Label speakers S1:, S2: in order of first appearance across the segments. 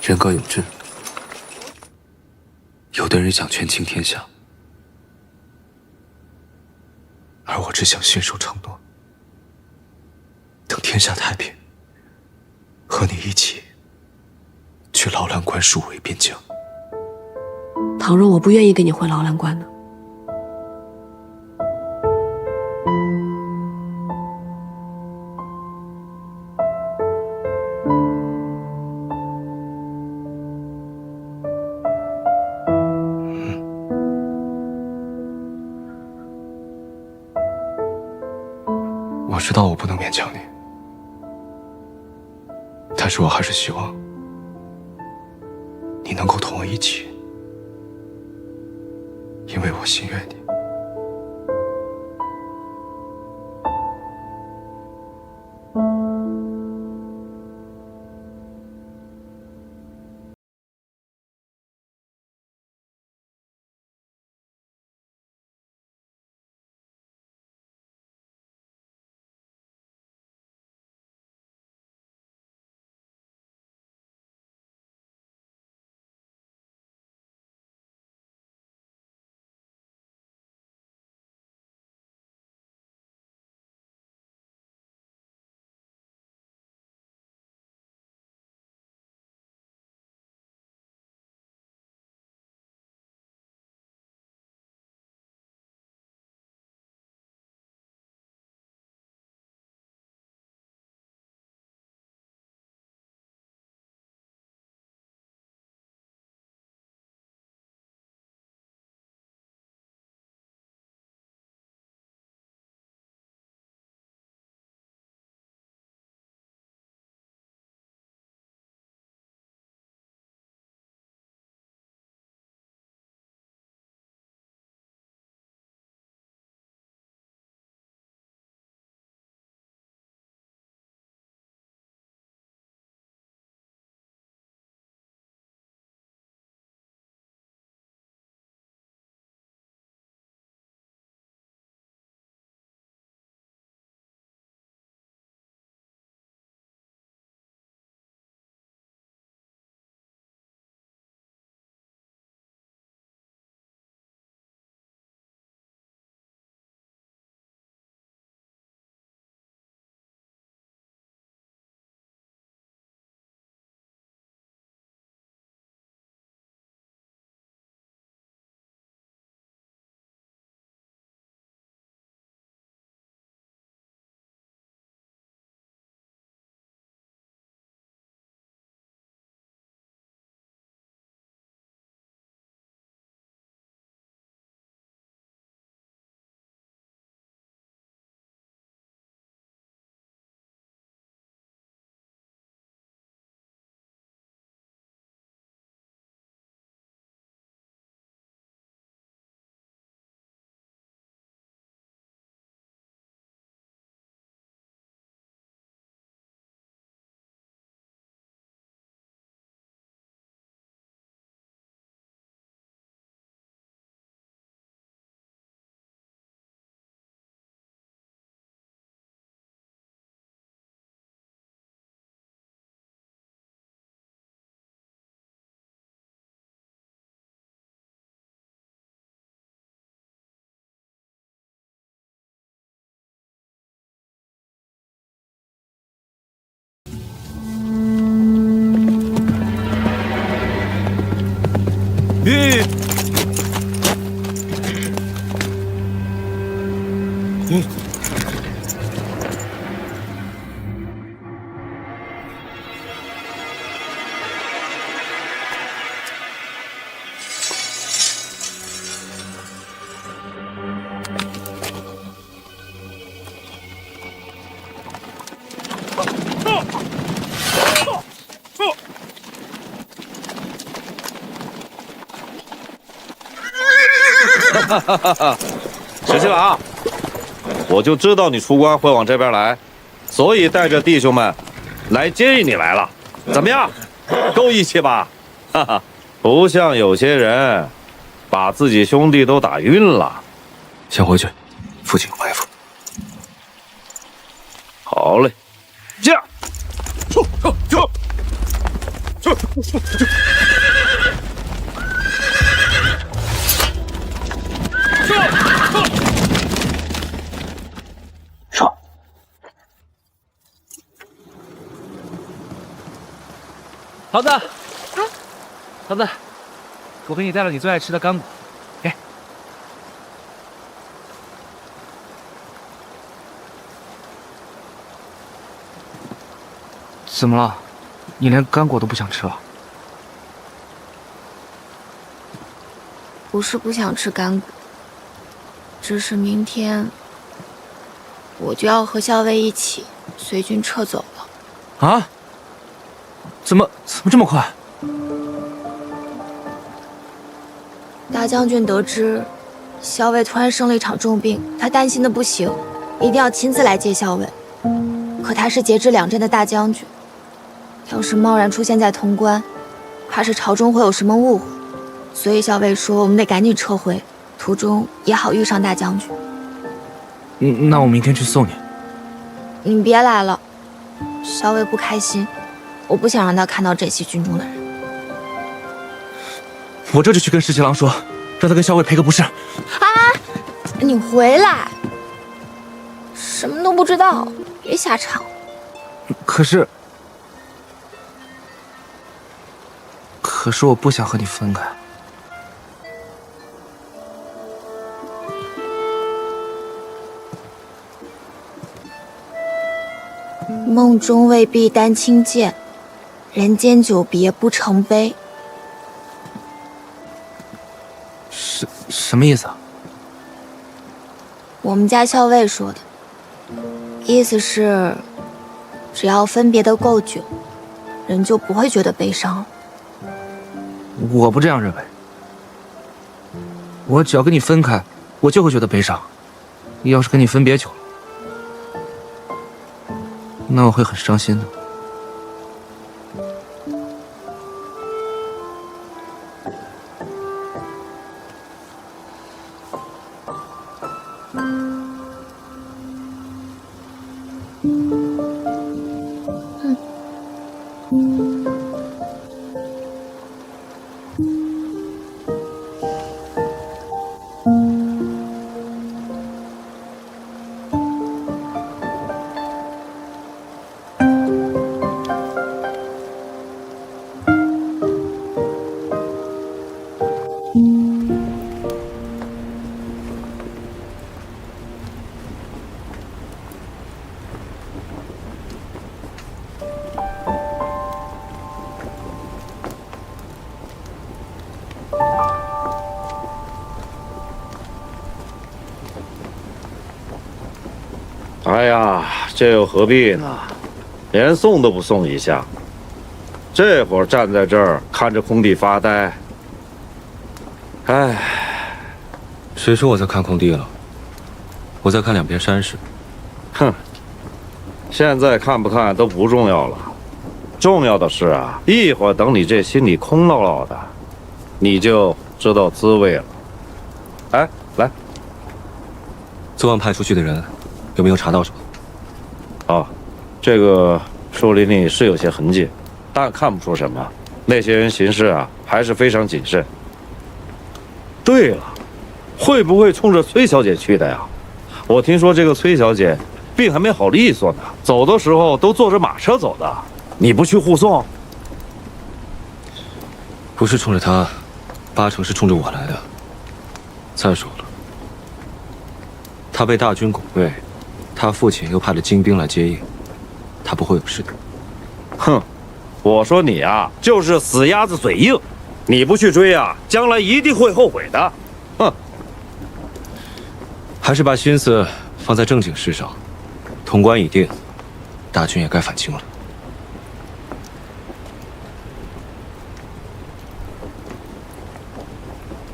S1: 人各有志，有的人想权倾天下，而我只想信守承诺，等天下太平，和你一起去劳兰关戍卫边疆。
S2: 倘若我不愿意跟你回劳兰关呢？
S1: 我知道我不能勉强你，但是我还是希望你能够同我一起，因为我心悦你。
S3: 哈哈哈哈！石七郎，我就知道你出关会往这边来，所以带着弟兄们来接应你来了。怎么样，够义气吧？哈哈，不像有些人把自己兄弟都打晕了。
S1: 先回去，附近有埋伏。
S3: 好嘞，驾！
S4: 去！上！
S5: 桃子，桃子，我给你带了你最爱吃的干果，给。怎么了？你连干果都不想吃了？
S6: 不是不想吃干果，只是明天我就要和校尉一起随军撤走了。
S5: 啊？怎么这么快？
S6: 大将军得知校尉突然生了一场重病，他担心的不行，一定要亲自来接校尉。可他是节制两镇的大将军，要是贸然出现在潼关，怕是朝中会有什么误会。所以校尉说我们得赶紧撤回，途中也好遇上大将军。
S5: 那我明天去送你。
S6: 你别来了，校尉不开心，我不想让他看到珍惜军中的人。
S5: 我这就去跟十七郎说，让他跟校尉赔个不是。
S6: 啊！你回来，什么都不知道，别瞎吵。
S5: 可是我不想和你分开。
S6: 梦中未必丹青见，人间久别不成悲。
S5: 什么意思啊？
S6: 我们家校尉说的，意思是，只要分别的够久，人就不会觉得悲伤了。
S5: 我不这样认为。我只要跟你分开，我就会觉得悲伤。要是跟你分别久了，那我会很伤心的。
S3: 哎呀，这又何必呢？连送都不送一下，这会儿站在这儿看着空地发呆。哎，
S1: 谁说我在看空地了？我在看两边山势。
S3: 哼，现在看不看都不重要了，重要的是啊，一会儿等你这心里空落落的，你就知道滋味了。哎，来，
S1: 昨晚派出去的人有没有查到什么？
S3: 啊，这个树林里是有些痕迹，但看不出什么。那些人行事啊，还是非常谨慎。对了，会不会冲着崔小姐去的呀？我听说这个崔小姐病还没好利索呢，走的时候都坐着马车走的。你不去护送？
S1: 不是冲着他，8成是冲着我来的。再说了，他被大军拱卫，他父亲又派了精兵来接应，他不会有事的。
S3: 哼，我说你啊，就是死鸭子嘴硬，你不去追啊，将来一定会后悔的。哼，
S1: 还是把心思放在正经事上。潼关已定，大军也该返京了。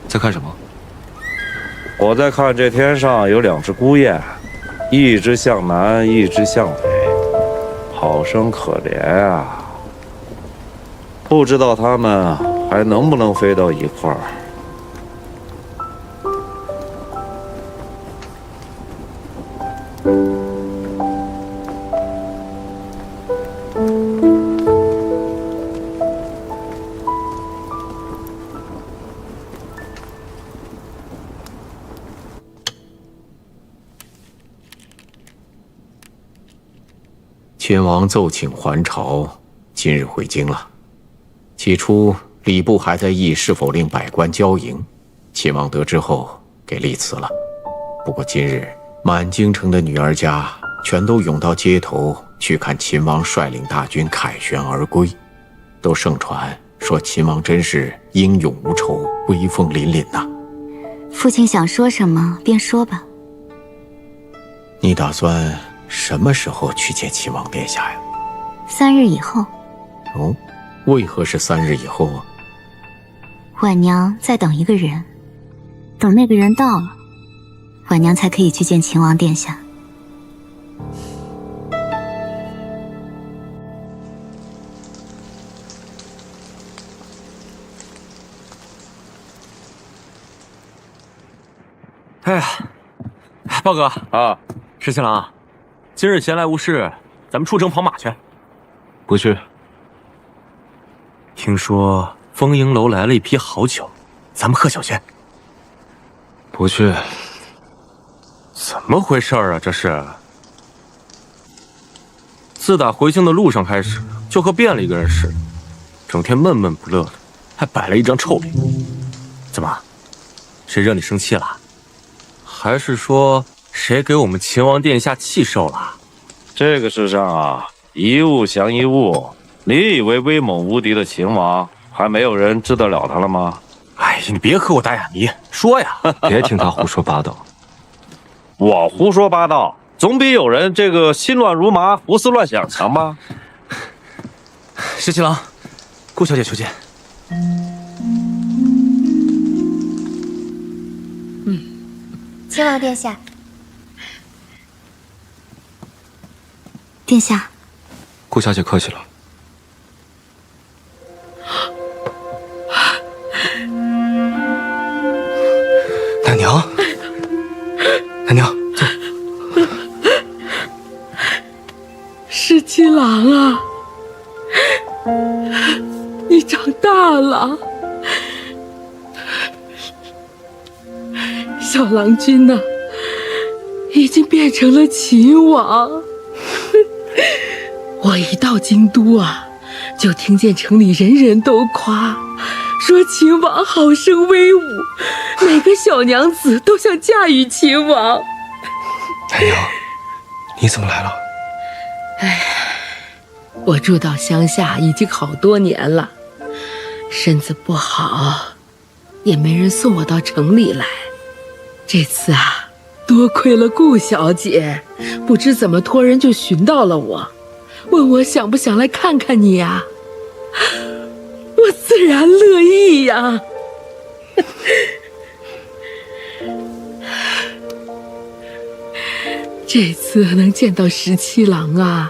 S1: 在看什么？
S3: 我在看这天上有2只孤雁，一只向南，一只向北，好生可怜啊！不知道它们还能不能飞到一块儿。
S4: 秦王奏请还朝，今日回京了。起初礼部还在议是否令百官交迎，秦王得知后给立辞了。不过今日满京城的女儿家全都涌到街头去看秦王率领大军凯旋而归，都盛传说秦王真是英勇无仇，威风凛凛呐。
S7: 父亲想说什么便说吧。
S4: 你打算什么时候去见秦王殿下呀
S7: ？3日以后。
S4: 哦，为何是3日以后啊？
S7: 婉娘在等一个人，等那个人到了，婉娘才可以去见秦王殿下。
S8: 哎呀，豹哥
S3: 啊，
S8: 石七郎，今日闲来无事，咱们出城跑马去。
S1: 不去。
S8: 听说丰盈楼来了一批好酒，咱们喝酒去。
S1: 不去。
S8: 怎么回事啊？这是？自打回京的路上开始，就和变了一个人似的，整天闷闷不乐的，还摆了一张臭脸。怎么？谁惹你生气了？还是说谁给我们秦王殿下气受了？
S3: 这个世上啊，一物降一物。你以为威猛无敌的秦王还没有人治得了他了吗？
S8: 哎呀，你别和我打哑谜，说呀！
S1: 别听他胡说八道。
S3: 我胡说八道，总比有人这个心乱如麻、胡思乱想强吧？
S5: 石七郎，顾小姐求见。
S6: 秦王殿下。
S7: 殿下。
S1: 顾小姐客气了。奶娘，奶娘，走。
S9: 石七郎啊，你长大了。小郎君呐，已经变成了秦王。我一到京都啊，就听见城里人人都夸，说秦王好生威武，每个小娘子都想嫁与秦王。
S1: 奶娘，你怎么来了？
S9: 我住到乡下已经好多年了，身子不好，也没人送我到城里来。这次啊，多亏了顾小姐，不知怎么托人就寻到了我，问我想不想来看看你呀？我自然乐意呀。这次能见到石七郎啊，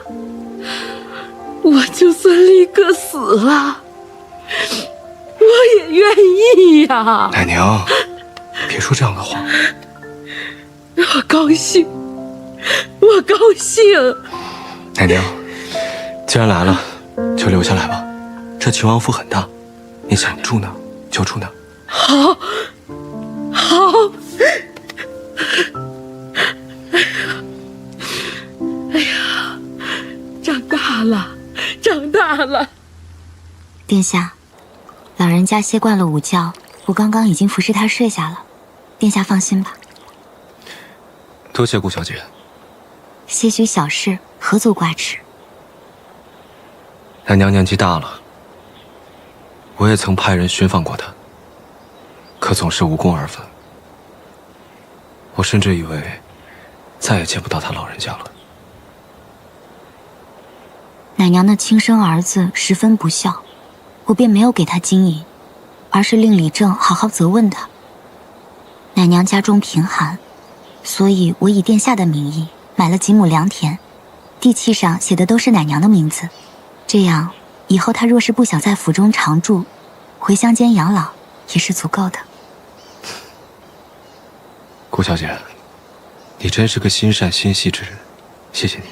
S9: 我就算立刻死了，我也愿意呀。
S1: 奶娘，别说这样的话。
S9: 我高兴，我高兴。
S1: 奶娘，既然来了，就留下来吧。这秦王府很大，你想住哪就住哪。
S9: 好，好。哎呀，长大了，长大了。
S7: 殿下，老人家歇惯了午觉，我刚刚已经服侍他睡下了，殿下放心吧。
S1: 多谢顾小姐。
S7: 些许小事，何足挂齿。
S1: 奶娘年纪大了，我也曾派人寻访过她，可总是无功而返。我甚至以为再也见不到她老人家了。
S7: 奶娘的亲生儿子十分不孝，我便没有给他金银，而是令李正好好责问他。奶娘家中贫寒，所以我以殿下的名义买了几亩良田，地契上写的都是奶娘的名字。这样以后她若是不想在府中常住，回乡间养老也是足够的。
S1: 顾小姐，你真是个心善心细之人，谢谢你。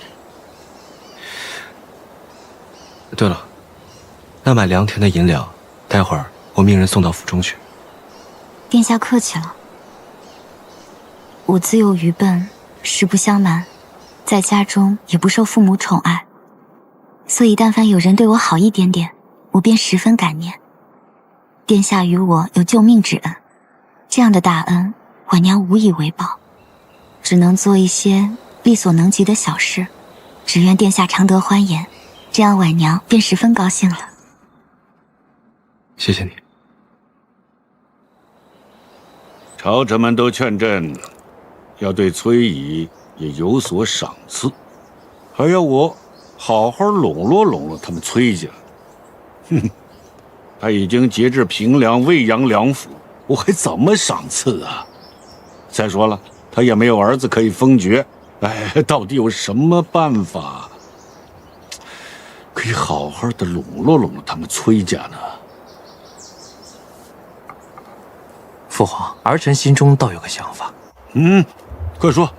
S1: 对了，那买良田的银两，待会儿我命人送到府中去。
S7: 殿下客气了。我自幼愚笨，实不相瞒，在家中也不受父母宠爱，所以但凡有人对我好一点点，我便十分感念。殿下与我有救命之恩，这样的大恩，婉娘无以为报，只能做一些力所能及的小事，只愿殿下常得欢颜，这样婉娘便十分高兴了。
S1: 谢谢你。
S10: 朝臣们都劝朕，要对崔乙也有所赏赐，还要我好好笼络他们崔家。哼，他已经节制平凉、未央两府，我还怎么赏赐啊？再说了，他也没有儿子可以封爵，哎，到底有什么办法可以好好的笼络他们崔家呢？
S11: 父皇，儿臣心中倒有个想法。
S10: 快说。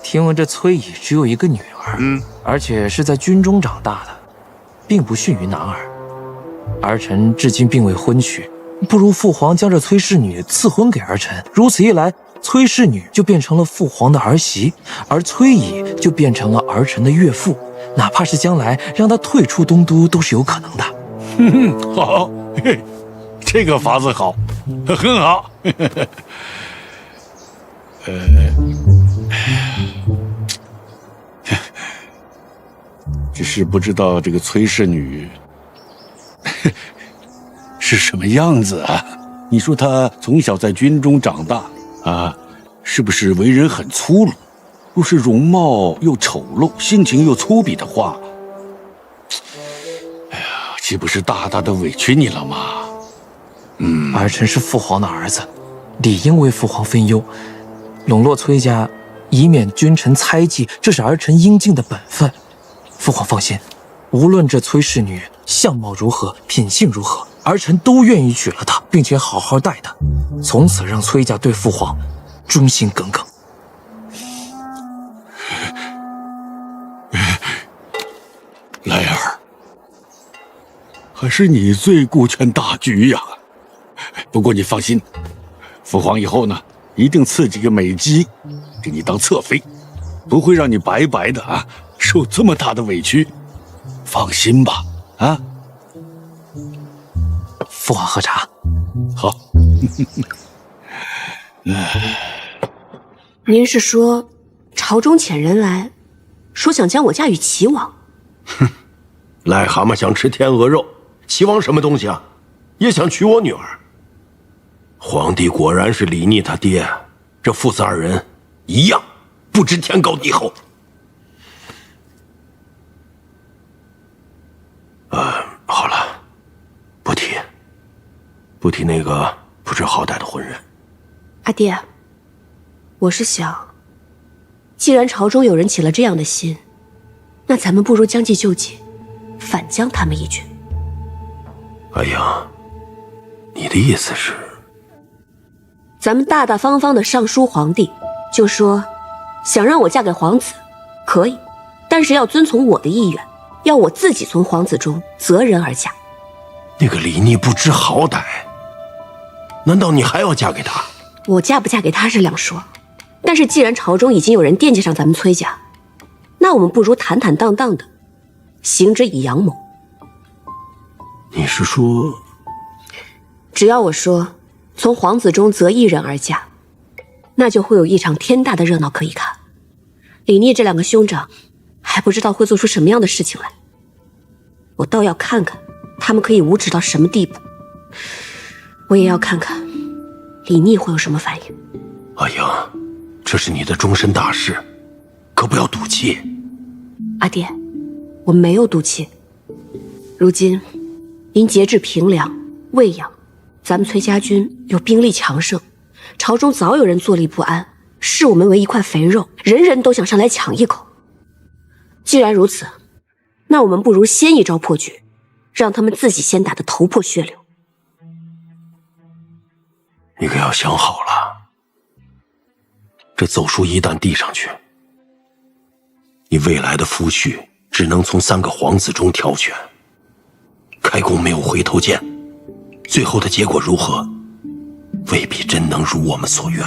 S11: 听闻这崔乙只有一个女儿，而且是在军中长大的，并不逊于男儿。儿臣至今并未婚娶，不如父皇将这崔氏女赐婚给儿臣。如此一来，崔氏女就变成了父皇的儿媳，而崔乙就变成了儿臣的岳父。哪怕是将来让他退出东都，都是有可能的。
S10: 好，这个法子好，很好。只是不知道这个崔氏女是什么样子啊？你说她从小在军中长大啊，是不是为人很粗鲁？若是容貌又丑陋，性情又粗鄙的话，哎呀，岂不是大大的委屈你了吗？
S11: 儿臣是父皇的儿子，理应为父皇分忧，笼络崔家，以免君臣猜忌，这是儿臣应尽的本分。父皇放心，无论这崔氏女相貌如何，品性如何，儿臣都愿意娶了她，并且好好待她，从此让崔家对父皇忠心耿耿。
S10: 莱儿，还是你最顾全大局呀。不过你放心，父皇以后呢，一定赐几个美姬给你当侧妃，不会让你白白的受这么大的委屈。放心吧，
S11: 父皇喝茶。
S10: 好。
S2: 您是说，朝中遣人来，说想将我嫁与齐王？
S12: 癞蛤蟆想吃天鹅肉，齐王什么东西啊？也想娶我女儿。皇帝果然是李逆他爹，这父子二人一样，不知天高地厚。好了，不提那个不知好歹的混人。
S2: 阿爹，我是想，既然朝中有人起了这样的心，那咱们不如将计就计，反将他们一军。
S12: 哎呀，你的意思是？
S2: 咱们大大方方的上书皇帝，就说想让我嫁给皇子，可以，但是要遵从我的意愿，要我自己从皇子中择人而嫁。
S12: 那个李逆不知好歹，难道你还要嫁给他？
S2: 我嫁不嫁给他是两说，但是既然朝中已经有人惦记上咱们崔家，那我们不如坦坦荡荡的行之以阳谋。
S12: 你是说，
S2: 只要我说从皇子中择一人而嫁，那就会有一场天大的热闹可以看。李逆这两个兄长还不知道会做出什么样的事情来，我倒要看看他们可以无耻到什么地步，我也要看看李逆会有什么反应。
S12: 哎呀，这是你的终身大事，可不要赌气。
S2: 阿爹，我没有赌气。如今因节制平凉、未央，咱们崔家军又兵力强盛，朝中早有人坐立不安，视我们为一块肥肉，人人都想上来抢一口。既然如此，那我们不如先一招破局，让他们自己先打得头破血流。
S12: 你可要想好了，这奏书一旦递上去，你未来的夫婿只能从3个皇子中挑选，开弓没有回头箭，最后的结果如何，未必真能如我们所愿。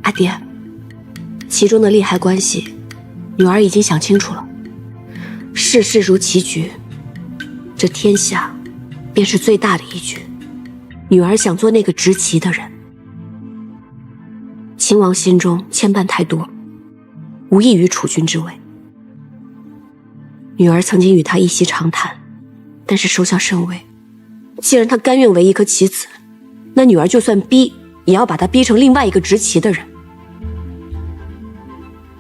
S2: 阿爹，其中的利害关系，女儿已经想清楚了，世事如棋局，这天下便是最大的一局。女儿想做那个执棋的人。秦王心中牵绊太多，无异于储君之位。女儿曾经与他一席长谈，但是收效甚微。既然他甘愿为一颗棋子，那女儿就算逼，也要把他逼成另外一个执棋的人。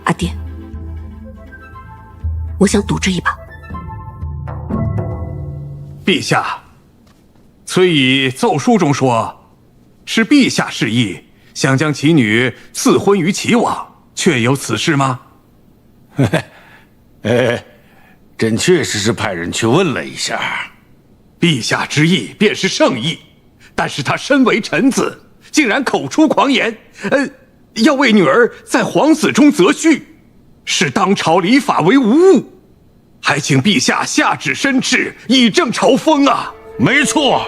S2: 阿爹，我想赌这一把。
S13: 陛下，崔乙奏书中说，是陛下示意，想将其女赐婚于齐王，确有此事吗？
S10: 朕确实是派人去问了一下。
S13: 陛下之意便是圣意，但是他身为臣子，竟然口出狂言，要为女儿在皇子中择婿，视当朝礼法为无物，还请陛下下旨申斥，以正朝风啊！
S10: 没错，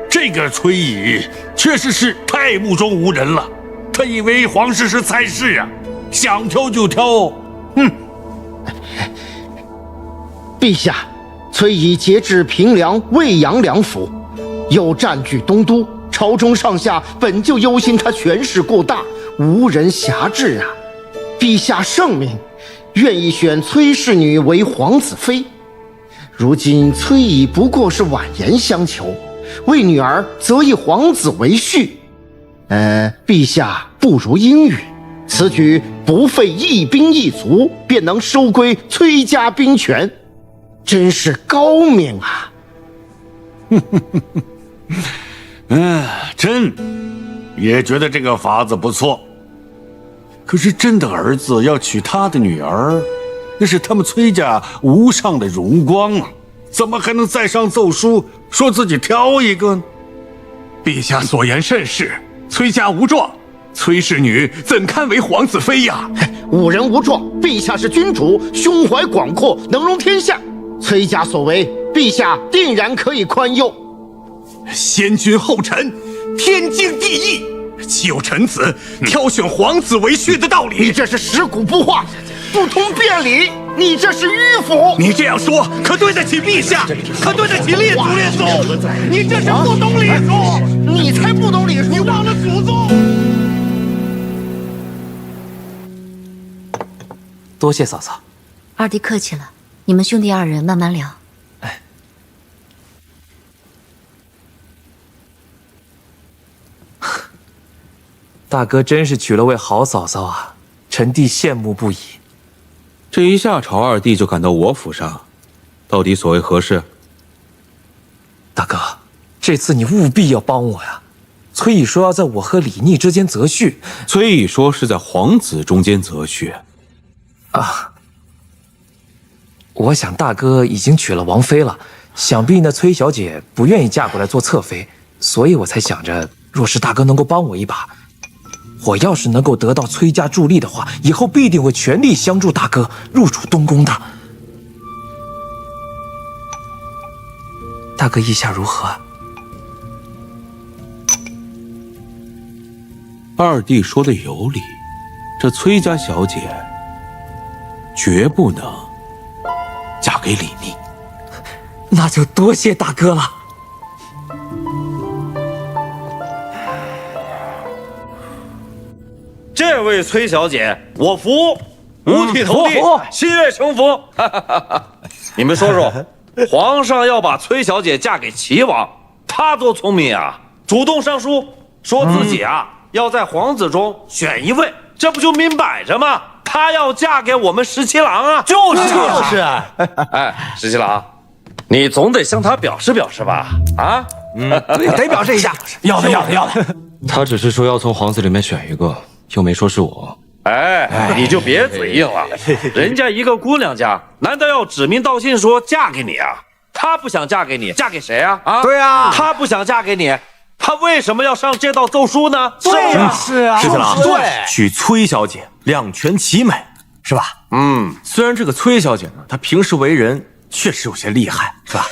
S10: 这个崔乙确实是太目中无人了。他以为皇室是菜市啊，想挑就挑。
S14: 陛下，崔乙节制平凉、魏阳两府，又占据东都，朝中上下本就忧心他权势过大，无人辖制啊。陛下圣明，愿意选崔氏女为皇子妃。如今崔乙不过是婉言相求，为女儿则以皇子为婿。陛下不如应允，此举不费一兵一卒，便能收归崔家兵权，真是高明啊！
S10: 朕也觉得这个法子不错。可是朕的儿子要娶他的女儿，那是他们崔家无上的荣光啊！怎么还能再上奏书说自己挑一个呢？
S13: 陛下所言甚是，崔家无状，崔氏女怎堪为皇子妃呀？
S14: 无人无状，陛下是君主，胸怀广阔，能容天下。崔家所为，陛下定然可以宽宥。
S13: 先君后臣，天经地义，岂有臣子挑选皇子为婿的道理？
S14: 你这是食古不化，不通辩理，你这是迂腐。
S13: 你这样说，可对得起陛下，可对得起列祖列宗。你这是不懂礼数，
S14: 你才不懂礼数，
S13: 你忘了祖宗。
S11: 多谢嫂嫂。
S7: 二弟客气了，你们兄弟二人慢慢聊。
S11: 大哥真是娶了位好嫂嫂啊，臣弟羡慕不已。
S1: 这一下朝二弟就赶到我府上，到底所谓何事？
S11: 大哥，这次你务必要帮我呀！崔乙说要在我和李逆之间择婿，
S1: 崔乙说是在皇子中间择婿。
S11: 啊，我想大哥已经娶了王妃了，想必那崔小姐不愿意嫁过来做侧妃，所以我才想着，若是大哥能够帮我一把，我要是能够得到崔家助力的话，以后必定会全力相助大哥入主东宫的。大哥意下如何？
S1: 二弟说的有理，这崔家小姐绝不能嫁给李逆。
S11: 那就多谢大哥了。
S3: 这位崔小姐，我服，五体投地，心悦诚服。你们说说，皇上要把崔小姐嫁给齐王，他多聪明啊！主动上书说自己要在皇子中选一位，这不就明摆着吗？她要嫁给我们十七郎啊！就是。哎，十七郎，你总得向他表示表示吧？啊，
S11: 对，得表示一下。要的。
S1: 他只是说要从皇子里面选一个，又没说是我。
S3: 哎，你就别嘴硬了，人家一个姑娘家，难道要指名道姓说嫁给你啊？她不想嫁给你，嫁给谁啊？啊，
S11: 对啊，
S3: 她不想嫁给你，她为什么要上这道奏书呢？
S11: 对呀，是啊，
S8: 十七郎，
S11: 对，
S8: 娶崔小姐，两全其美，是吧？虽然这个崔小姐呢，她平时为人确实有些厉害，是吧？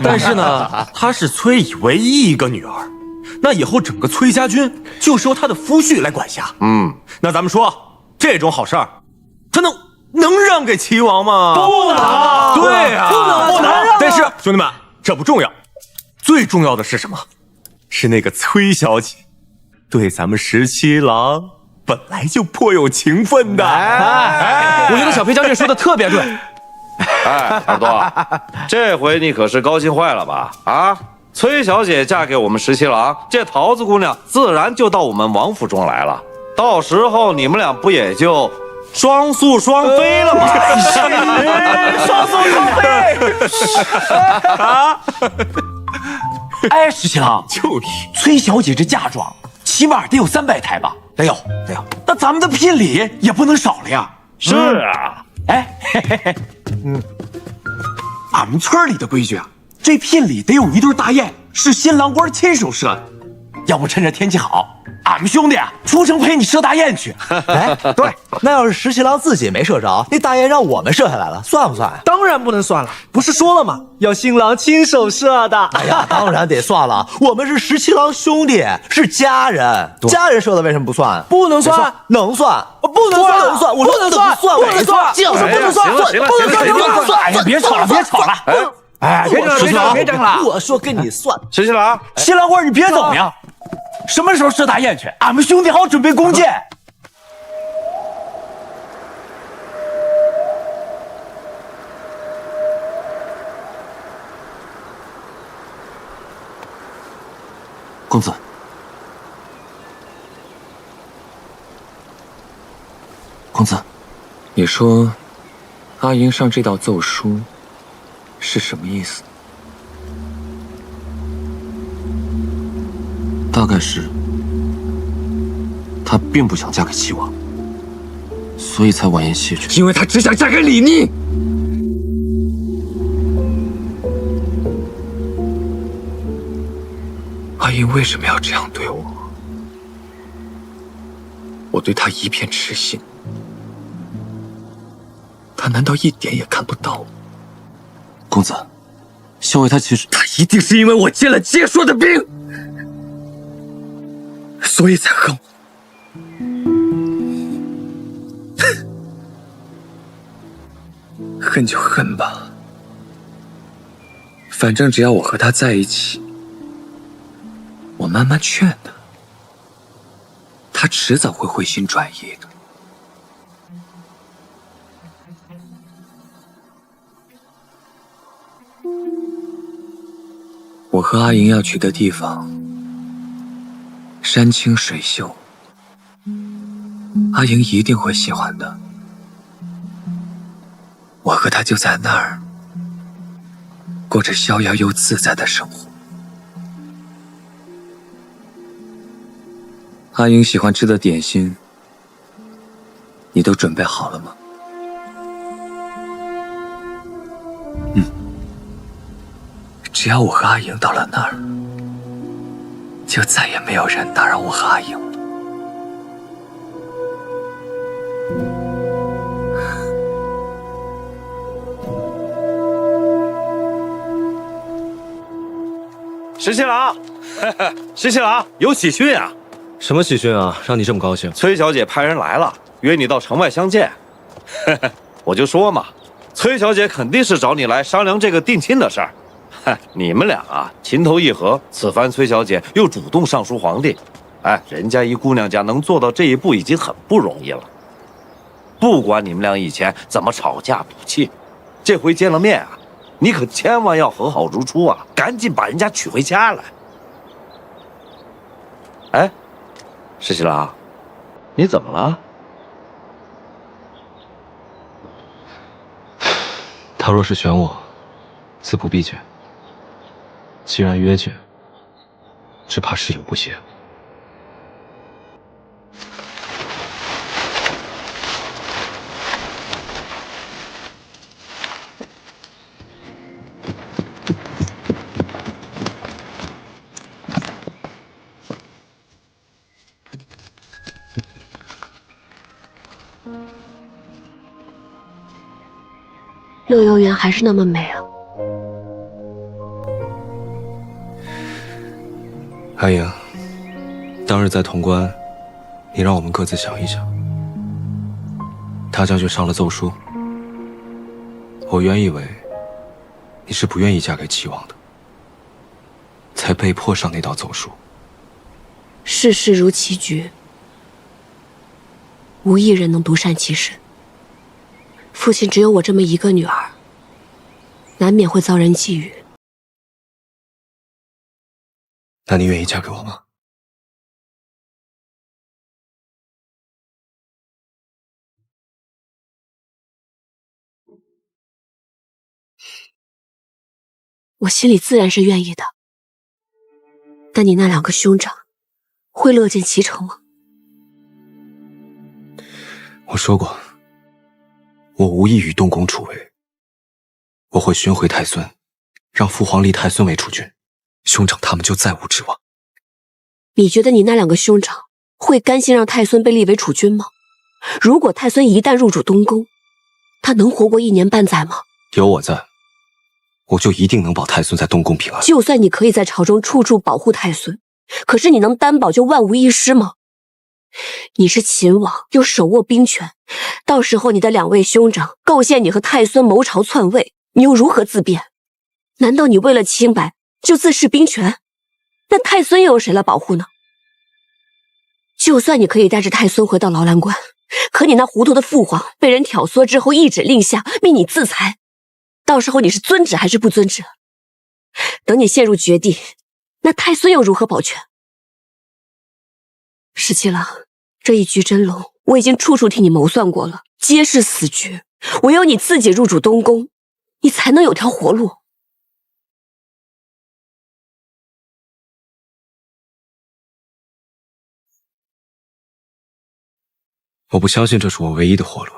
S8: 但是呢，她是崔乙唯一一个女儿，那以后整个崔家军就是由她的夫婿来管辖。那咱们说这种好事儿，能让给齐王吗？
S11: 不能，
S8: 对呀，
S11: 不能让。
S8: 但是兄弟们，这不重要，最重要的是什么？是那个崔小姐，对咱们17郎本来就颇有情分的。
S11: 我觉得小裴将军说的特别对。
S3: 哎，耳朵，这回你可是高兴坏了吧？啊，崔小姐嫁给我们17郎，这桃子姑娘自然就到我们王府中来了。到时候你们俩不也就双宿双飞了吗？
S11: 双宿双飞！哎，17郎，
S8: 就你
S11: 崔小姐这嫁妆起码得有300台吧？得有。那咱们的聘礼也不能少了呀。
S3: 是啊。
S11: 哎，俺们村里的规矩啊，这聘礼得有一对大雁，是新郎官亲手射的。要不趁着天气好，俺们兄弟啊出城陪你射大雁去。
S15: 哎，对，那要是17郎自己没射着，那大雁让我们射下来了，算不算？
S11: 当然不能算了，不是说了吗？要新郎亲手射的。
S15: 哎呀，当然得算了，我们是17郎兄弟，是家人，家人射的为什么不算？
S11: 不能算，
S15: 能算，
S11: 不能算，
S15: 能算，我说能算，
S11: 不能算，
S15: 就是不能算，
S11: 不能算。哎呀，别吵了，别吵了。哎，别争了。
S15: 我说跟你算。
S3: 17郎，
S11: 新郎官你别走呀。什么时候射大雁去？俺们兄弟好准备弓箭。
S8: 公子，公子，你说阿银上这道奏书是什么意思？大概是她并不想嫁给齐王，所以才婉言谢绝。
S11: 因为她只想嫁给李宁。
S8: 阿银为什么要这样对我？我对她一片痴心，她难道一点也看不到？公子，萧伟他其实……
S11: 他一定是因为我接了结说的兵，所以才恨我。恨就恨吧，反正只要我和他在一起，我慢慢劝他，他迟早会回心转意的。我和阿银要去的地方，山清水秀，阿银一定会喜欢的。我和他就在那儿，过着逍遥又自在的生活。阿银喜欢吃的点心，你都准备好了吗？只要我和阿莹到了那儿，就再也没有人打扰我和阿莹了。
S3: 17郎，17郎，有喜讯啊！
S1: 什么喜讯啊？让你这么高兴？
S3: 崔小姐派人来了，约你到城外相见。我就说嘛，崔小姐肯定是找你来商量这个定亲的事儿。你们俩啊，情投意合，此番崔小姐又主动上书皇帝，哎，人家一姑娘家能做到这一步已经很不容易了。不管你们俩以前怎么吵架赌气，这回见了面啊，你可千万要和好如初啊，赶紧把人家娶回家来。哎，17郎，你怎么了？
S1: 他若是选我，自不必见。既然约见，只怕是有不协。
S2: 乐游原还是那么美啊！
S1: 阿莹，当日在潼关，你让我们各自想一想，大将军上了奏书，我原以为你是不愿意嫁给齐王的，才被迫上那道奏书。
S2: 世事如棋局，无一人能独善其身。父亲只有我这么一个女儿，难免会遭人觊觎。
S1: 那你愿意嫁给我吗？
S2: 我心里自然是愿意的，但你那2个兄长会乐见其成吗？
S1: 我说过，我无意与东宫楚围，我会寻回太孙，让父皇立太孙为储君，兄长他们就再无指望。
S2: 你觉得你那2个兄长会甘心让太孙被立为储君吗？如果太孙一旦入主东宫，他能活过1年半载吗？
S1: 有我在，我就一定能保太孙在东宫平安。
S2: 就算你可以在朝中处处保护太孙，可是你能担保就万无一失吗？你是秦王，又手握兵权，到时候你的2位兄长构陷你和太孙谋朝篡位，你又如何自辩？难道你为了清白就自恃兵权？那太孙又有谁来保护呢？就算你可以带着太孙回到劳兰关，可你那糊涂的父皇被人挑唆之后一指令下，命你自裁，到时候你是遵旨还是不遵旨？等你陷入绝地，那太孙又如何保全？十七郎，这一局真龙我已经处处替你谋算过了，皆是死局，唯有你自己入主东宫，你才能有条活路。
S1: 我不相信这是我唯一的活路。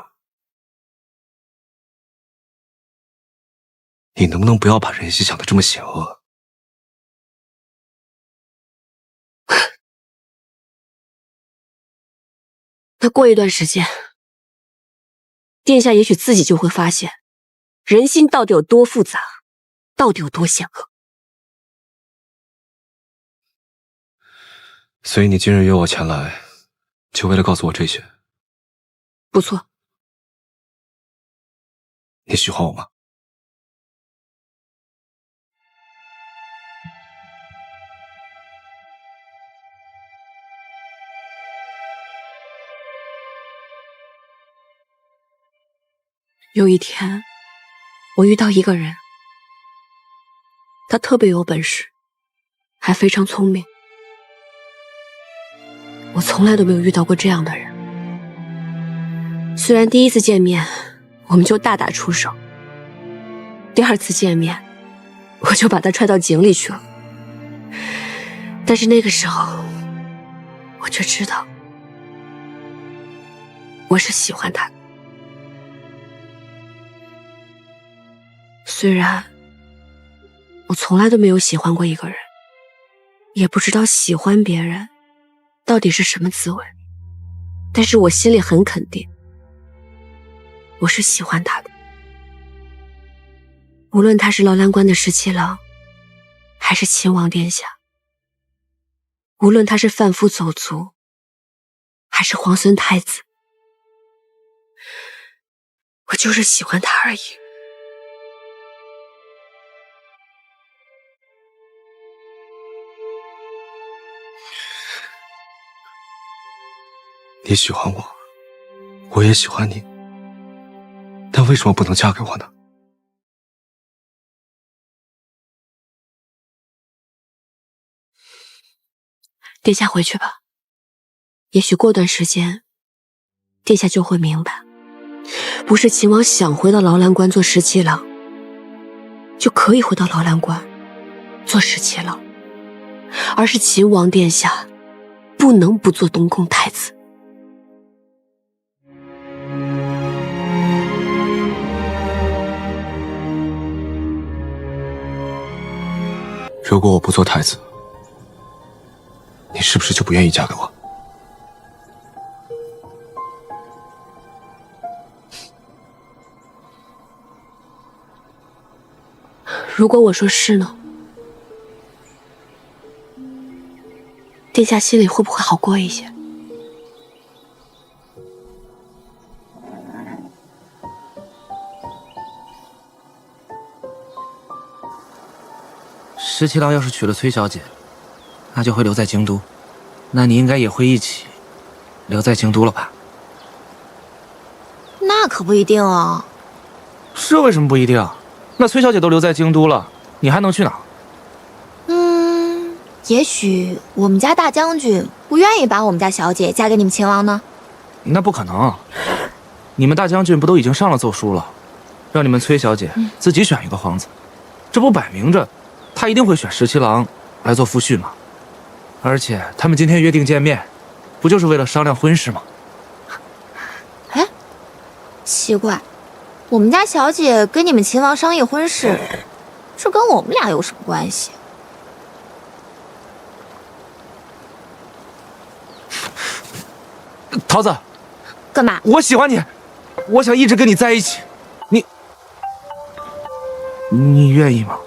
S1: 你能不能不要把人心想得这么险恶？
S2: 那过一段时间，殿下也许自己就会发现，人心到底有多复杂，到底有多险恶。
S1: 所以你今日约我前来，就为了告诉我这些？
S2: 不错。
S1: 你喜欢我吗？
S2: 有一天，我遇到一个人，他特别有本事，还非常聪明。我从来都没有遇到过这样的人。虽然第一次见面我们就大打出手，第2次见面我就把他踹到井里去了，但是那个时候我却知道我是喜欢他的。虽然我从来都没有喜欢过一个人，也不知道喜欢别人到底是什么滋味，但是我心里很肯定，我是喜欢他的。无论他是劳兰关的17郎，还是秦王殿下，无论他是贩夫走卒，还是皇孙太子，我就是喜欢他而已。
S1: 你喜欢我，我也喜欢你，但为什么不能嫁给我呢？
S2: 殿下回去吧，也许过段时间，殿下就会明白，不是秦王想回到劳兰关做17郎，就可以回到劳兰关做17郎，而是秦王殿下不能不做东宫太子。
S1: 如果我不做太子，你是不是就不愿意嫁给我？
S2: 如果我说是呢？殿下心里会不会好过一些？
S11: 十七郎要是娶了崔小姐，那就会留在京都，那你应该也会一起留在京都了吧？
S6: 那可不一定啊。
S11: 这为什么不一定？那崔小姐都留在京都了，你还能去哪？
S6: 也许我们家大将军不愿意把我们家小姐嫁给你们秦王呢。
S11: 那不可能，你们大将军不都已经上了奏书了，让你们崔小姐自己选一个皇子，这不摆明着，他一定会选十七郎来做夫婿吗？而且他们今天约定见面，不就是为了商量婚事吗？
S6: 哎，奇怪，我们家小姐跟你们秦王商议婚事，这跟我们俩有什么关系？
S11: 桃子，
S6: 干嘛？
S11: 我喜欢你，我想一直跟你在一起，你愿意吗？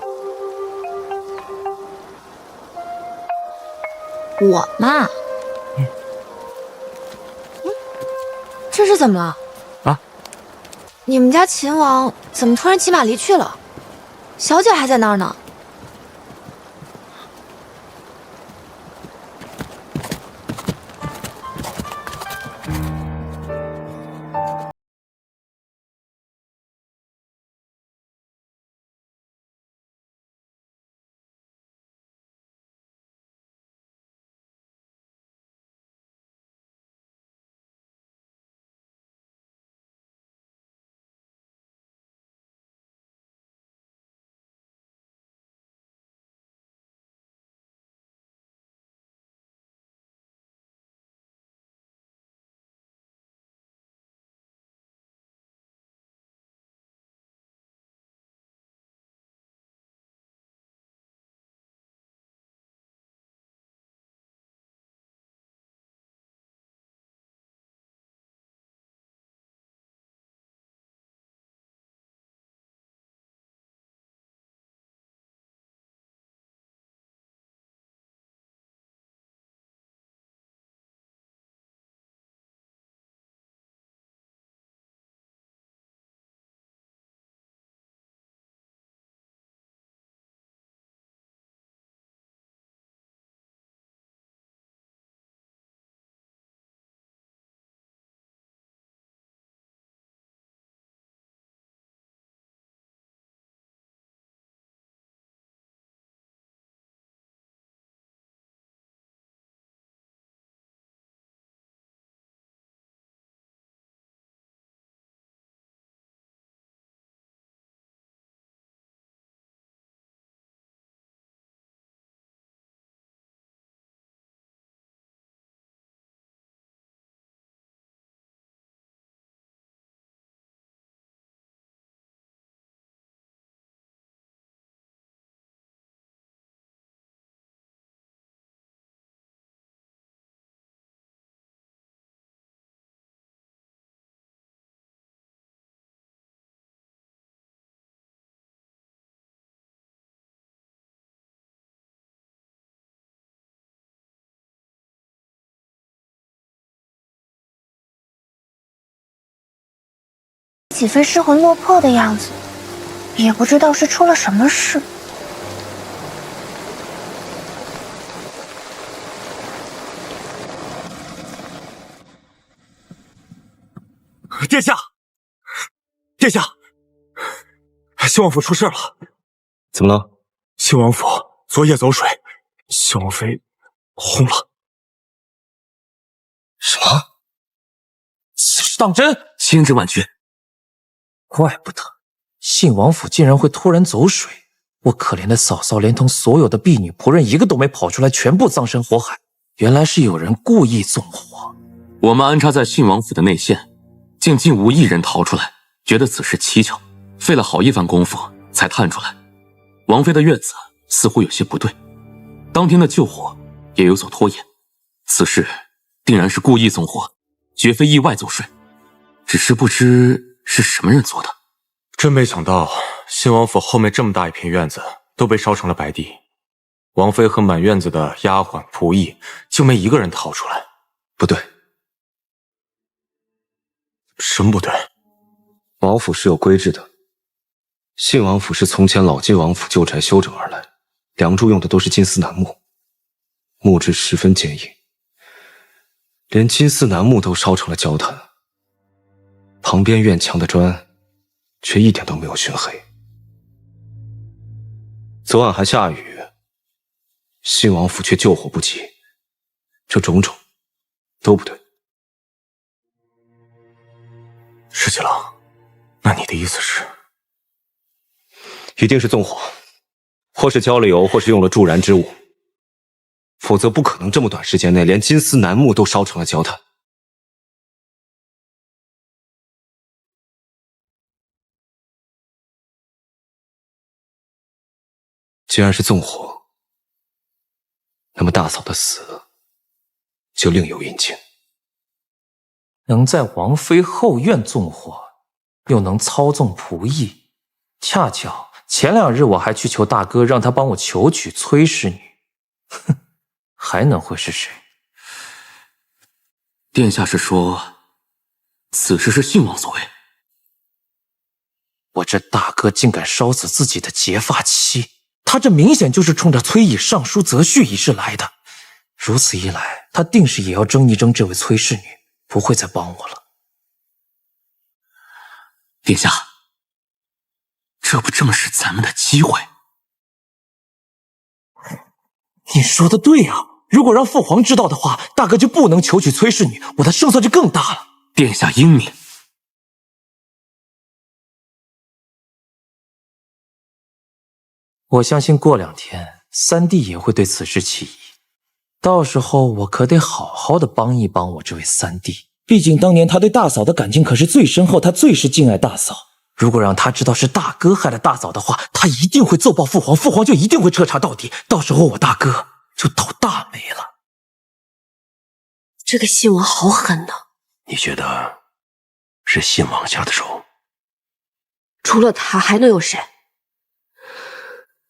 S6: 我嘛，这是怎么了？
S11: 啊？
S6: 你们家秦王怎么突然骑马离去了？小姐还在那儿呢。
S7: 几分失魂落魄的样子，也不知道是出了什么事。
S8: 殿下，殿下，信王府出事了。
S1: 怎么了？
S8: 信王府昨夜走水，信王妃轰了。
S11: 什么？此事当真？
S8: 千真万确。
S11: 怪不得信王府竟然会突然走水，我可怜的嫂嫂连同所有的婢女仆人一个都没跑出来，全部葬身火海。原来是有人故意纵火。
S8: 我们安插在信王府的内线，竟无一人逃出来，觉得此事蹊跷，费了好一番功夫才探出来。王妃的院子似乎有些不对，当天的救火也有所拖延，此事定然是故意纵火，绝非意外走水。只是不知是什么人做的。真没想到信王府后面这么大一片院子都被烧成了白地，王妃和满院子的丫鬟仆役就没一个人逃出来。
S1: 不对。
S8: 什么不对？
S1: 王府是有规制的，信王府是从前老晋王府旧宅修整而来，梁柱用的都是金丝楠木，木质十分坚硬，连金丝楠木都烧成了焦炭，旁边院墙的砖却一点都没有熏黑。昨晚还下雨，信王府却救火不及，这种种都不对。
S8: 石七郎，那你的意思是？
S1: 一定是纵火，或是浇了油，或是用了助燃之物，否则不可能这么短时间内连金丝楠木都烧成了焦炭。既然是纵火，那么大嫂的死就另有隐情。
S11: 能在王妃后院纵火，又能操纵仆役，恰巧前2日我还去求大哥，让他帮我求娶崔氏女。哼，还能会是谁？
S16: 殿下是说，此事是信王所为？
S11: 我这大哥竟敢烧死自己的结发妻，他这明显就是冲着崔乙上书择婿一事来的。如此一来，他定是也要争一争这位崔氏女，不会再帮我了。
S16: 殿下，这不正是咱们的机会？
S11: 你说的对啊，如果让父皇知道的话，大哥就不能求娶崔氏女，我的胜算就更大了。
S16: 殿下英明。
S11: 我相信过2天，三弟也会对此事起疑。到时候我可得好好的帮一帮我这位三弟，毕竟当年他对大嫂的感情可是最深厚，他最是敬爱大嫂。如果让他知道是大哥害了大嫂的话，他一定会奏报父皇，父皇就一定会彻查到底，到时候我大哥就倒大霉了。
S2: 这个信王好狠呐！
S12: 你觉得是信王下的手？
S2: 除了他还能有谁？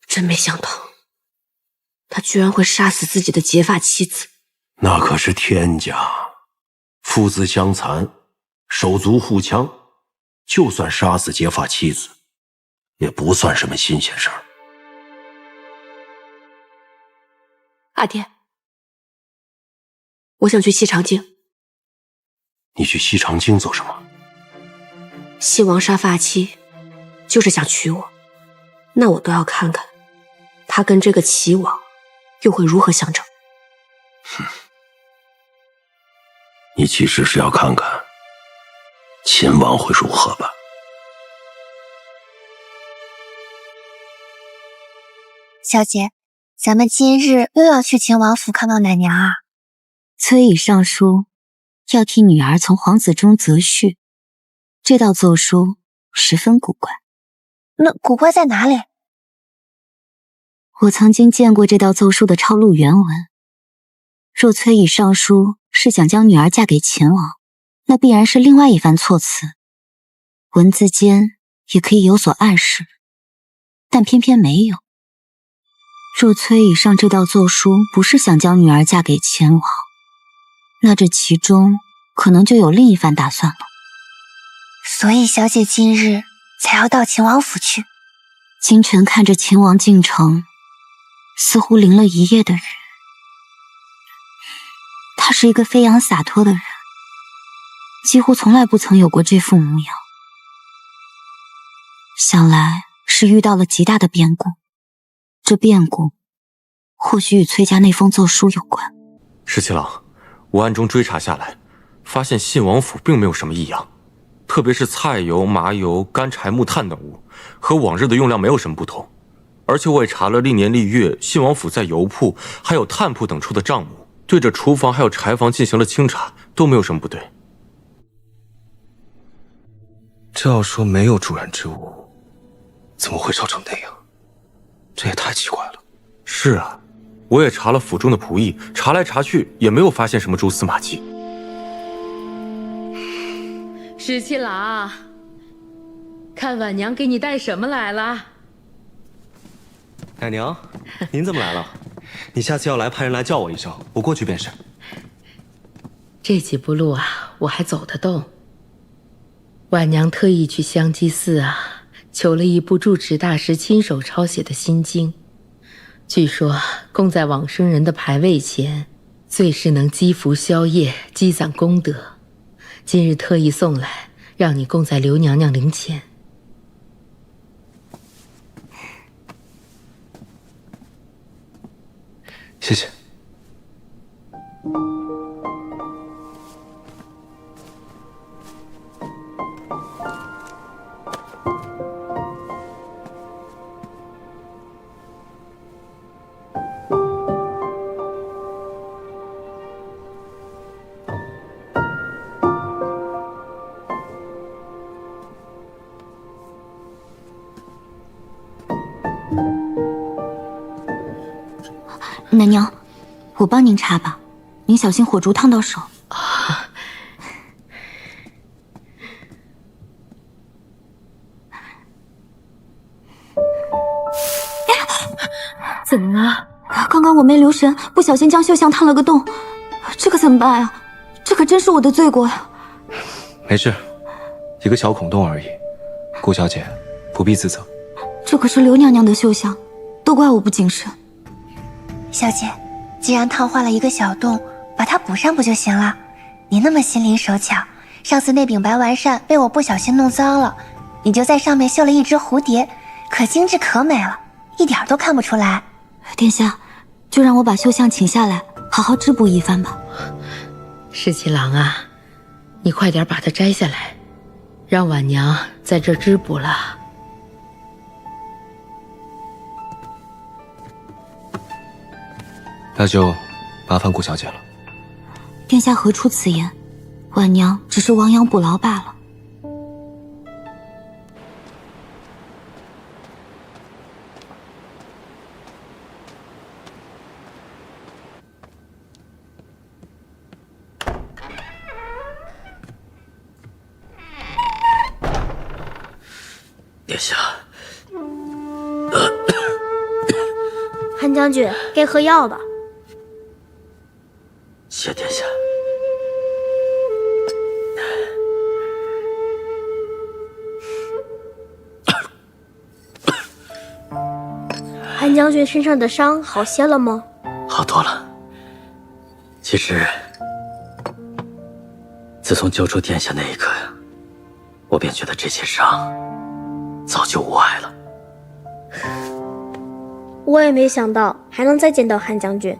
S2: 真没想到，他居然会杀死自己的结发妻子。
S12: 那可是天家，父子相残，手足互枪，就算杀死结发妻子，也不算什么新鲜事儿。
S2: 阿爹，我想去西长京。
S12: 你去西长京做什么？
S2: 信王杀发妻，就是想娶我，那我都要看看，他跟这个齐王又会如何相争。
S12: 你其实是要看看秦王会如何吧？
S6: 小姐，咱们今日又要去秦王府看望奶娘啊。
S7: 崔乙上书要替女儿从皇子中择婿，这道奏书十分古怪。
S6: 那古怪在哪里？
S7: 我曾经见过这道奏书的抄录原文。若崔乙上书是想将女儿嫁给秦王，那必然是另外一番措辞，文字间也可以有所暗示，但偏偏没有。若崔乙上这道奏书不是想将女儿嫁给秦王，那这其中可能就有另一番打算了。
S6: 所以小姐今日才要到秦王府去。
S7: 清晨看着秦王进城，似乎淋了一夜的雨。他是一个飞扬洒脱的人，几乎从来不曾有过这副模样。想来是遇到了极大的变故，这变故或许与崔家那封奏书有关。
S8: 石七郎，我暗中追查下来，发现信王府并没有什么异样，特别是菜油、麻油、干柴、木炭等物，和往日的用量没有什么不同。而且我也查了历年历月信王府在油铺还有炭铺等处的账目，对着厨房还有柴房进行了清查，都没有什么不对。
S1: 这要说没有助燃之物，怎么会烧成那样？这也太奇怪了。
S8: 是啊，我也查了府中的仆役，查来查去也没有发现什么蛛丝马迹。
S9: 石七郎，看婉娘给你带什么来了？
S1: 奶娘，您怎么来了？你下次要来，派人来叫我一声，我过去便是。
S9: 这几步路啊，我还走得动。婉娘特意去香积寺啊，求了一部住持大师亲手抄写的心经，据说供在往生人的牌位前，最是能积福消业、积攒功德。今日特意送来，让你供在刘娘娘灵前。
S1: 谢谢。
S7: 奶娘，我帮您插吧，您小心火烛烫到手。怎么了？刚刚我没留神，不小心将绣像烫了个洞，这可怎么办呀？这可真是我的罪过呀！
S1: 没事，一个小孔洞而已，顾小姐不必自责。
S7: 这可是刘娘娘的绣像，都怪我不谨慎。
S6: 小姐，既然烫坏了一个小洞，把它补上不就行了？你那么心灵手巧，上次那柄白丸扇被我不小心弄脏了，你就在上面绣了一只蝴蝶，可精致可美了，一点都看不出来。
S7: 殿下，就让我把绣像请下来，好好织补一番吧。
S9: 侍七郎啊，你快点把它摘下来，让婉娘在这织补了。
S1: 那就麻烦顾小姐了。
S7: 殿下何出此言？婉娘只是亡羊补牢罢了。
S16: 殿下，
S17: 韩将军，该喝药的。
S16: 谢殿下。
S17: 韩将军身上的伤好些了吗？
S16: 好多了。其实，自从救出殿下那一刻，我便觉得这些伤早就无碍了。
S17: 我也没想到还能再见到韩将军。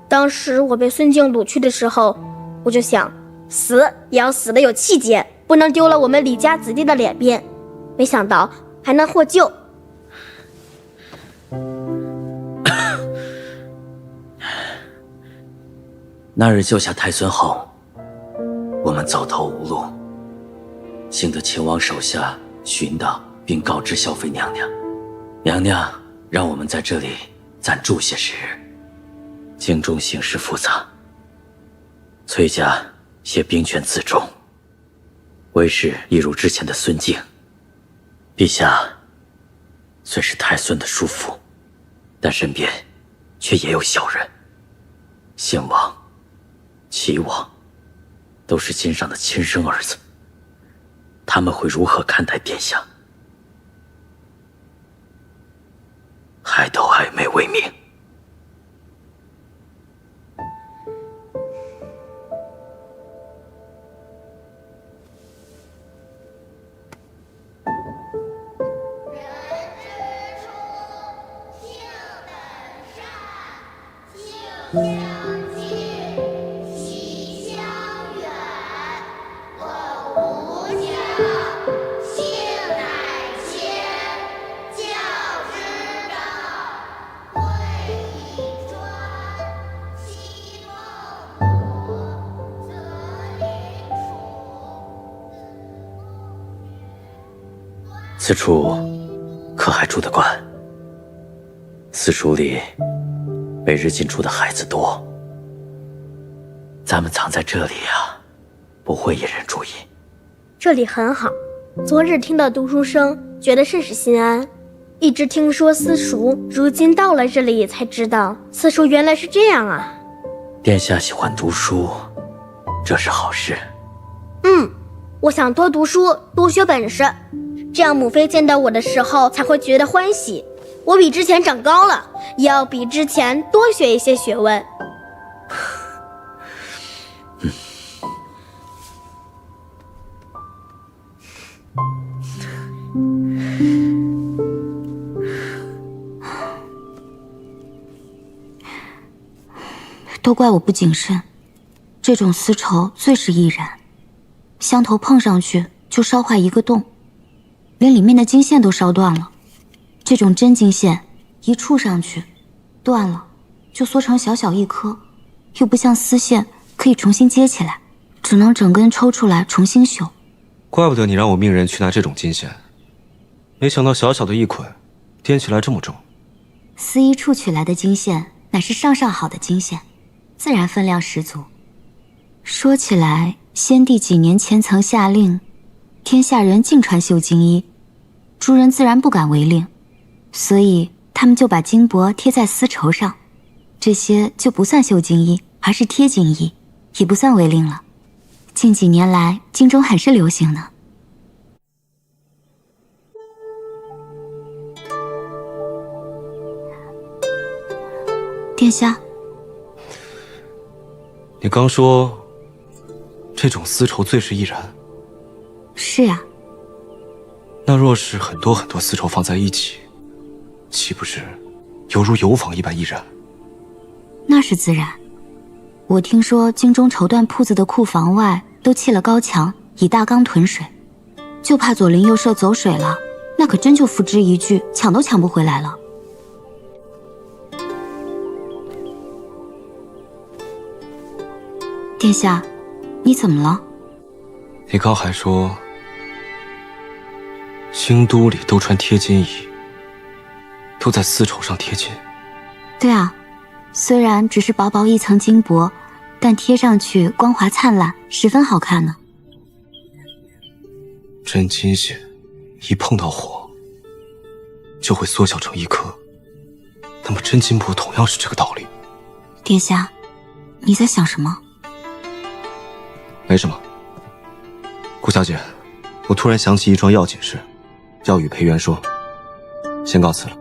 S17: 当时我被孙静掳去的时候，我就想，死也要死得有气节，不能丢了我们李家子弟的脸面。没想到还能获救。
S16: 那日救下太孙后，我们走投无路，幸得秦王手下寻到并告知萧妃娘娘，娘娘让我们在这里暂住些时日。京中形势复杂，崔家携兵权自重，为势一如之前的孙敬。陛下虽是太孙的叔父，但身边却也有小人，姓王、齐王都是金上的亲生儿子，他们会如何看待殿下？还都暧昧未明。此处可还住得惯？私塾里每日进出的孩子多，咱们藏在这里啊，不会引人注意。
S17: 这里很好，昨日听到读书声，觉得甚是心安。一直听说私塾，如今到了这里才知道，私塾原来是这样啊。
S16: 殿下喜欢读书，这是好事。
S17: 我想多读书，多学本事，这样母妃见到我的时候才会觉得欢喜。我比之前长高了，要比之前多学一些学问。
S7: 都怪我不谨慎，这种丝绸最是易燃，香头碰上去就烧坏一个洞，连里面的金线都烧断了。这种真金线一触上去，断了就缩成小小一颗，又不像丝线可以重新接起来，只能整根抽出来重新绣。
S1: 怪不得你让我命人去拿这种金线，没想到小小的一捆，掂起来这么重。
S7: 丝衣处取来的金线乃是上好的金线，自然分量十足。说起来，先帝几年前曾下令，天下人尽穿绣金衣，诸人自然不敢违令，所以他们就把金箔贴在丝绸上，这些就不算绣金衣，而是贴金衣，也不算违令了。近几年来，京中很是流行呢。殿下，
S1: 你刚说这种丝绸最是易燃。
S7: 是呀。
S1: 那若是很多很多丝绸放在一起，岂不是犹如油坊一般易燃？
S7: 那是自然。我听说京中绸缎铺子的库房外都砌了高墙，以大缸囤水，就怕左邻右舍走水了，那可真就付之一炬，抢都抢不回来了。殿下，你怎么了？
S1: 你刚还说京都里都穿贴金衣，都在丝绸上贴金。
S7: 对啊，虽然只是薄薄一层金箔，但贴上去光滑灿烂，十分好看呢。
S1: 真金线一碰到火就会缩小成一颗，那么真金箔同样是这个道理。
S7: 殿下，你在想什么？
S1: 没什么。顾小姐，我突然想起一桩要紧事，要与裴元说，先告辞了。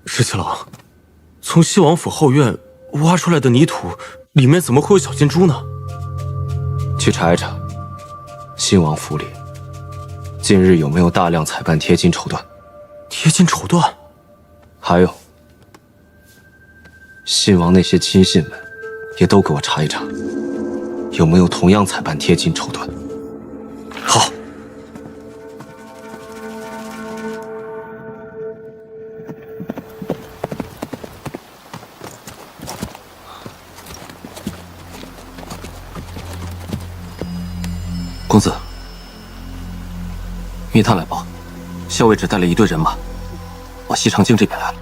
S8: 石七郎，从西王府后院挖出来的泥土里面怎么会有小金珠呢？
S1: 去查一查信王府里近日有没有大量采办贴金绸缎。
S8: 贴金绸缎？
S1: 还有信王那些亲信们也都给我查一查，有没有同样采办贴金绸缎。
S8: 好。
S11: 公子，密探来报，校尉只带了一队人马，往西长京这边来了。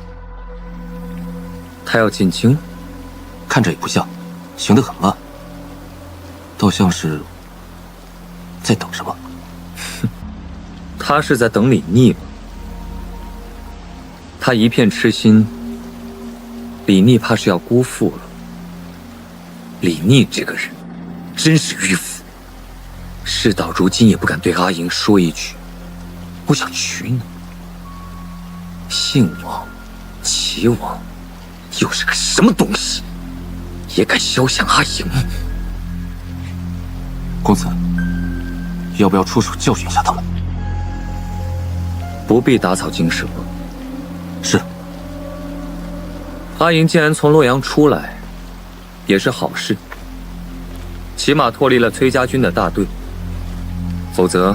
S16: 他要进京？
S11: 看着也不像，行得很慢，倒像是在等什么。
S16: 他是在等李逆吗？他一片痴心，李逆怕是要辜负了。李逆这个人，真是迂腐。事到如今也不敢对阿莹说一句我想娶你。信王、齐王又是个什么东西，也敢肖像阿莹？
S11: 公子，要不要出手教训一下他们？
S16: 不必打草惊蛇。
S11: 是。
S16: 阿莹既然从洛阳出来，也是好事，起码脱离了崔家军的大队。否则，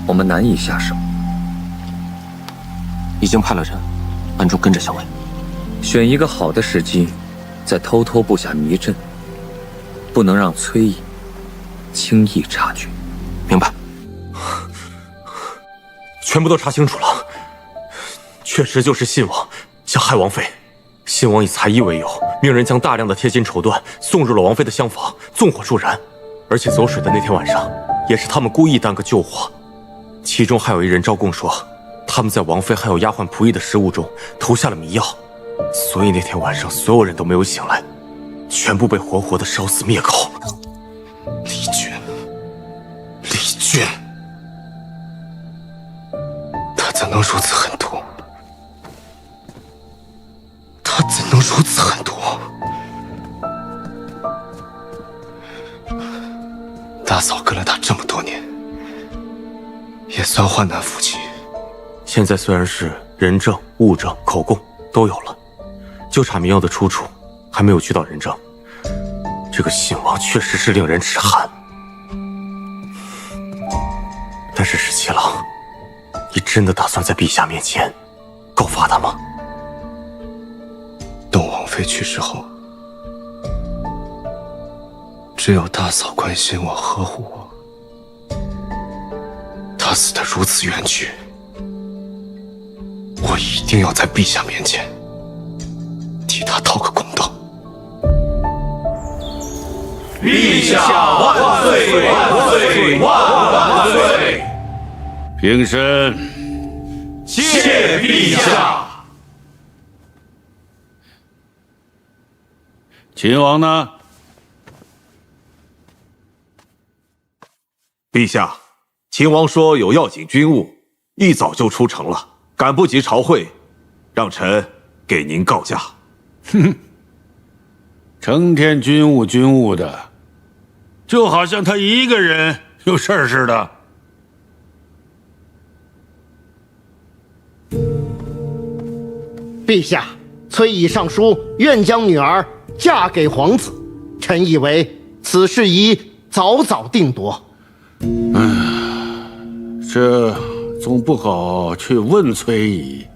S16: 我们难以下手。
S11: 已经派了人暗中跟着校尉，
S16: 选一个好的时机，再偷偷布下迷阵，不能让崔颖轻易察觉。
S11: 明白。
S8: 全部都查清楚了，确实就是信王想害王妃。信王以才艺为由，命人将大量的贴金绸缎送入了王妃的厢房，纵火助燃。而且走水的那天晚上，也是他们故意耽搁救我。其中还有一人招供说，他们在王妃还有丫鬟仆役的食物中投下了迷药，所以那天晚上所有人都没有醒来，全部被活活的烧死灭口。
S1: 丽君，丽君，他怎能如此狠毒？他怎能如此狠毒？大嫂跟了他这么多年，也算患难夫妻。
S8: 现在虽然是人证、物证、口供都有了，就差迷药的出处还没有去到人证。这个信王确实是令人齿寒。但是十七郎，你真的打算在陛下面前告发他吗？
S1: 等王妃去世后，只有大嫂关心我、呵护我。她死得如此冤屈，我一定要在陛下面前替她讨个公道。
S10: 陛下万岁万岁万岁！平身，谢陛下。秦王呢？
S3: 陛下，秦王说有要紧军务，一早就出城了，赶不及朝会，让臣给您告假。
S10: 哼，成天军务的，就好像他一个人有事儿似的。
S14: 陛下，崔乙上书愿将女儿嫁给皇子，臣以为此事宜早早定夺。
S10: 这总不好去问崔乙，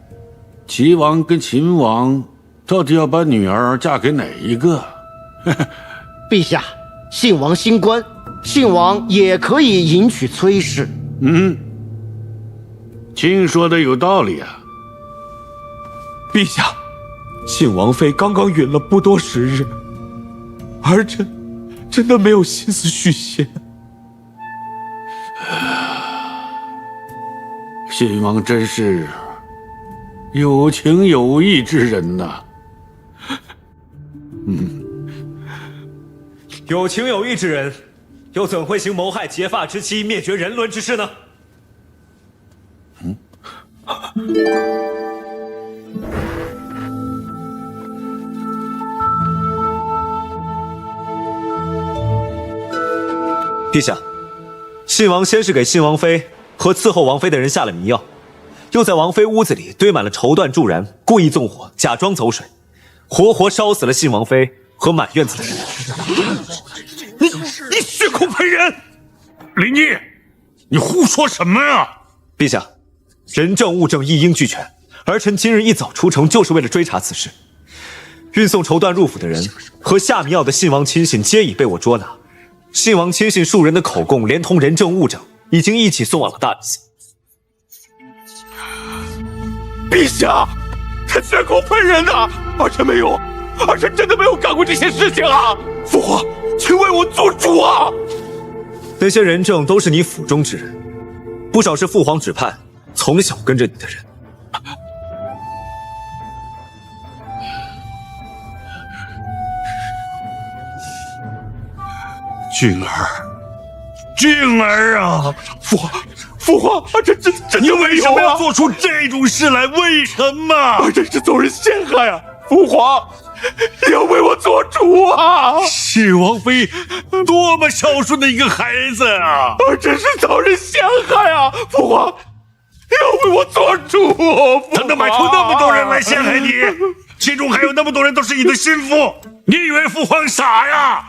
S10: 齐王跟秦王到底要把女儿嫁给哪一个？
S14: 陛下，信王新官，信王也可以迎娶崔氏。
S10: 卿说的有道理啊。
S8: 陛下，信王妃刚刚允了不多时日，儿臣真的没有心思续弦。
S10: 信王真是有情有义之人呐。
S1: 有情有义之人，又怎会行谋害结发之妻、灭绝人伦之事呢？陛下，信王先是给信王妃和伺候王妃的人下了迷药，又在王妃屋子里堆满了绸缎助燃，故意纵火，假装走水，活活烧死了信王妃和满院子的人。
S10: 你血口喷人！林毅，你胡说什么呀？
S1: 陛下，人证物证一应俱全，儿臣今日一早出城就是为了追查此事。运送绸缎入府的人和下迷药的信王亲信皆已被我捉拿，信王亲信数人的口供连同人证物证已经一起送往了大理寺。
S8: 陛下，他血口喷人呐！儿臣没有，儿臣真的没有干过这些事情啊！父皇，请为我做主啊！
S1: 那些人证都是你府中之人，不少是父皇指派，从小跟着你的人。
S10: 俊儿啊！
S8: 父皇，儿臣真的没有啊！
S10: 你为什么要做出这种事来？为什么？
S8: 儿臣是遭人陷害啊！父皇，要为我做主啊！
S10: 是王妃多么孝顺的一个孩子啊！
S8: 儿臣是遭人陷害啊！父皇，要为我做主！
S10: 他能买出那么多人来陷害你，其中还有那么多人都是你的心腹，你以为父皇傻呀？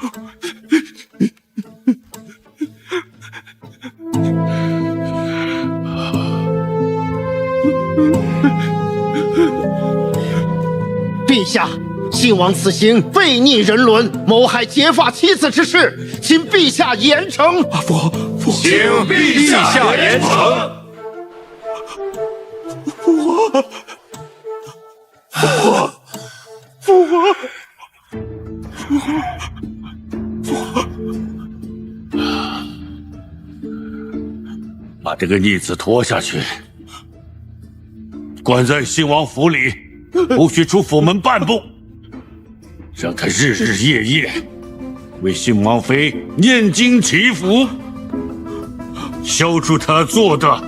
S14: 陛下，信王此行悖逆人伦，谋害结发妻子之事，请陛下严惩。
S8: 父皇，
S10: 请陛下严惩。
S8: 父皇，
S10: 把这个逆子拖下去，关在兴王府里，不许出府门半步，让他日日夜夜为兴王妃念经祈福，消除他做的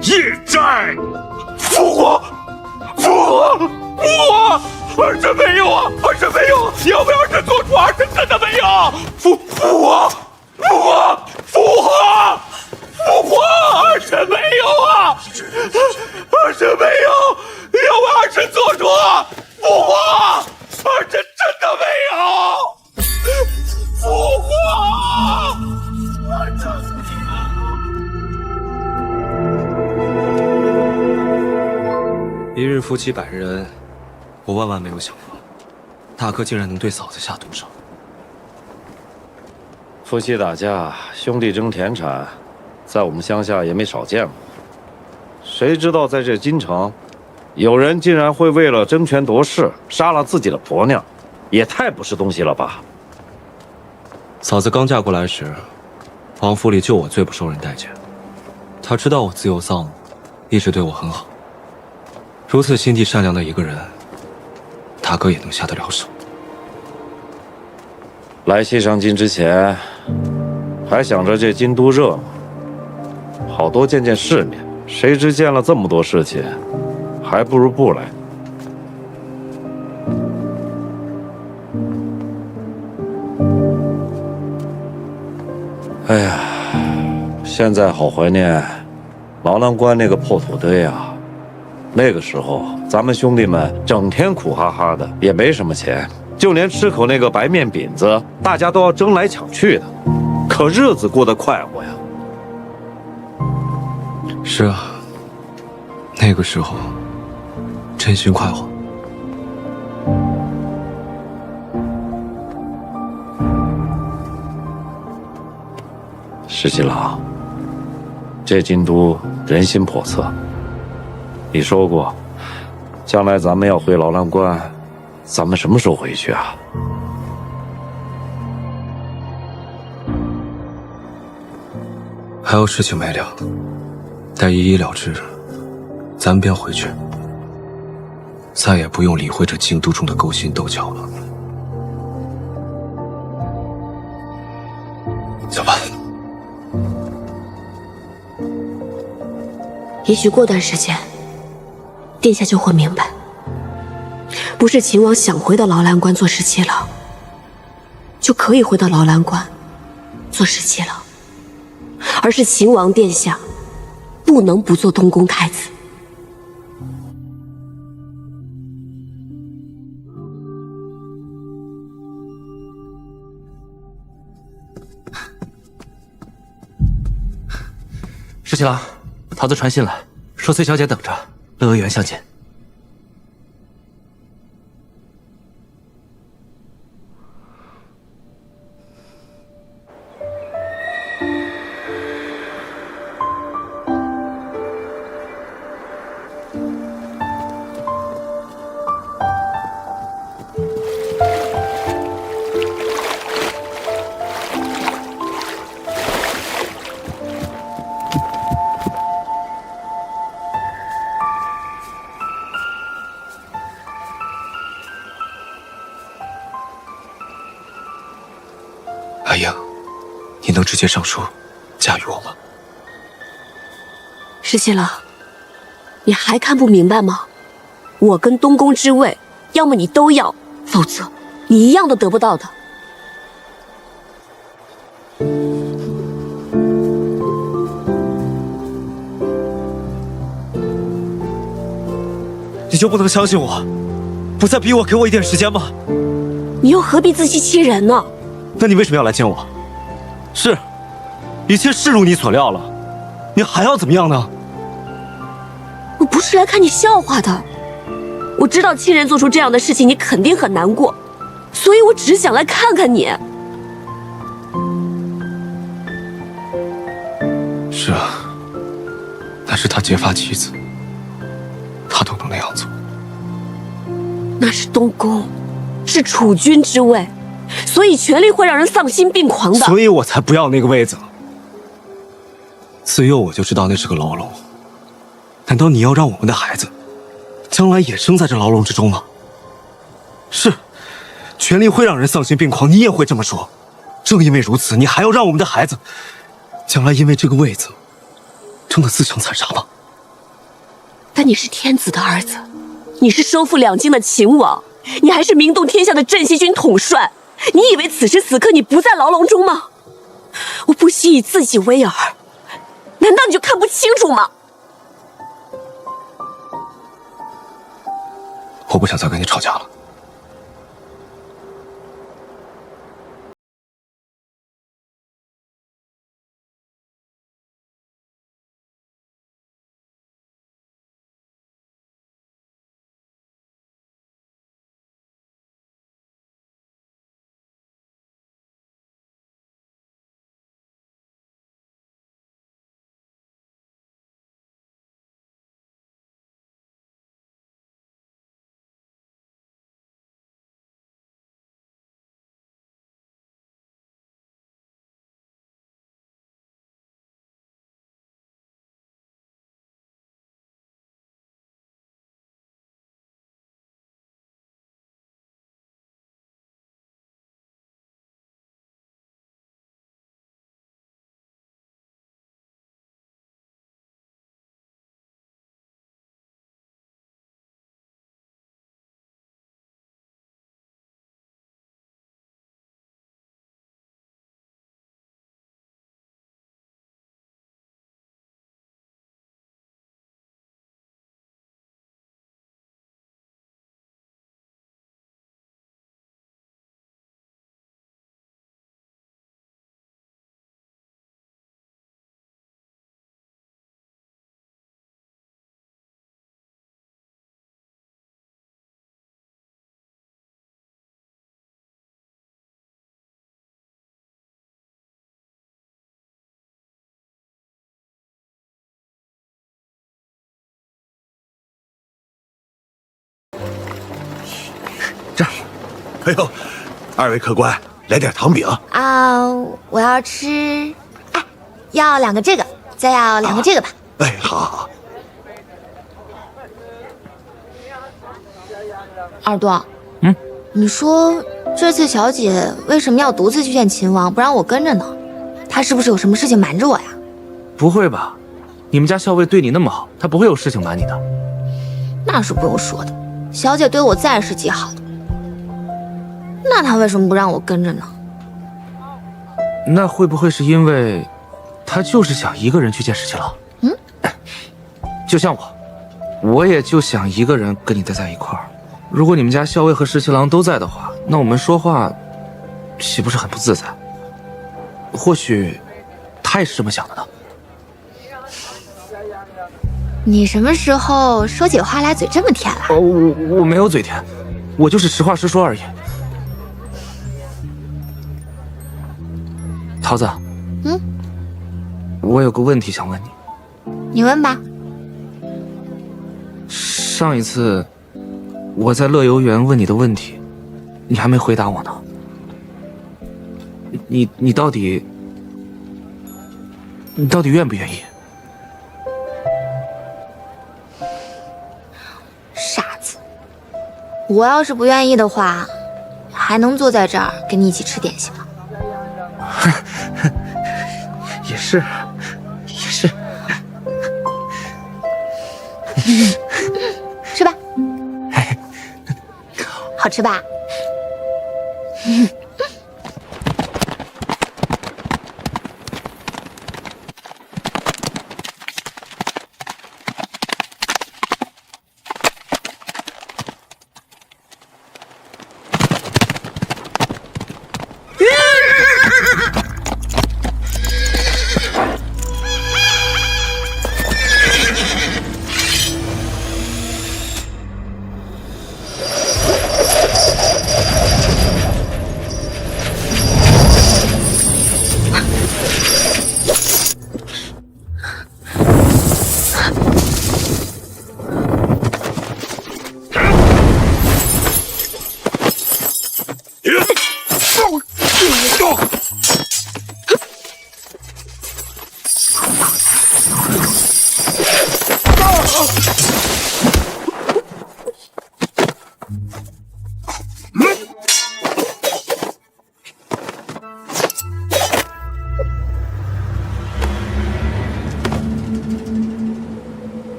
S10: 业债。
S8: 父皇，父皇，父皇，儿臣没有啊，儿臣没有，你要为儿臣做主，儿臣真的没有。父皇，父皇，父皇，父皇，儿臣没有啊，儿臣没有，你要为儿臣做主，父皇，儿臣真的没有，父皇，儿臣没有。
S1: 一日夫妻百日恩，我万万没有想到，大哥竟然能对嫂子下毒手。
S3: 夫妻打架，兄弟争田产，在我们乡下也没少见过。谁知道在这京城，有人竟然会为了争权夺势，杀了自己的婆娘，也太不是东西了吧！
S1: 嫂子刚嫁过来时，王府里就我最不受人待见。她知道我自幼丧母，一直对我很好。如此心地善良的一个人，大哥也能下得了手。
S3: 来西上京之前，还想着这京都热闹，好多见见世面。谁知见了这么多事情，还不如不来。哎呀，现在好怀念牢南关那个破土堆啊！那个时候，咱们兄弟们整天苦哈哈的，也没什么钱，就连吃口那个白面饼子，大家都要争来抢去的，可日子过得快活呀。
S1: 是啊，那个时候真心快活。
S3: 石七郎，这京都人心叵测。你说过，将来咱们要回牢南关，咱们什么时候回去啊？
S1: 还有事情没了，待一一了之，咱便回去，再也不用理会这京都中的勾心斗角了。走吧。
S2: 也许过段时间，殿下就会明白，不是秦王想回到牢栏关做十七郎，就可以回到牢栏关做十七郎，而是秦王殿下不能不做东宫太子。
S11: 石七郎，桃子传信来，说崔小姐等着，乐园相见。
S1: 阿英，你能直接上书嫁与我吗？
S2: 十七郎，你还看不明白吗？我跟东宫之位，要么你都要，否则你一样都得不到的。
S1: 你就不能相信我，不再逼我，给我一点时间吗？
S2: 你又何必自欺欺人呢？
S1: 那你为什么要来见我？是，一切是如你所料了，你还要怎么样呢？
S2: 我不是来看你笑话的，我知道亲人做出这样的事情，你肯定很难过，所以我只是想来看看你。
S1: 是啊，那是他结发妻子，他都能那样做。
S2: 那是东宫，是储君之位。所以权力会让人丧心病狂的，
S1: 所以我才不要那个位子。自幼我就知道那是个牢笼。难道你要让我们的孩子将来也生在这牢笼之中吗？是，权力会让人丧心病狂，你也会这么说。正因为如此，你还要让我们的孩子将来因为这个位子争得自相残杀吗？
S2: 但你是天子的儿子，你是收复两京的秦王，你还是名动天下的镇西军统帅。你以为此时此刻你不在牢笼中吗？我不惜以自己为饵，难道你就看不清楚吗？
S1: 我不想再跟你吵架了。
S18: 这儿，哎呦，二位客官，来点糖饼
S6: 啊！我要吃，哎，要2个这个，再要2个这个吧。
S18: 哎，好好好。
S6: 二多，你说这次小姐为什么要独自去见秦王，不让我跟着呢？她是不是有什么事情瞒着我呀？
S11: 不会吧？你们家校尉对你那么好，他不会有事情瞒你的。
S6: 那是不用说的，小姐对我再是极好的，那她为什么不让我跟着呢？
S11: 那会不会是因为他就是想一个人去见石七郎？就像我也就想一个人跟你待在一块儿。如果你们家校尉和石七郎都在的话，那我们说话岂不是很不自在？或许他也是这么想的呢。
S6: 你什么时候说起话来嘴这么甜了？
S11: 我没有嘴甜，我就是实话实说而已。桃子，我有个问题想问你。
S6: 你问吧。
S11: 上一次我在乐游园问你的问题，你还没回答我呢。你到底愿不愿意？
S6: 傻子，我要是不愿意的话，还能坐在这儿跟你一起吃点心吗？
S11: 也是，也是。
S6: 吃吧，好吃吧？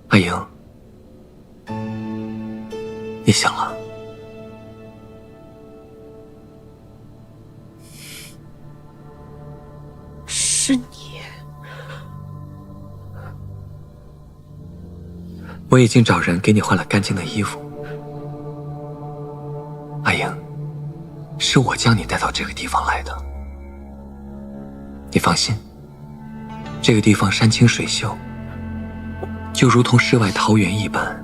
S11: 阿莹，你醒了。
S2: 是你。
S11: 我已经找人给你换了干净的衣服。阿莹，是我将你带到这个地方来的。你放心，这个地方山清水秀，就如同世外桃源一般。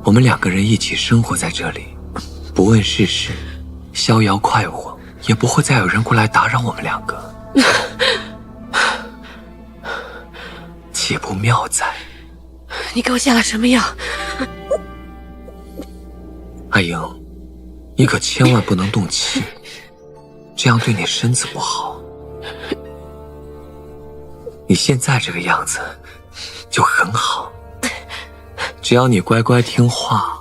S11: 我们2个人一起生活在这里，不问世事，逍遥快活，也不会再有人过来打扰我们2个。岂不妙哉？
S2: 你给我下了什么药？
S11: 阿莹，你可千万不能动气，这样对你身子不好。你现在这个样子就很好，只要你乖乖听话，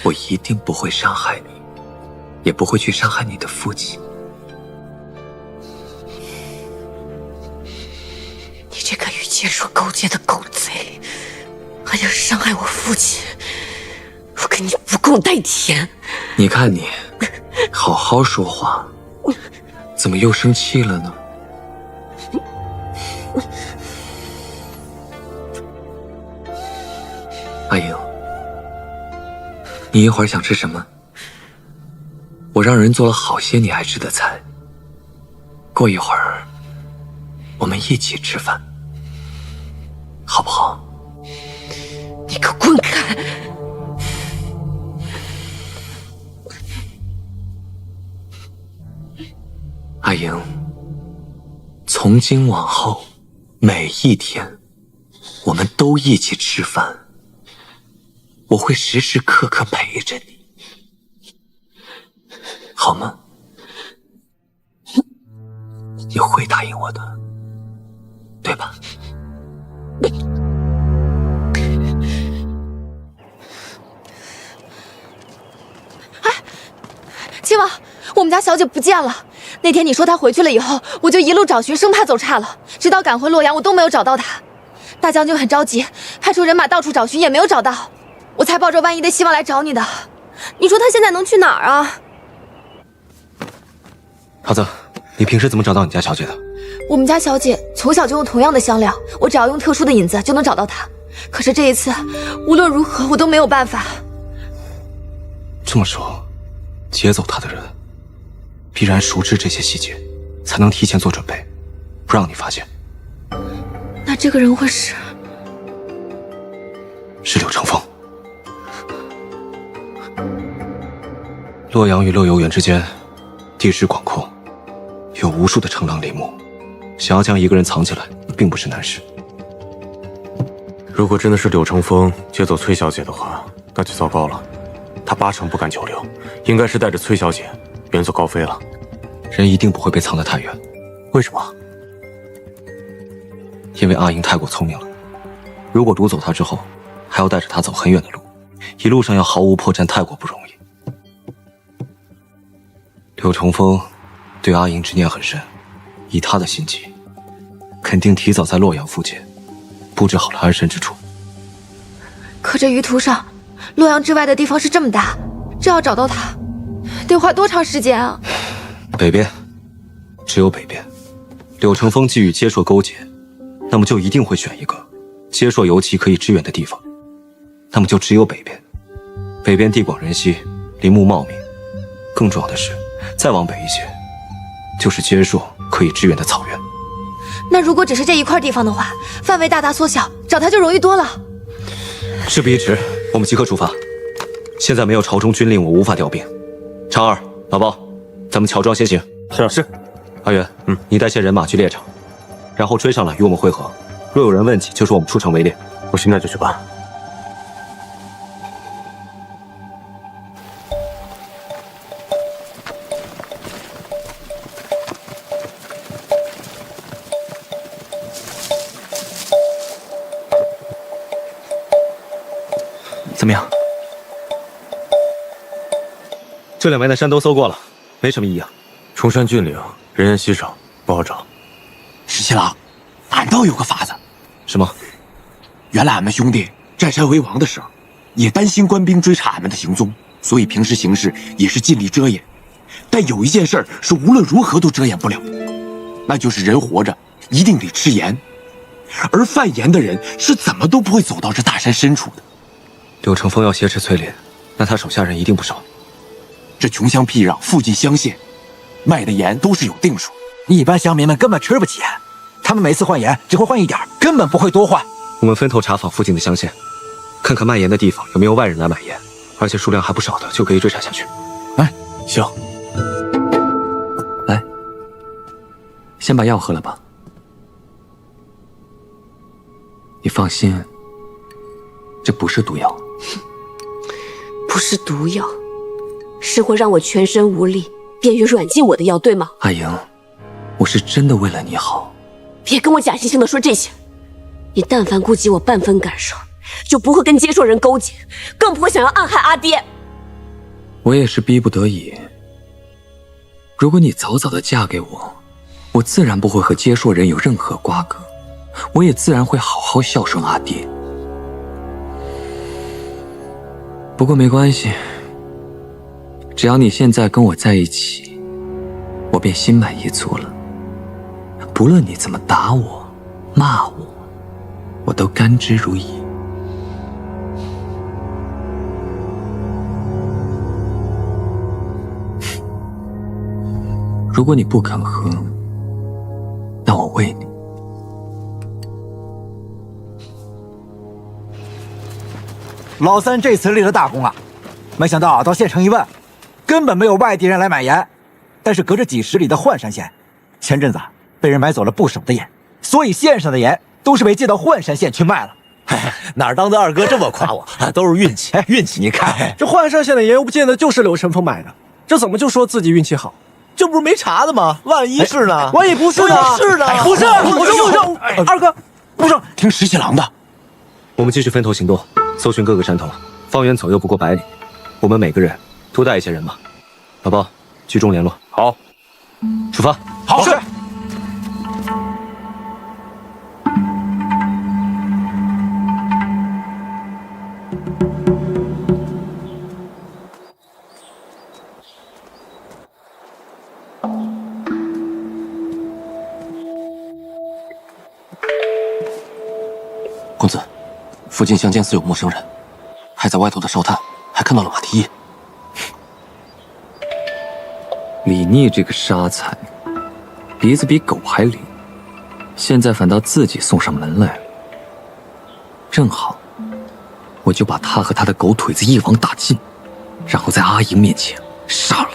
S11: 我一定不会伤害你，也不会去伤害你的父亲。
S2: 你这个与剑术勾结的狗贼，还要伤害我父亲，我跟你不共戴天！
S11: 你看你，好好说话，怎么又生气了呢？阿莹，你一会儿想吃什么？我让人做了好些你爱吃的菜，过一会儿我们一起吃饭，好不好？
S2: 你给我滚开！
S11: 阿莹，从今往后，每一天，我们都一起吃饭。我会时时刻刻陪着你，好吗？你会答应我的，对吧？
S6: 亲王，我们家小姐不见了。那天你说她回去了以后，我就一路找寻，生怕走岔了，直到赶回洛阳，我都没有找到她。大将军很着急，派出人马到处找寻，也没有找到。我才抱着万一的希望来找你的。你说她现在能去哪儿啊？
S1: 桃子，你平时怎么找到你家小姐的？
S6: 我们家小姐从小就用同样的香料，我只要用特殊的引子就能找到她。可是这一次，无论如何我都没有办法。
S1: 这么说，劫走她的人必然熟知这些细节，才能提前做准备，不让你发现。
S6: 那这个人会是
S1: 柳成风。洛阳与乐游原之间，地势广阔，有无数的城廊林木，想要将一个人藏起来，并不是难事。
S8: 如果真的是柳成风劫走崔小姐的话，那就糟糕了。他8成不敢久留，应该是带着崔小姐远走高飞了。
S1: 人一定不会被藏得太远。
S8: 为什么？
S1: 因为阿莹太过聪明了。如果掳走她之后，还要带着她走很远的路，一路上要毫无破绽，太过不容易。柳成风对阿莹执念很深，以他的心机，肯定提早在洛阳附近布置好了安身之处。
S6: 可这舆图上，洛阳之外的地方是这么大，这要找到他，得花多长时间啊？
S1: 北边，只有北边。柳成风既与接硕勾结，那么就一定会选一个接硕尤其可以支援的地方，那么就只有北边。北边地广人稀，林木茂密，更重要的是，再往北一些，就是接硕可以支援的草原。
S6: 那如果只是这一块地方的话，范围大大缩小，找他就容易多了。
S1: 事不宜迟，我们即刻出发。现在没有朝中军令，我无法调兵。常儿、老包，咱们乔装先行。
S8: 是。
S1: 阿元，你带些人马去猎场，然后追上来与我们会合。若有人问起，就说我们出城围猎。
S8: 我现在就去办。
S11: 怎么样？
S1: 这两边的山都搜过了，没什么异样。
S8: 崇山峻岭，人烟稀少，不好找。
S15: 石七郎，俺倒有个法子。
S1: 什么？
S19: 原来俺们兄弟占山为王的时候，也担心官兵追查俺们的行踪，所以平时行事也是尽力遮掩。但有一件事是无论如何都遮掩不了，那就是人活着一定得吃盐，而贩盐的人是怎么都不会走到这大山深处的。
S1: 柳成风要挟持崔林，那他手下人一定不少。
S19: 这穷乡僻壤、附近乡县卖的盐都是有定数，
S15: 一般乡民们根本吃不起盐，他们每次换盐只会换一点，根本不会多换。
S1: 我们分头查访附近的乡县，看看卖盐的地方有没有外人来买盐，而且数量还不少的，就可以追查下去。
S11: 哎，行。来，先把药喝了吧。你放心，这不是毒药。
S2: 不是毒药，是会让我全身无力、便于软禁我的药，对吗？
S11: 阿莹，我是真的为了你好。
S2: 别跟我假惺惺的说这些。你但凡顾及我半分感受，就不会跟接受人勾结，更不会想要暗害阿爹。
S11: 我也是逼不得已。如果你早早的嫁给我，我自然不会和接受人有任何瓜葛，我也自然会好好孝顺阿爹。不过没关系，只要你现在跟我在一起，我便心满意足了。不论你怎么打我、骂我，我都甘之如饴。如果你不肯喝，那我喂你。
S15: 老三这次立了大功啊！没想到到县城一问，根本没有外地人来买盐，但是隔着几十里的浣山县，前阵子被人买走了不少的盐，所以县上的盐都是被借到浣山县去卖了。
S20: 哪儿当的二哥这么夸我？都是运气，运气！你看，
S21: 这浣山县的盐又不见得就是柳成风买的，这怎么就说自己运气好？
S20: 这不是没查的吗？万一是呢？
S21: 万一不是呢？
S20: 是呢？
S21: 不是，不是，二哥，不是，
S19: 听石七郎的。
S1: 我们继续分头行动，搜寻各个山头，方圆左右不过100里。我们每个人多带一些人马。老包，居中联络。
S3: 好，
S1: 出发。
S19: 好，是。
S12: 公子，附近乡间似有陌生人，还在外头的哨探，还看到了马蹄印。
S11: 李逆这个杀才，鼻子比狗还灵，现在反倒自己送上门来了。正好，我就把他和他的狗腿子一网打尽，然后在阿莹面前杀了。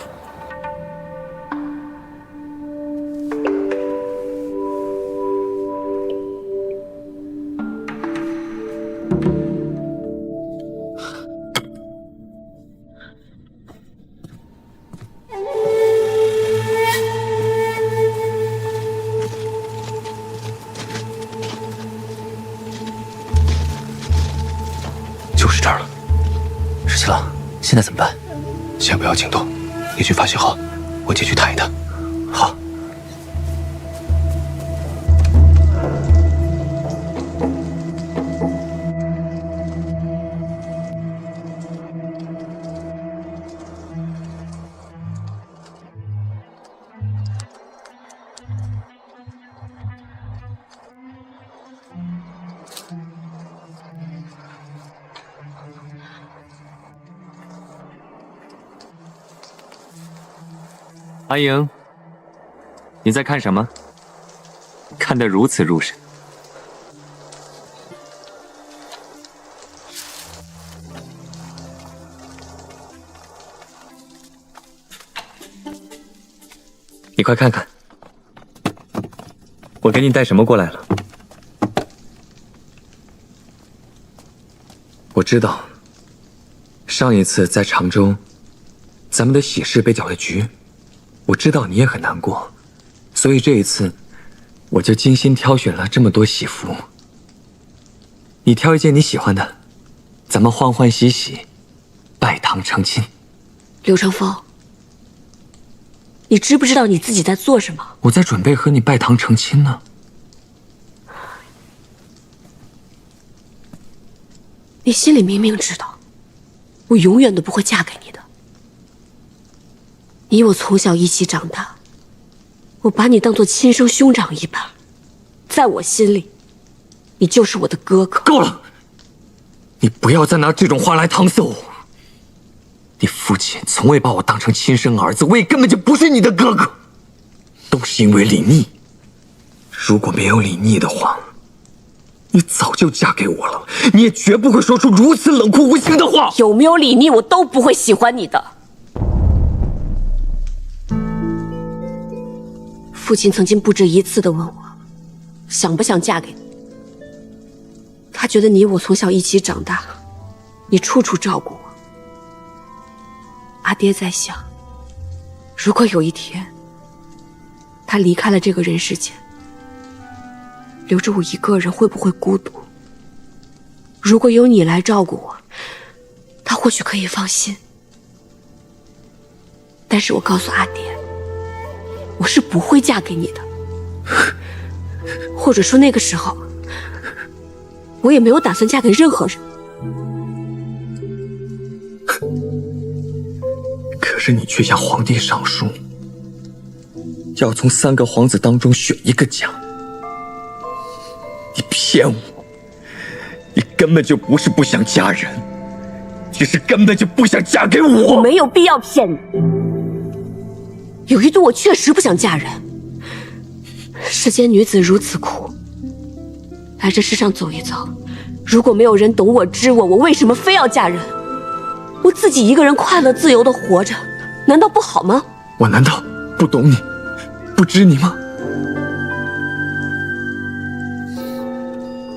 S12: 就是这儿了。石七郎，现在怎么办？先不要惊动，你去发信号，我进去探一探。好。
S11: 阿莹，你在看什么？看得如此入神。你快看看，我给你带什么过来了？我知道，上一次在常州，咱们的喜事被搅了局。我知道你也很难过，所以这一次，我就精心挑选了这么多喜服。你挑一件你喜欢的，咱们欢欢喜喜，拜堂成亲。
S2: 柳成风，你知不知道你自己在做什么？
S11: 我在准备和你拜堂成亲呢。
S2: 你心里明明知道，我永远都不会嫁给你的。你我从小一起长大，我把你当作亲生兄长一般，在我心里，你就是我的哥哥。
S19: 够了！你不要再拿这种话来搪塞我。你父亲从未把我当成亲生儿子，我也根本就不是你的哥哥，都是因为李逆。如果没有李逆的话，你早就嫁给我了，你也绝不会说出如此冷酷无情的话。
S2: 有没有李逆，我都不会喜欢你的。父亲曾经不止一次地问我，想不想嫁给你。他觉得你我从小一起长大，你处处照顾我。阿爹在想，如果有一天他离开了这个人世间，留着我一个人会不会孤独？如果有你来照顾我，他或许可以放心。但是我告诉阿爹，我是不会嫁给你的，或者说那个时候，我也没有打算嫁给任何人。
S19: 可是你却向皇帝上书，要从3个皇子当中选一个嫁。你骗我，你根本就不是不想嫁人，只是根本就不想嫁给我。
S2: 我没有必要骗你。有一度我确实不想嫁人。世间女子如此苦，来这世上走一遭，如果没有人懂我知我，我为什么非要嫁人？我自己一个人快乐自由的活着，难道不好吗？
S19: 我难道不懂你，不知你吗？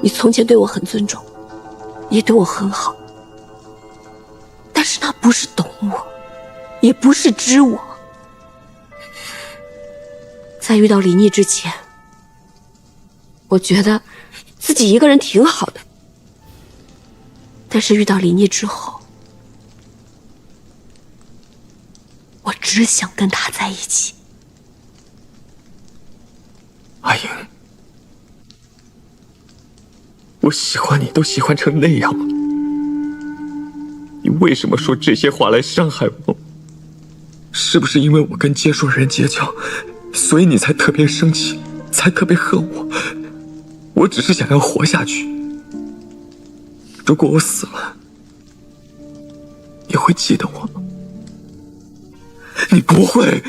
S2: 你从前对我很尊重，也对我很好，但是那不是懂我，也不是知我。在遇到李逆之前，我觉得自己一个人挺好的，但是遇到李逆之后，我只想跟他在一起。
S19: 阿英，我喜欢你都喜欢成那样了，你为什么说这些话来伤害我？是不是因为我跟接说人结交，所以你才特别生气，才特别恨我？我只是想要活下去。如果我死了，你会记得我吗？你不会，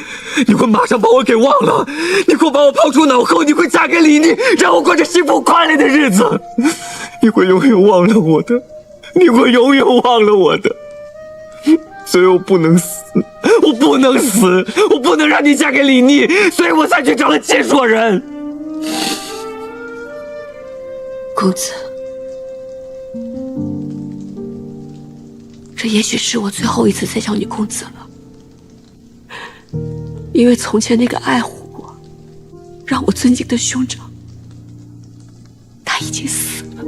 S19: 你会马上把我给忘了，你会把我抛出脑后，你会嫁给李逆，让我过着幸福快乐的日子。你会永远忘了我的，你会永远忘了我的。所以我不能死，我不能死，我不能让你嫁给李逆，所以我才去找了接说人。
S2: 公子，这也许是我最后一次再叫你公子了。因为从前那个爱护我、让我尊敬的兄长，他已经死了。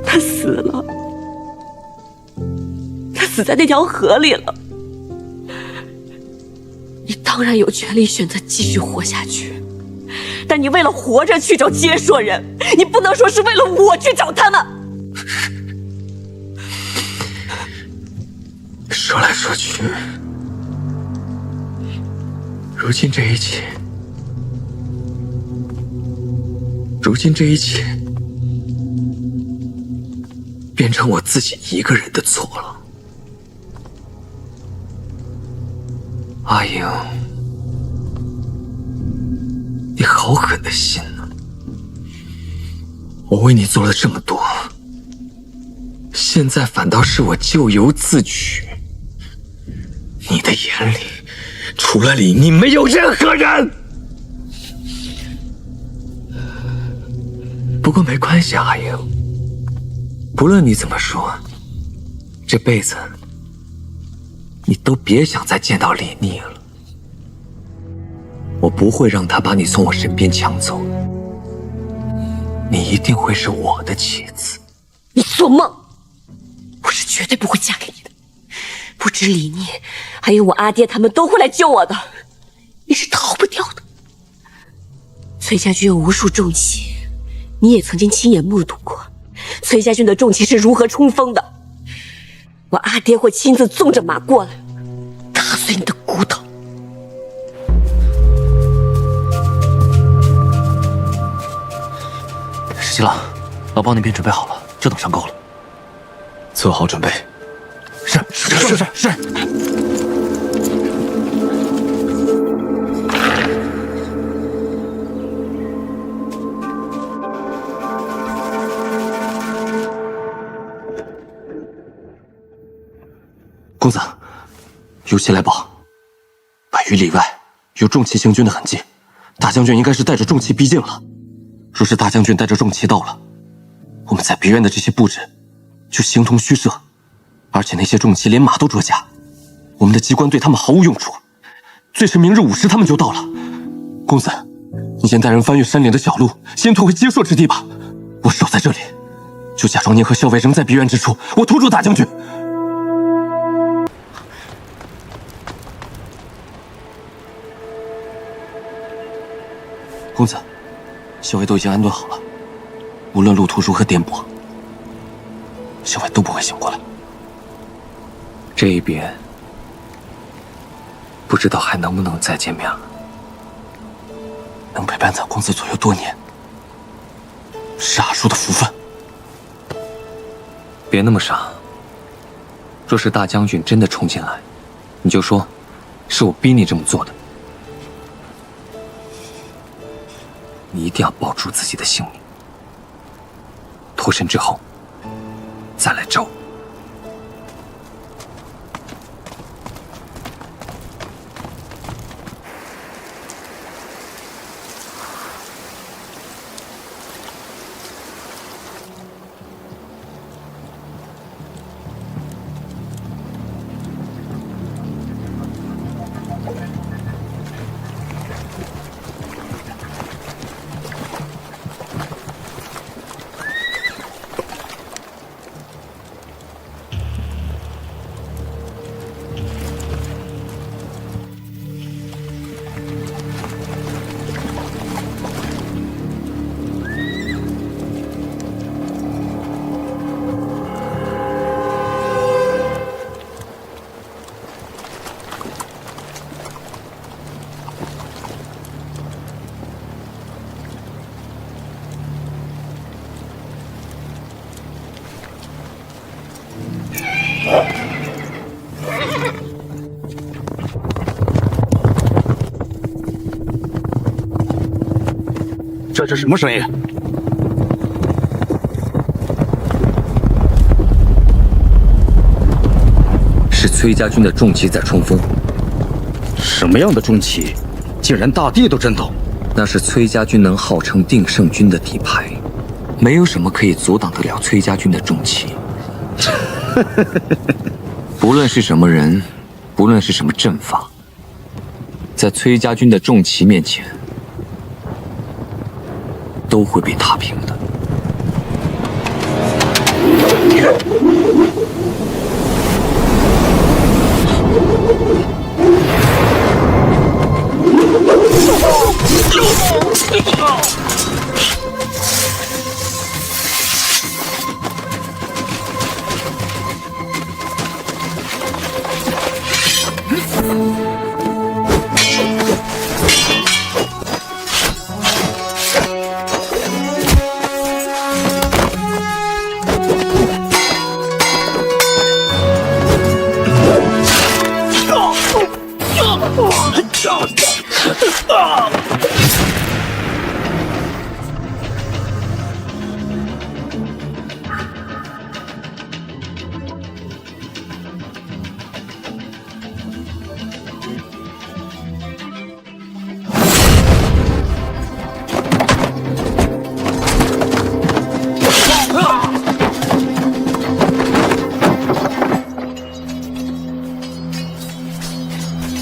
S2: 他死了，他死在那条河里了。你当然有权利选择继续活下去，但你为了活着去找接说人，你不能说是为了我去找他们。
S19: 说来说去，如今这一切，变成我自己一个人的错了。阿英，你好狠的心啊！我为你做了这么多，现在反倒是我咎由自取。你的眼里除了李逆没有任何人。不过没关系，阿英，不论你怎么说，这辈子你都别想再见到李逆了。我不会让他把你从我身边抢走，你一定会是我的妻子。
S2: 你做梦！我是绝对不会嫁给你的。不止李逆，还有我阿爹他们都会来救我的，你是逃不掉的。崔家军有无数重器，你也曾经亲眼目睹过，崔家军的重骑是如何冲锋的。我阿爹会亲自纵着马过来，打碎你的骨头。
S11: 十七郎，老包那边准备好了，就等上钩了。
S1: 做好准备。
S11: 是。
S8: 公子，有奇来报，百余里外有重骑行军的痕迹，大将军应该是带着重骑逼近了。若是大将军带着重骑到了，我们在别院的这些布置就形同虚设，而且那些重骑连马都着甲，我们的机关对他们毫无用处。最迟明日午时他们就到了。公子，你先带人翻越山岭的小路，先退回接硕之地吧。我守在这里，就假装您和校尉仍在别院之处，我拖住大将军。公子，校尉都已经安顿好了，无论路途如何颠簸，校尉都不会醒过来。
S11: 这一别，不知道还能不能再见面了。
S8: 能陪伴在公子左右多年，是阿叔的福分。
S11: 别那么傻。若是大将军真的冲进来，你就说是我逼你这么做的。你一定要保住自己的性命。脱身之后，再来找我。
S18: 这是什么声音？
S11: 是崔家军的重骑在冲锋。
S18: 什么样的重骑，竟然大地都震动？
S11: 那是崔家军能号称定胜军的底牌，没有什么可以阻挡得了崔家军的重骑。不论是什么人，不论是什么阵法，在崔家军的重骑面前，都会被踏平的。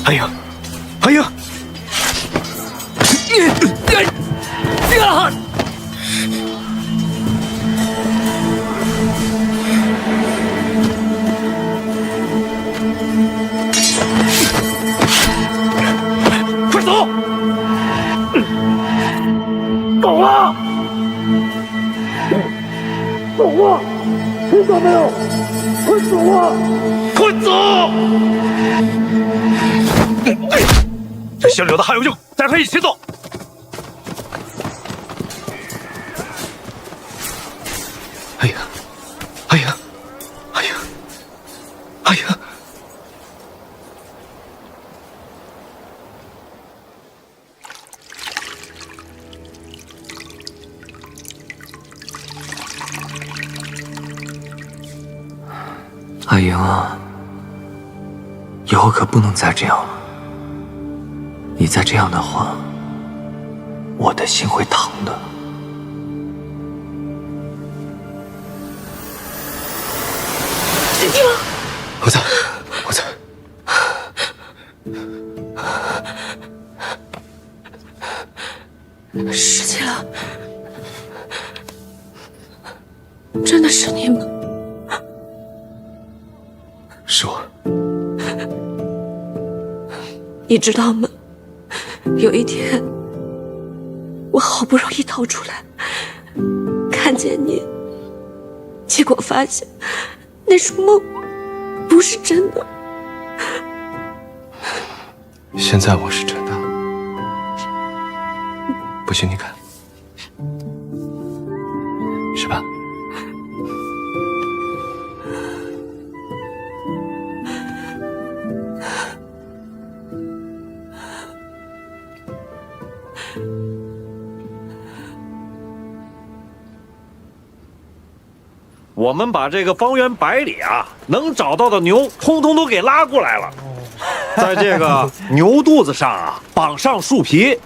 S18: 韩英，韩英！快走！走啊！走啊！
S4: 听到没有？快走啊！
S3: 快走！这姓柳的还有用，带他一起走。
S1: 哎呀，哎呀，哎呀，哎呀！
S11: 阿莹啊，以后可不能再这样了。你再这样的话，我的心会疼的。
S2: 石青，
S1: 我在，我在。
S2: 石青，真的是你吗？
S1: 是我。
S2: 你知道吗？有一天，我好不容易逃出来，看见你，结果发现那是梦，不是真的。
S1: 现在我是真的，不信你看，是吧？
S3: 我们把这个方圆100里啊能找到的牛，通通都给拉过来了，在这个牛肚子上啊绑上树皮。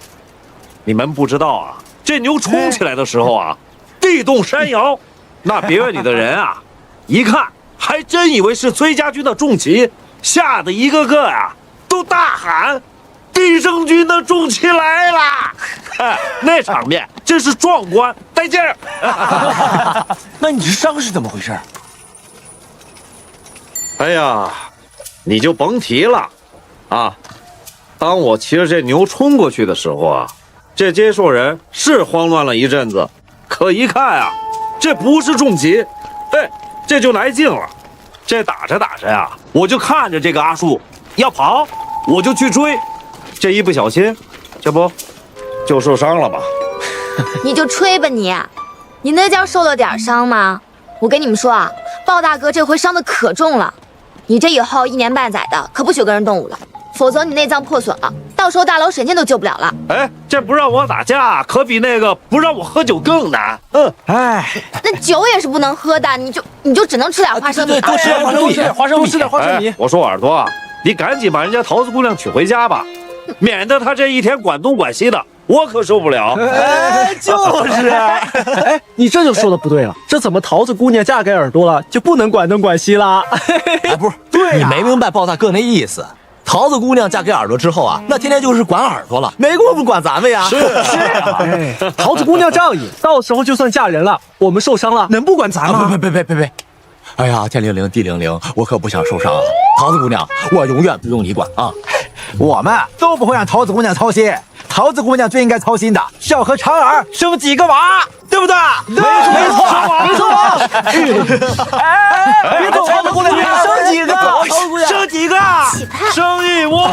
S3: 你们不知道啊，这牛冲起来的时候啊，地动山摇，那别院里的人啊，一看还真以为是崔家军的重骑，吓得一个个啊都大喊：“地生军的重骑来了！”那场面真是壮观带劲儿。
S19: 那你这伤是怎么回事？
S3: 哎呀，你就甭提了，啊！当我骑着这牛冲过去的时候啊，这接受人是慌乱了一阵子，可一看啊，这不是重骑，哎，这就来劲了。这打着打着呀，我就看着这个阿树要跑，我就去追，这一不小心，这不就受伤了吗？
S6: 你就吹吧你，你那叫受了点伤吗？我跟你们说啊，鲍大哥这回伤的可重了，你这以后1年半载的可不许跟人动武了，否则你内脏破损了，到时候大老沈家都救不了了。
S3: 哎，这不让我打架，可比那个不让我喝酒更难。
S15: 哎，
S6: 那酒也是不能喝的，你就只能吃点花生米了。
S19: 多吃点花生米，
S15: 多吃点花生米。
S3: 我说耳朵啊，你赶紧把人家桃子姑娘娶回家吧，免得她这一天管东管西的，我可受不了。
S21: 哎，就是。哎，你这就说的不对了，这怎么桃子姑娘嫁给耳朵了，就不能管东管西啦？
S20: 哎，不是，对，你没明白鲍大哥那意思。桃子姑娘嫁给耳朵之后啊，那天天就是管耳朵了，没工夫管咱们呀。
S21: 是啊，哎，桃子姑娘仗义，到时候就算嫁人了，我们受伤了，能不管咱吗？
S20: 别！哎呀，天灵灵地灵灵，我可不想受伤啊！桃子姑娘，我永远不用你管啊！
S15: 我们都不会让桃子姑娘操心，桃子姑娘最应该操心的是要和长儿生几个娃，对不对？没错。哎，别走，桃子姑娘，生几个？生几个？生一窝。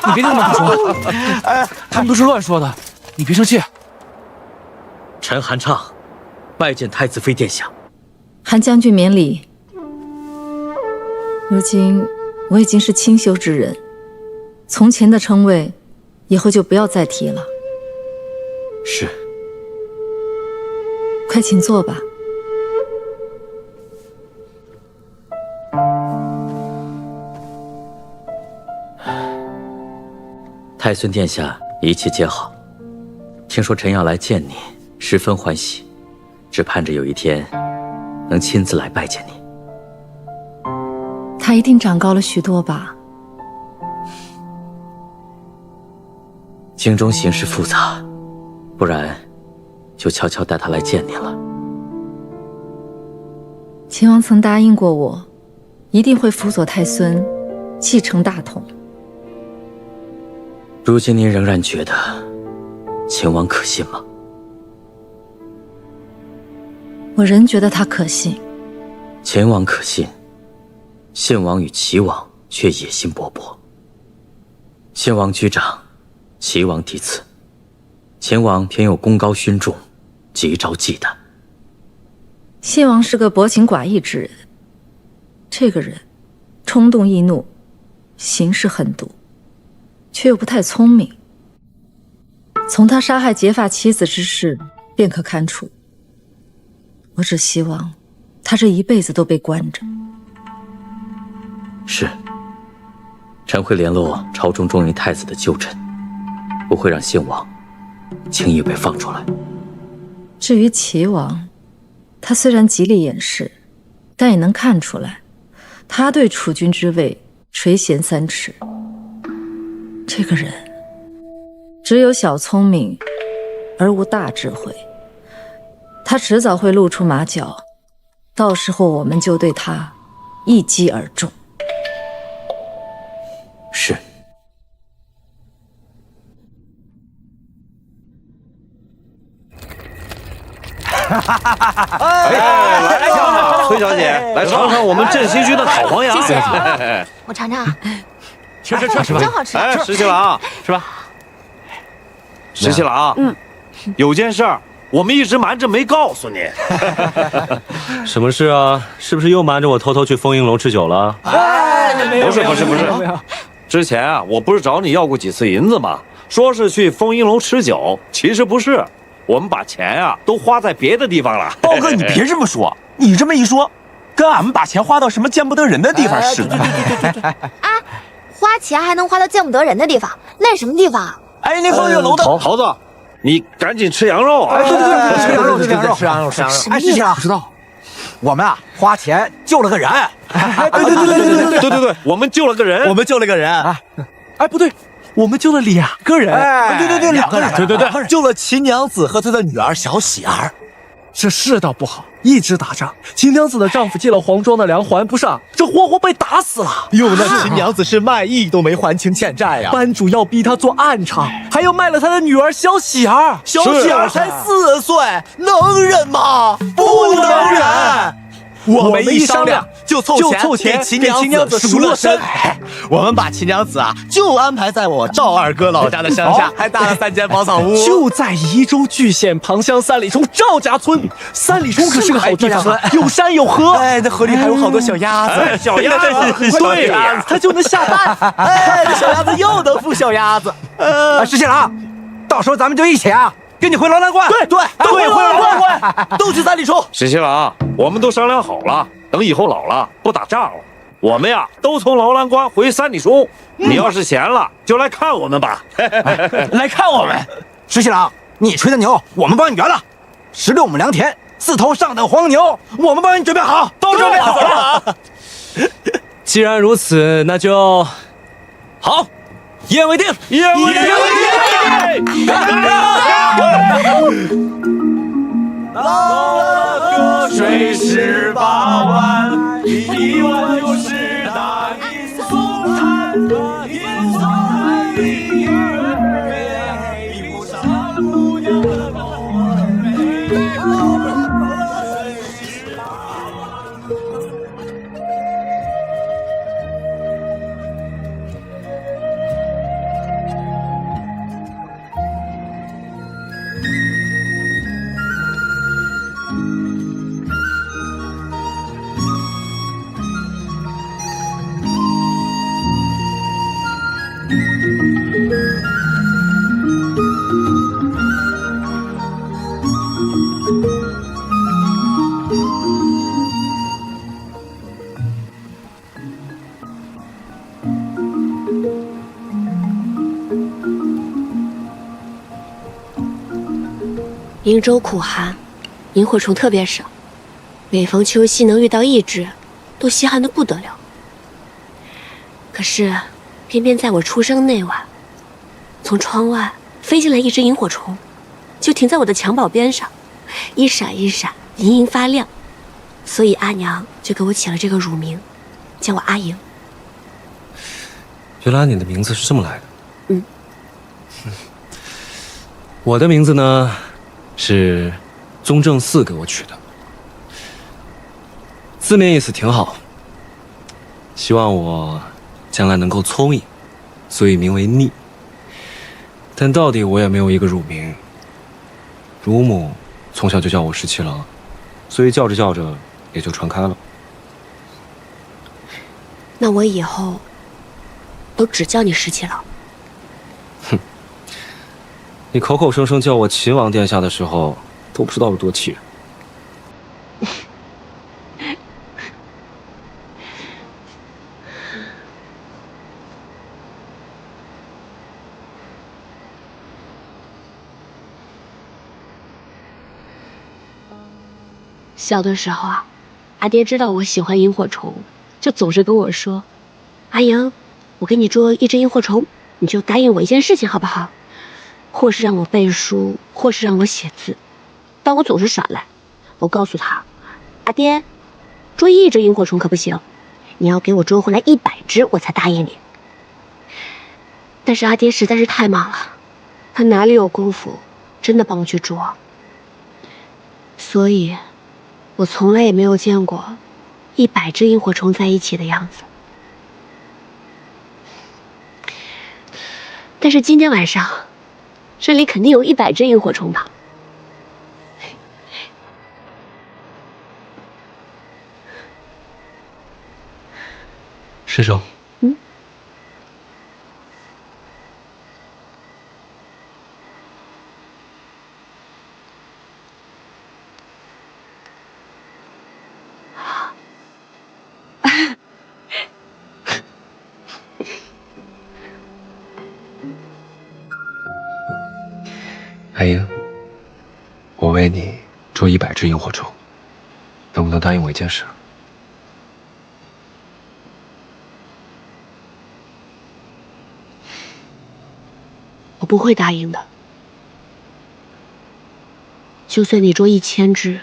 S11: 你别听他们说，哎，他们都是乱说的，你别生气。
S16: 陈韩畅，拜见太子妃殿下。
S22: 韩将军免礼。如今我已经是清修之人，从前的称谓，以后就不要再提了。
S16: 是。
S22: 快请坐吧。
S16: 太孙殿下一切皆好，听说臣要来见你，十分欢喜，只盼着有一天能亲自来拜见你。
S22: 他一定长高了许多吧？
S16: 京中形势复杂，不然就悄悄带他来见你了。
S22: 秦王曾答应过我，一定会辅佐太孙，继承大统。
S16: 如今您仍然觉得秦王可信吗？
S22: 我仍觉得他可信。
S16: 前王可信，献王与齐王却野心勃勃。献王居长，齐王嫡次，前王偏又功高勋重，急招忌惮。
S22: 献王是个薄情寡义之人，这个人冲动易怒，行事狠毒，却又不太聪明。从他杀害结发妻子之事便可看出，我只希望他这一辈子都被关着。
S16: 是，臣会联络朝中中人太子的旧臣，不会让献王轻易被放出来。
S22: 至于齐王，他虽然极力掩饰，但也能看出来，他对储君之位垂涎3尺。这个人只有小聪明，而无大智慧。他迟早会露出马脚，到时候我们就对他一击而中。
S16: 是。
S3: 来尝尝，崔小姐，来尝尝我们镇西居的烤黄羊。
S6: 谢谢，我尝尝。
S8: 吃，
S6: 真好吃。
S3: 哎，石七郎，
S8: 是吧？
S3: 石七郎，有件事儿我们一直瞒着没告诉你。
S1: 什么事啊？是不是又瞒着我偷偷去丰英楼吃酒了？
S3: 不是，之前啊，我不是找你要过几次银子吗？说是去丰英楼吃酒，其实不是，我们把钱啊都花在别的地方了。
S19: 包哥，你别这么说，你这么一说，跟俺们把钱花到什么见不得人的地方似的。
S6: 啊，花钱还能花到见不得人的地方？那什么地方啊？
S19: 哎，那丰英楼的
S3: 桃子，你赶紧吃羊肉啊！
S15: 对，吃羊肉。哎，是这样，知道。我们啊，花钱救了个人。
S3: 对，我们救了个人，
S21: 哎，不对，我们救了2个人。
S19: 对，2个人。
S21: 对，救了秦娘子和她的女儿小喜儿。这世道不好，一直打仗。秦娘子的丈夫借了黄庄的粮还不上，这活活被打死了。哟，那秦娘子是卖艺都没还清欠债呀。班主要逼她做暗娼，还要卖了她的女儿小喜儿。小喜儿才4岁，能忍吗？不能忍。我们一商量，就凑钱给秦娘子赎了身。我们把秦娘子啊，就安排在我赵二哥老家的乡下，还搭了3间茅草屋，就在宜州巨县旁乡3里冲赵家村。3里冲可是个好地方，有山有河，哎，那河里还有好多小鸭子。
S3: 小鸭子，
S21: 对呀，它就能下蛋。哎，这小鸭子又能孵小鸭子。
S15: 石七郎，到时候咱们就一起啊，跟你回楼兰关。对，回楼兰关，
S21: 都去3里冲。
S3: 石七郎，我们都商量好了，等以后老了不打仗了，我们呀都从楼兰关回3里冲。你要是闲了，就来看我们吧。
S15: 来看我们。石七郎，你吹的牛，我们帮你圆了。16亩良田，4头上等黄牛，我们帮你准备好，都准备好了。
S1: 既然如此，那就好，一言为定。
S3: 一言为定。
S19: 老了河水18万，1万就是大银松产，银松产一儿美，比不上姑娘的狗儿美。
S2: 瀛州苦寒，萤火虫特别少，每逢秋夕能遇到1只，都稀罕的不得了。可是，偏偏在我出生那晚，从窗外飞进来1只萤火虫，就停在我的襁褓边上，一闪一闪，莹莹发亮。所以阿娘就给我起了这个乳名，叫我阿莹。
S1: 原来你的名字是这么来的。
S2: 嗯。
S1: 我的名字呢，是宗正寺给我取的。字面意思挺好，希望我将来能够聪颖，所以名为逆。但到底我也没有一个乳名。乳母从小就叫我17郎，所以叫着叫着也就传开了。
S2: 那我以后都只叫你17郎。
S1: 哼，你口口声声叫我秦王殿下的时候，都不知道有多气人。
S2: 小的时候啊，阿爹知道我喜欢萤火虫，就总是跟我说：“阿莹，我给你捉一只萤火虫，你就答应我一件事情好不好？或是让我背书，或是让我写字。”但我总是耍赖。我告诉他：“阿爹，捉1只萤火虫可不行，你要给我捉回来100只，我才答应你。”但是阿爹实在是太忙了，他哪里有功夫真的帮我去捉？所以我从来也没有见过100只萤火虫在一起的样子。但是今天晚上，这里肯定有100只萤火虫吧？
S1: 师兄，阿英，我为你捉100只萤火虫，能不能答应我一件事？
S2: 我不会答应的。就算你捉1000只、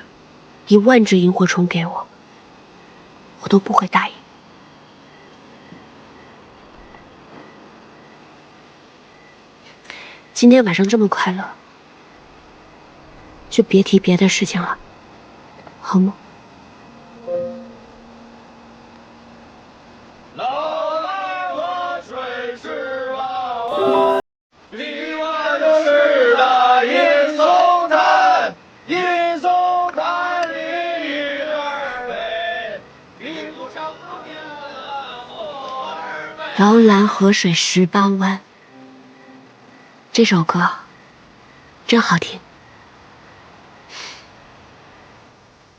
S2: 10000只萤火虫给我，我都不会答应。今天晚上这么快乐，就别提别的事情了，好吗？摇篮河水18弯，这首歌真好听。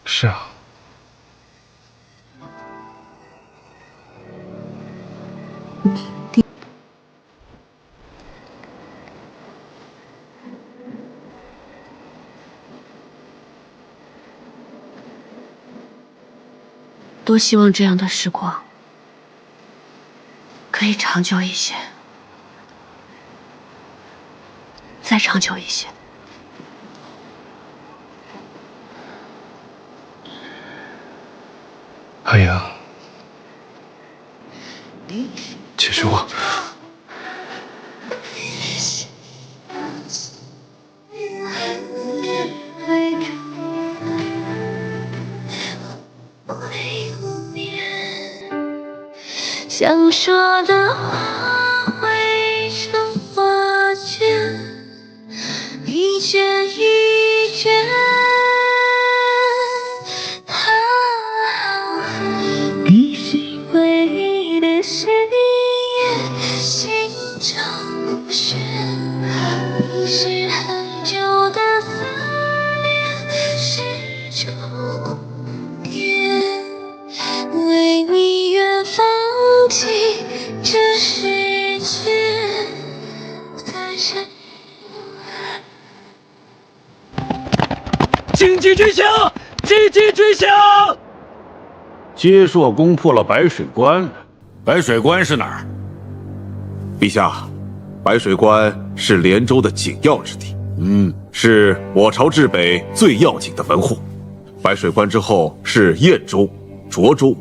S1: 是啊。
S2: 多希望这样的时光可以长久一些，再长久一些。
S1: 阿英，其实我……
S5: 想说的话汇成花卷，一卷一卷。你是唯一的誓言，心中不旋。你是很久的思念，始终不变。为你愿放弃这世界，在谁？
S10: 紧急追击！紧急追击！接硕攻破了白水关，白水关是哪儿？
S18: 陛下，白水关是连州的紧要之地，是我朝至北最要紧的门户。白水关之后是燕州、涿州，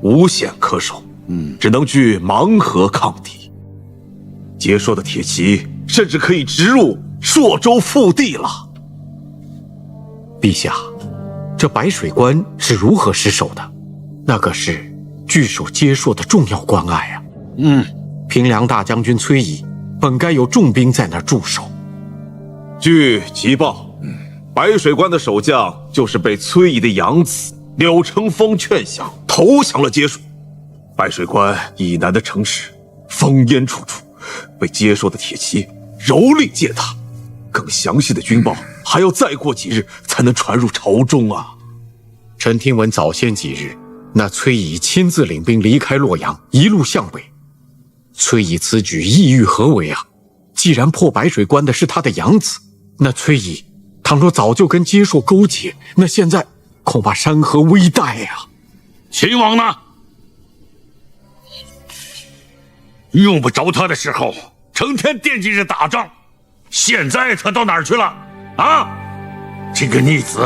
S18: 无险可守，只能据盲河抗敌。接硕的铁骑甚至可以直入朔州腹地了。
S19: 陛下，这白水关是如何失守的？那可是据守接硕的重要关隘啊。平凉大将军崔乙本该有重兵在那儿驻守。
S18: 据急报，白水关的守将就是被崔乙的养子柳成风劝降，投降了接硕。白水关以南的城池烽烟处处，被接硕的铁骑蹂躏践踏。更详细的军报还要再过几日才能传入朝中啊！
S19: 臣听闻早先几日，那崔乙亲自领兵离开洛阳，一路向北。崔乙此举意欲何为啊？既然破白水关的是他的养子，那崔乙倘若早就跟接硕勾结，那现在恐怕山河危殆呀！
S10: 秦王呢？用不着他的时候，成天惦记着打仗。现在他到哪儿去了？啊！这个逆子，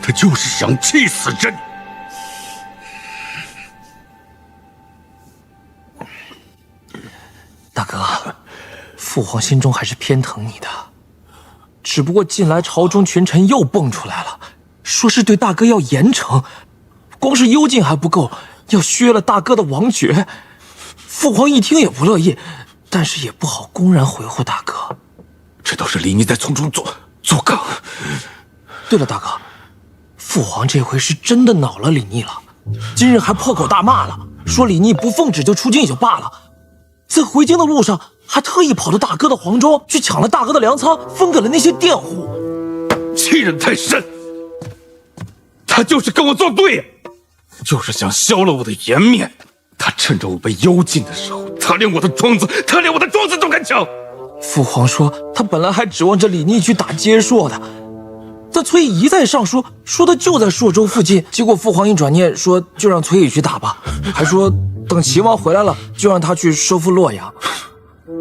S10: 他就是想气死朕。
S11: 大哥，父皇心中还是偏疼你的，只不过近来朝中群臣又蹦出来了，说是对大哥要严惩，光是幽禁还不够，要削了大哥的王爵。父皇一听也不乐意，但是也不好公然回护大哥。
S19: 这都是李逆在从中作梗。
S11: 对了，大哥，父皇这回是真的恼了李逆了，今日还破口大骂了，说李逆不奉旨就出京也就罢了，在回京的路上还特意跑到大哥的皇庄去抢了大哥的粮仓，分给了那些佃户。
S10: 欺人太甚！他就是跟我作对呀，就是想消了我的颜面。他趁着我被幽禁的时候，他连我的庄子都敢抢。
S11: 父皇说他本来还指望着李逆去打接硕的，但崔乙一再上书，说他就在朔州附近，结果父皇一转念说就让崔乙去打吧，还说等齐王回来了就让他去收复洛阳。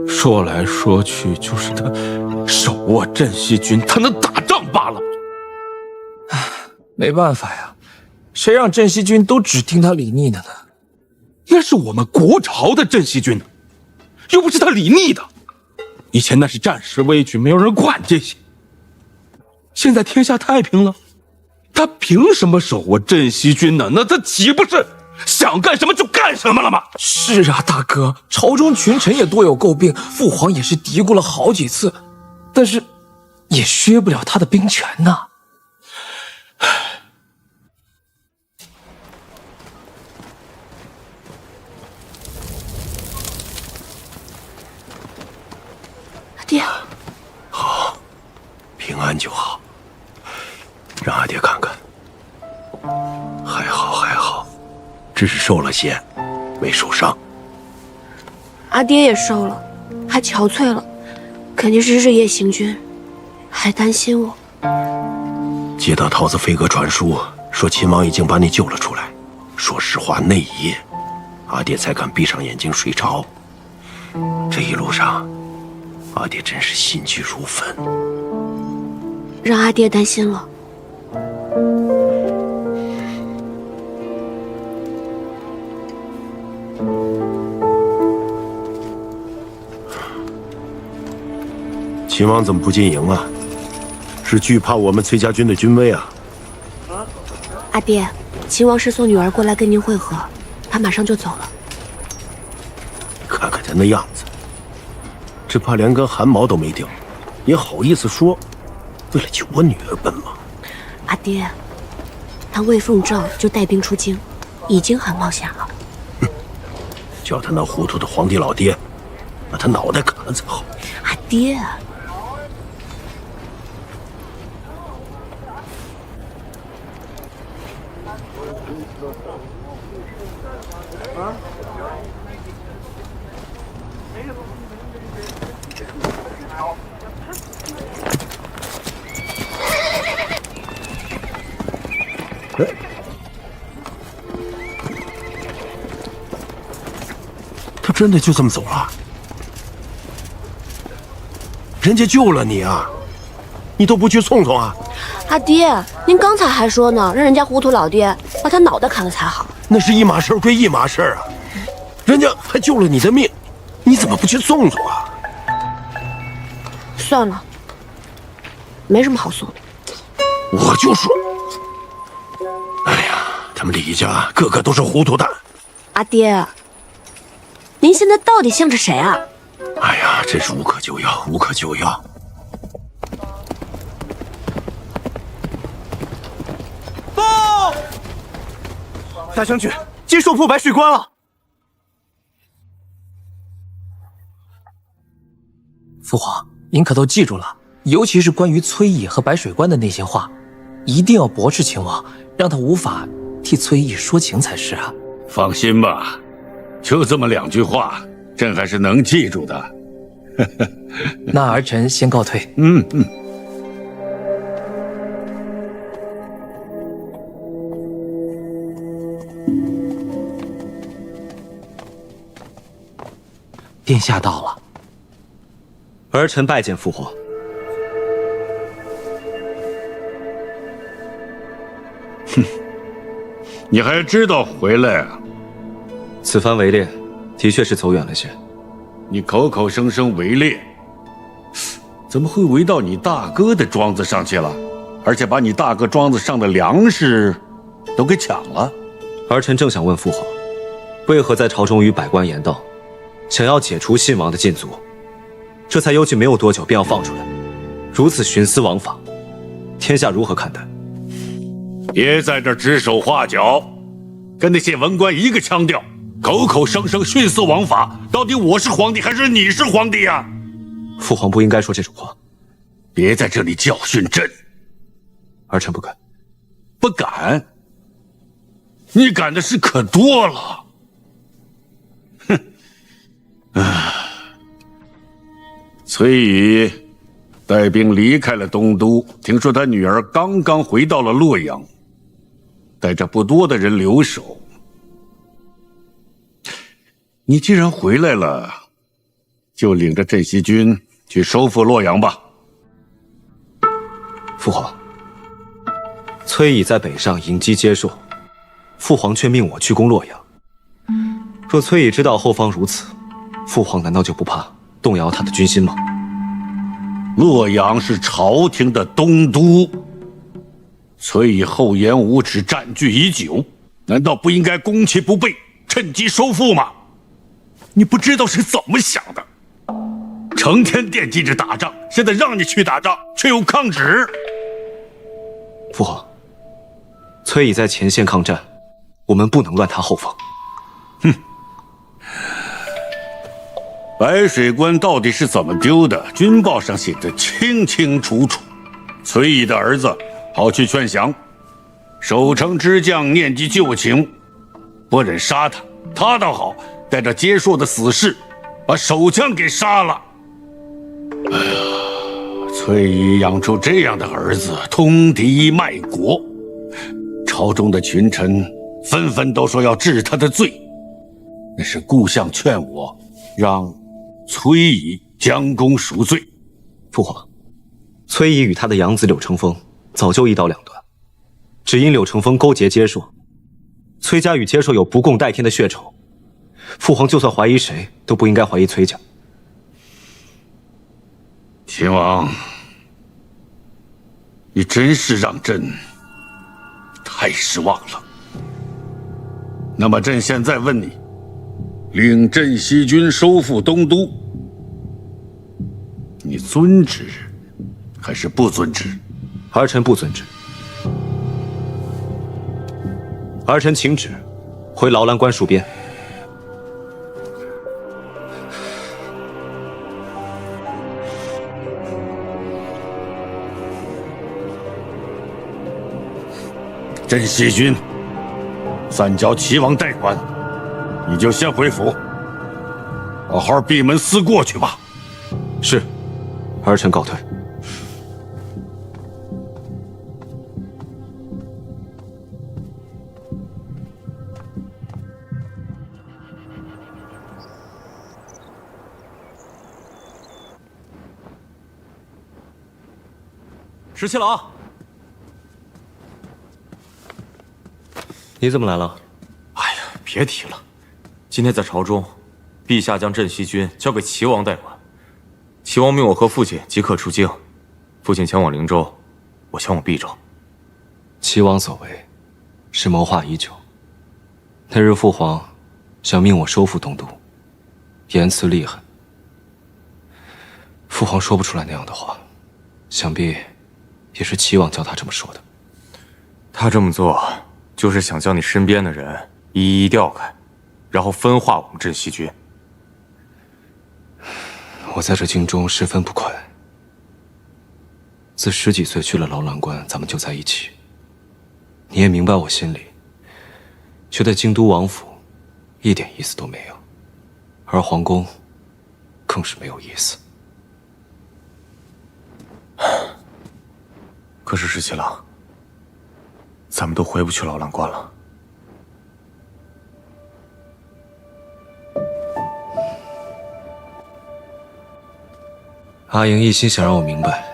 S10: 说来说去就是他手握镇西军，他能打仗罢了。
S11: 没办法呀，谁让镇西军都只听他李逆的呢？
S10: 那是我们国朝的镇西军，又不是他李逆的。以前那是战时危局，没有人管这些。现在天下太平了，他凭什么手握镇西军呢？那他岂不是想干什么就干什么了吗？
S11: 是啊，大哥，朝中群臣也多有诟病，父皇也是嘀咕了好几次，但是也削不了他的兵权呐。
S2: 爹，
S12: 好，平安就好。让阿爹看看，还好，只是受了些，没受伤。
S2: 阿爹也瘦了，还憔悴了，肯定是日夜行军，还担心我。
S12: 接到桃子飞鸽传书，说秦王已经把你救了出来。说实话，那一夜，阿爹才敢闭上眼睛睡着。这一路上，阿爹真是心急如焚，
S2: 让阿爹担心了。
S12: 秦王怎么不进营啊？是惧怕我们崔家军的军威啊？
S2: 阿爹，秦王是送女儿过来跟您会合，他马上就走了。
S12: 看看他那样子，只怕连根汗毛都没掉，也好意思说为了救我女儿奔忙。
S2: 阿爹，他为奉诏就带兵出京，已经很冒险了。
S12: 叫他那糊涂的皇帝老爹把他脑袋砍了才好。
S2: 阿爹，
S12: 他真的就这么走了？人家救了你啊，你都不去送送啊？
S2: 阿爹，您刚才还说呢，让人家糊涂老爹把他脑袋砍了才好。
S12: 那是一码事归一码事啊，人家还救了你的命，你怎么不去送送啊？
S2: 算了，没什么好送的。
S12: 我就说，哎呀，他们李家个个都是糊涂蛋。
S2: 阿爹，您现在到底向着谁啊？
S12: 哎呀，真是无可救药，无可救药。
S21: 报！大将军，接受破白水关了。
S11: 父皇，您可都记住了，尤其是关于崔乙和白水关的那些话，一定要驳斥秦王，让他无法替崔乙说情才是啊。
S10: 放心吧，就这么2句话，朕还是能记住的。
S11: 那儿臣先告退。殿下到了。
S1: 儿臣拜见父皇。
S10: 你还知道回来啊？
S1: 此番围猎，的确是走远了些。
S10: 你口口声声围猎，怎么会围到你大哥的庄子上去了？而且把你大哥庄子上的粮食都给抢了？
S1: 儿臣正想问父皇，为何在朝中与百官言道，想要解除信王的禁足，这才幽禁没有多久便要放出来，如此徇私枉法，天下如何看待？
S10: 别在这指手画脚，跟那些文官一个腔调，口口声声徇私枉法，到底我是皇帝还是你是皇帝呀？
S1: 父皇不应该说这种话。
S10: 别在这里教训朕。
S1: 儿臣不敢。
S10: 不敢？你敢的事可多了。崔乙带兵离开了东都，听说他女儿刚刚回到了洛阳，带着不多的人留守。你既然回来了，就领着镇西军去收复洛阳吧。
S1: 父皇，崔乙在北上迎击接受，父皇却命我去攻洛阳。若崔乙知道后方如此，父皇难道就不怕动摇他的军心吗？
S10: 洛阳是朝廷的东都，崔乙厚颜无耻占据已久，难道不应该攻其不备，趁机收复吗？你不知道是怎么想的，成天惦记着打仗，现在让你去打仗，却又抗旨。
S1: 父皇，崔乙在前线抗战，我们不能乱他后方。
S10: 白水关到底是怎么丢的？军报上写得清清楚楚。崔乙的儿子跑去劝降，守城之将念及旧情，不忍杀他，他倒好，带着接硕的死士，把守将给杀了。哎呀，崔乙养出这样的儿子，通敌卖国，朝中的群臣纷纷都说要治他的罪。那是故相劝我，让崔乙将功赎罪。
S1: 父皇，崔乙与他的养子柳承风早就一刀两断，只因柳承风勾结接硕，崔家与接硕有不共戴天的血仇。父皇就算怀疑谁，都不应该怀疑崔家。
S10: 秦王，你真是让朕太失望了。那么朕现在问你，领镇西军收复东都，你遵旨还是不遵旨？
S1: 儿臣不遵旨。儿臣请旨，回劳兰关戍边。
S10: 镇西军暂交齐王代管，你就先回府，好好闭门思过去吧。
S1: 是，儿臣告退。
S8: 十七郎，
S1: 你怎么来了？
S8: 哎呀，别提了，今天在朝中，陛下将镇西军交给齐王代管，齐王命我和父亲即刻出京，父亲前往灵州，我前往毕州。
S1: 齐王所为，是谋划已久。那日父皇想命我收复东都，言辞厉害。父皇说不出来那样的话，想必也是齐王叫他这么说的。
S8: 他这么做，就是想将你身边的人一一调开，然后分化我们镇西军。
S1: 我在这京中十分不快。自10几岁去了劳兰关，咱们就在一起。你也明白我心里，觉得京都王府一点意思都没有，而皇宫更是没有意思。
S8: 可是十七郎，咱们都回不去劳兰关了。
S1: 阿莹一心想让我明白，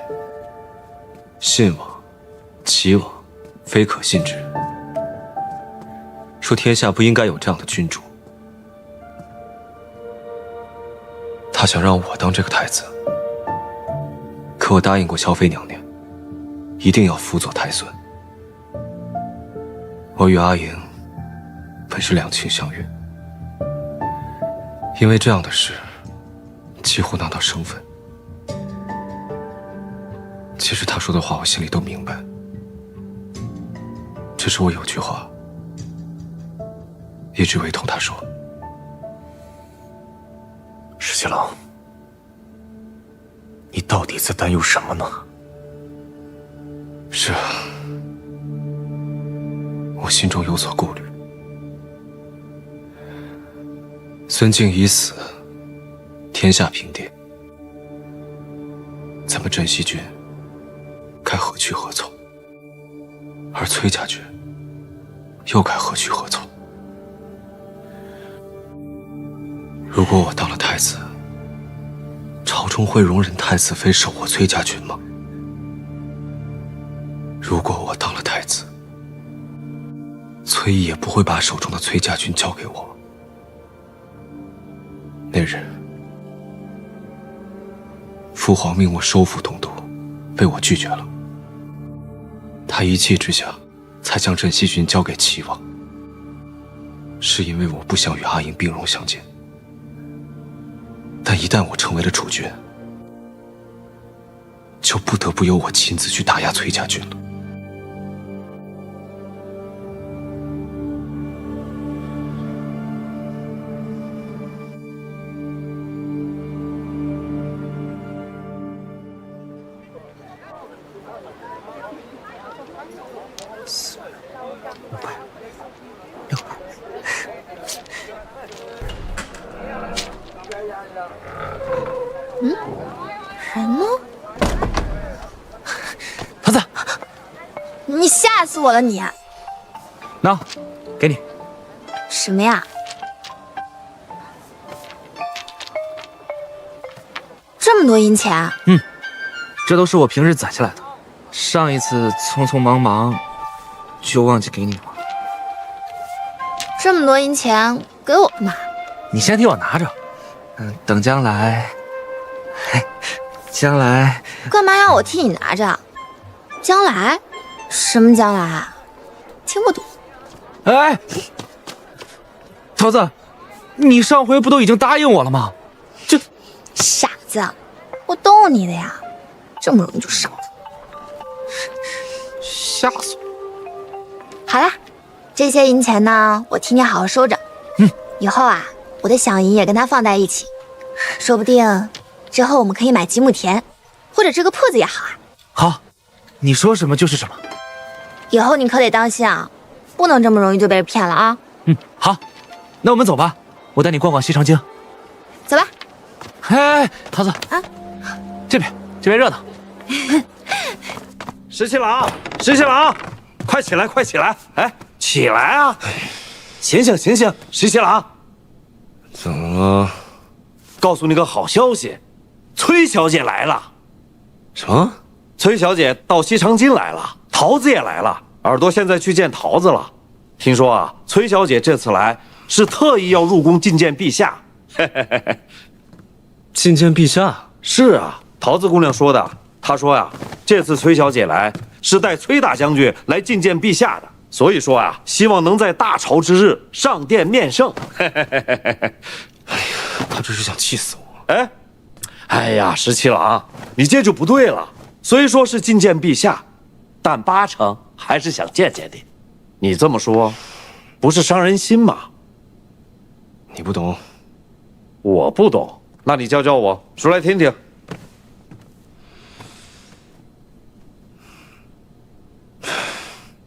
S1: 信王、齐王非可信之人，说天下不应该有这样的君主。他想让我当这个太子，可我答应过萧妃娘娘，一定要辅佐太孙。我与阿莹本是两情相悦，因为这样的事几乎闹到生分。其实他说的话我心里都明白，只是我有句话一直未同他说。
S8: 十七郎，你到底在担忧什么呢？
S1: 是啊，我心中有所顾虑。孙敬已死，天下平定，咱们镇西军该何去何从？而崔家军又该何去何从？如果我当了太子，朝中会容忍太子妃手握崔家军吗？如果我当了太子，崔毅也不会把手中的崔家军交给我。那日，父皇命我收复东都，被我拒绝了。他一气之下，才将镇西军交给齐王，是因为我不想与阿莹兵戎相见。但一旦我成为了储君，就不得不由我亲自去打压崔家军了。
S6: 人呢？
S11: 桃子，
S6: 你吓死我了你！
S11: 那，给你。
S6: 什么呀？这么多银钱？
S11: 这都是我平日攒下来的。上一次匆匆忙忙，就忘记给你了。
S6: 这么多银钱给我干嘛？
S11: 你先替我拿着，等将来，将来
S6: 干嘛要我替你拿着？将来？什么将来啊？听不懂。
S11: 哎，桃子，你上回不都已经答应我了吗？这
S6: 傻子，我逗你的呀，这么容易就上当，
S11: 吓死我！
S6: 好啦，这些银钱呢，我替你好好收着。以后啊，我的饷银也跟它放在一起，说不定之后我们可以买几亩田，或者这个铺子也好啊。
S11: 好，你说什么就是什么。
S6: 以后你可得当心啊，不能这么容易就被人骗了啊。
S11: 好，那我们走吧，我带你逛逛西长京。
S6: 走吧。
S11: 哎，桃子啊，这边热闹。
S3: 十七郎，十七郎，快起来，快起来！哎，起来啊！醒醒，醒醒，十七郎。
S1: 怎么了？
S3: 告诉你个好消息，崔小姐来了。
S1: 什么？
S3: 崔小姐到西长京来了，桃子也来了。耳朵现在去见桃子了。听说啊，崔小姐这次来是特意要入宫觐见陛下。
S1: 觐见陛下？
S3: 是啊，桃子姑娘说的。她说呀，这次崔小姐来是带崔大将军来觐见陛下的。所以说啊，希望能在大潮之日上殿面圣。
S1: 他这是想气死我。
S3: 哎呀，十七郎，你这就不对了。虽说是觐见陛下，但八成还是想见见你。你这么说，不是伤人心吗？
S1: 你不懂，
S3: 我不懂，那你教教我，说来听听。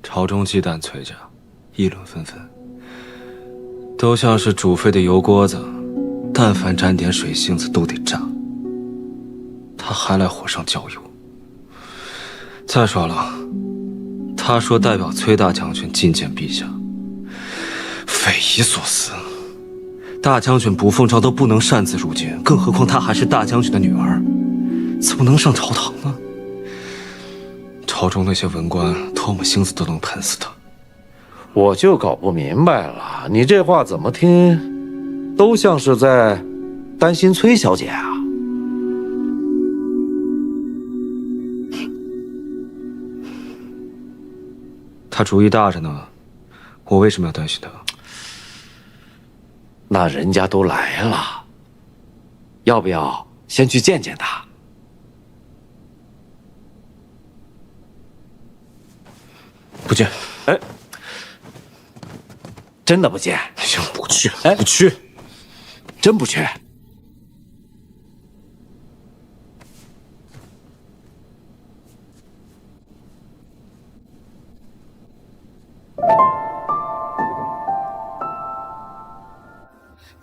S1: 朝中忌惮崔家，议论纷纷，都像是煮沸的油锅子，但凡沾点水星子都得炸。他还来火上浇油。再说了，他说代表崔大将军觐见陛下，匪夷所思。大将军卜凤朝都不能擅自入京，更何况她还是大将军的女儿，怎么能上朝堂呢？朝中那些文官唾沫星子都能喷死他。
S3: 我就搞不明白了，你这话怎么听，都像是在担心崔小姐啊。
S1: 他主意大着呢，我为什么要担心他？
S3: 那人家都来了，要不要先去见见他？
S1: 不见。
S3: 哎，真的不见？
S1: 行，不去。哎，不去，
S3: 真不去。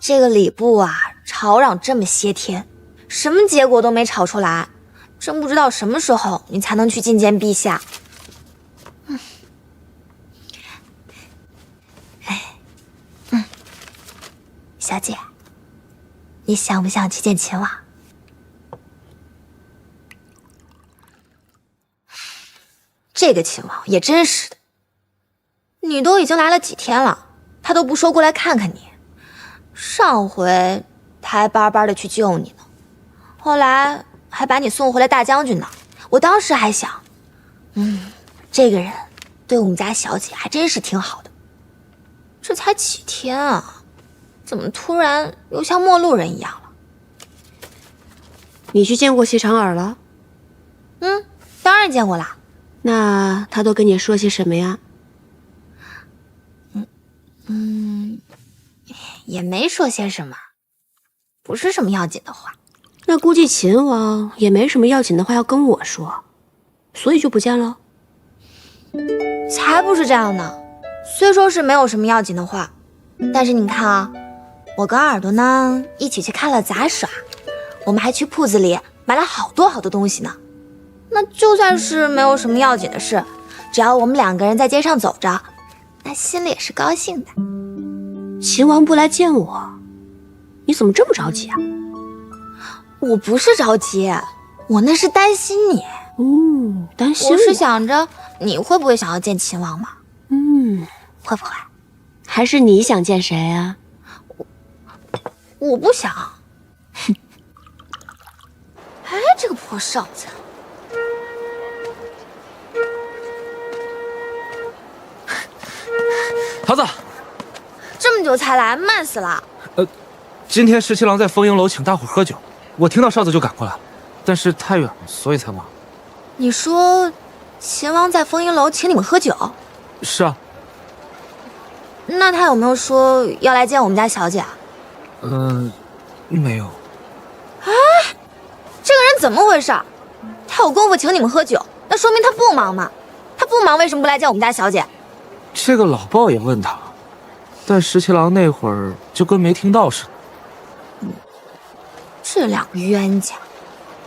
S6: 这个礼部啊，吵嚷这么些天，什么结果都没吵出来，真不知道什么时候你才能去觐见陛下。小姐，你想不想去见秦王？这个秦王也真是的，你都已经来了几天了，他都不说过来看看你。上回他还巴巴的去救你呢，后来还把你送回来大将军那儿。我当时还想，这个人对我们家小姐还真是挺好的。这才几天啊，怎么突然又像陌路人一样了？
S2: 你去见过谢长耳了？
S6: 当然见过啦。
S2: 那他都跟你说些什么呀？
S6: 也没说些什么，不是什么要紧的话。
S2: 那估计秦王也没什么要紧的话要跟我说，所以就不见了。
S6: 才不是这样呢，虽说是没有什么要紧的话，但是你看啊，我跟耳朵呢一起去看了杂耍，我们还去铺子里买了好多好多东西呢。那就算是没有什么要紧的事，只要我们两个人在街上走着，那心里也是高兴的。
S2: 秦王不来见我，你怎么这么着急啊？
S6: 我不是着急，我那是担心你。
S2: 担心
S6: 我是想着你会不会想要见秦王嘛？会不会？
S2: 还是你想见谁啊？
S6: 我不想。哎，这个破哨子！
S11: 桃子，
S6: 这么久才来，慢死了。
S11: 今天十七郎在丰英楼请大伙喝酒，我听到哨子就赶过来了，但是太远了，所以才晚。
S6: 你说，秦王在丰英楼请你们喝酒？
S11: 是啊。
S6: 那他有没有说要来见我们家小姐啊？
S11: 没有。
S6: 哎，这个人怎么回事？他有功夫请你们喝酒，那说明他不忙嘛。他不忙，为什么不来见我们家小姐？
S11: 这个老鲍也问他，但十七郎那会儿就跟没听到似的。
S6: 这两个冤家，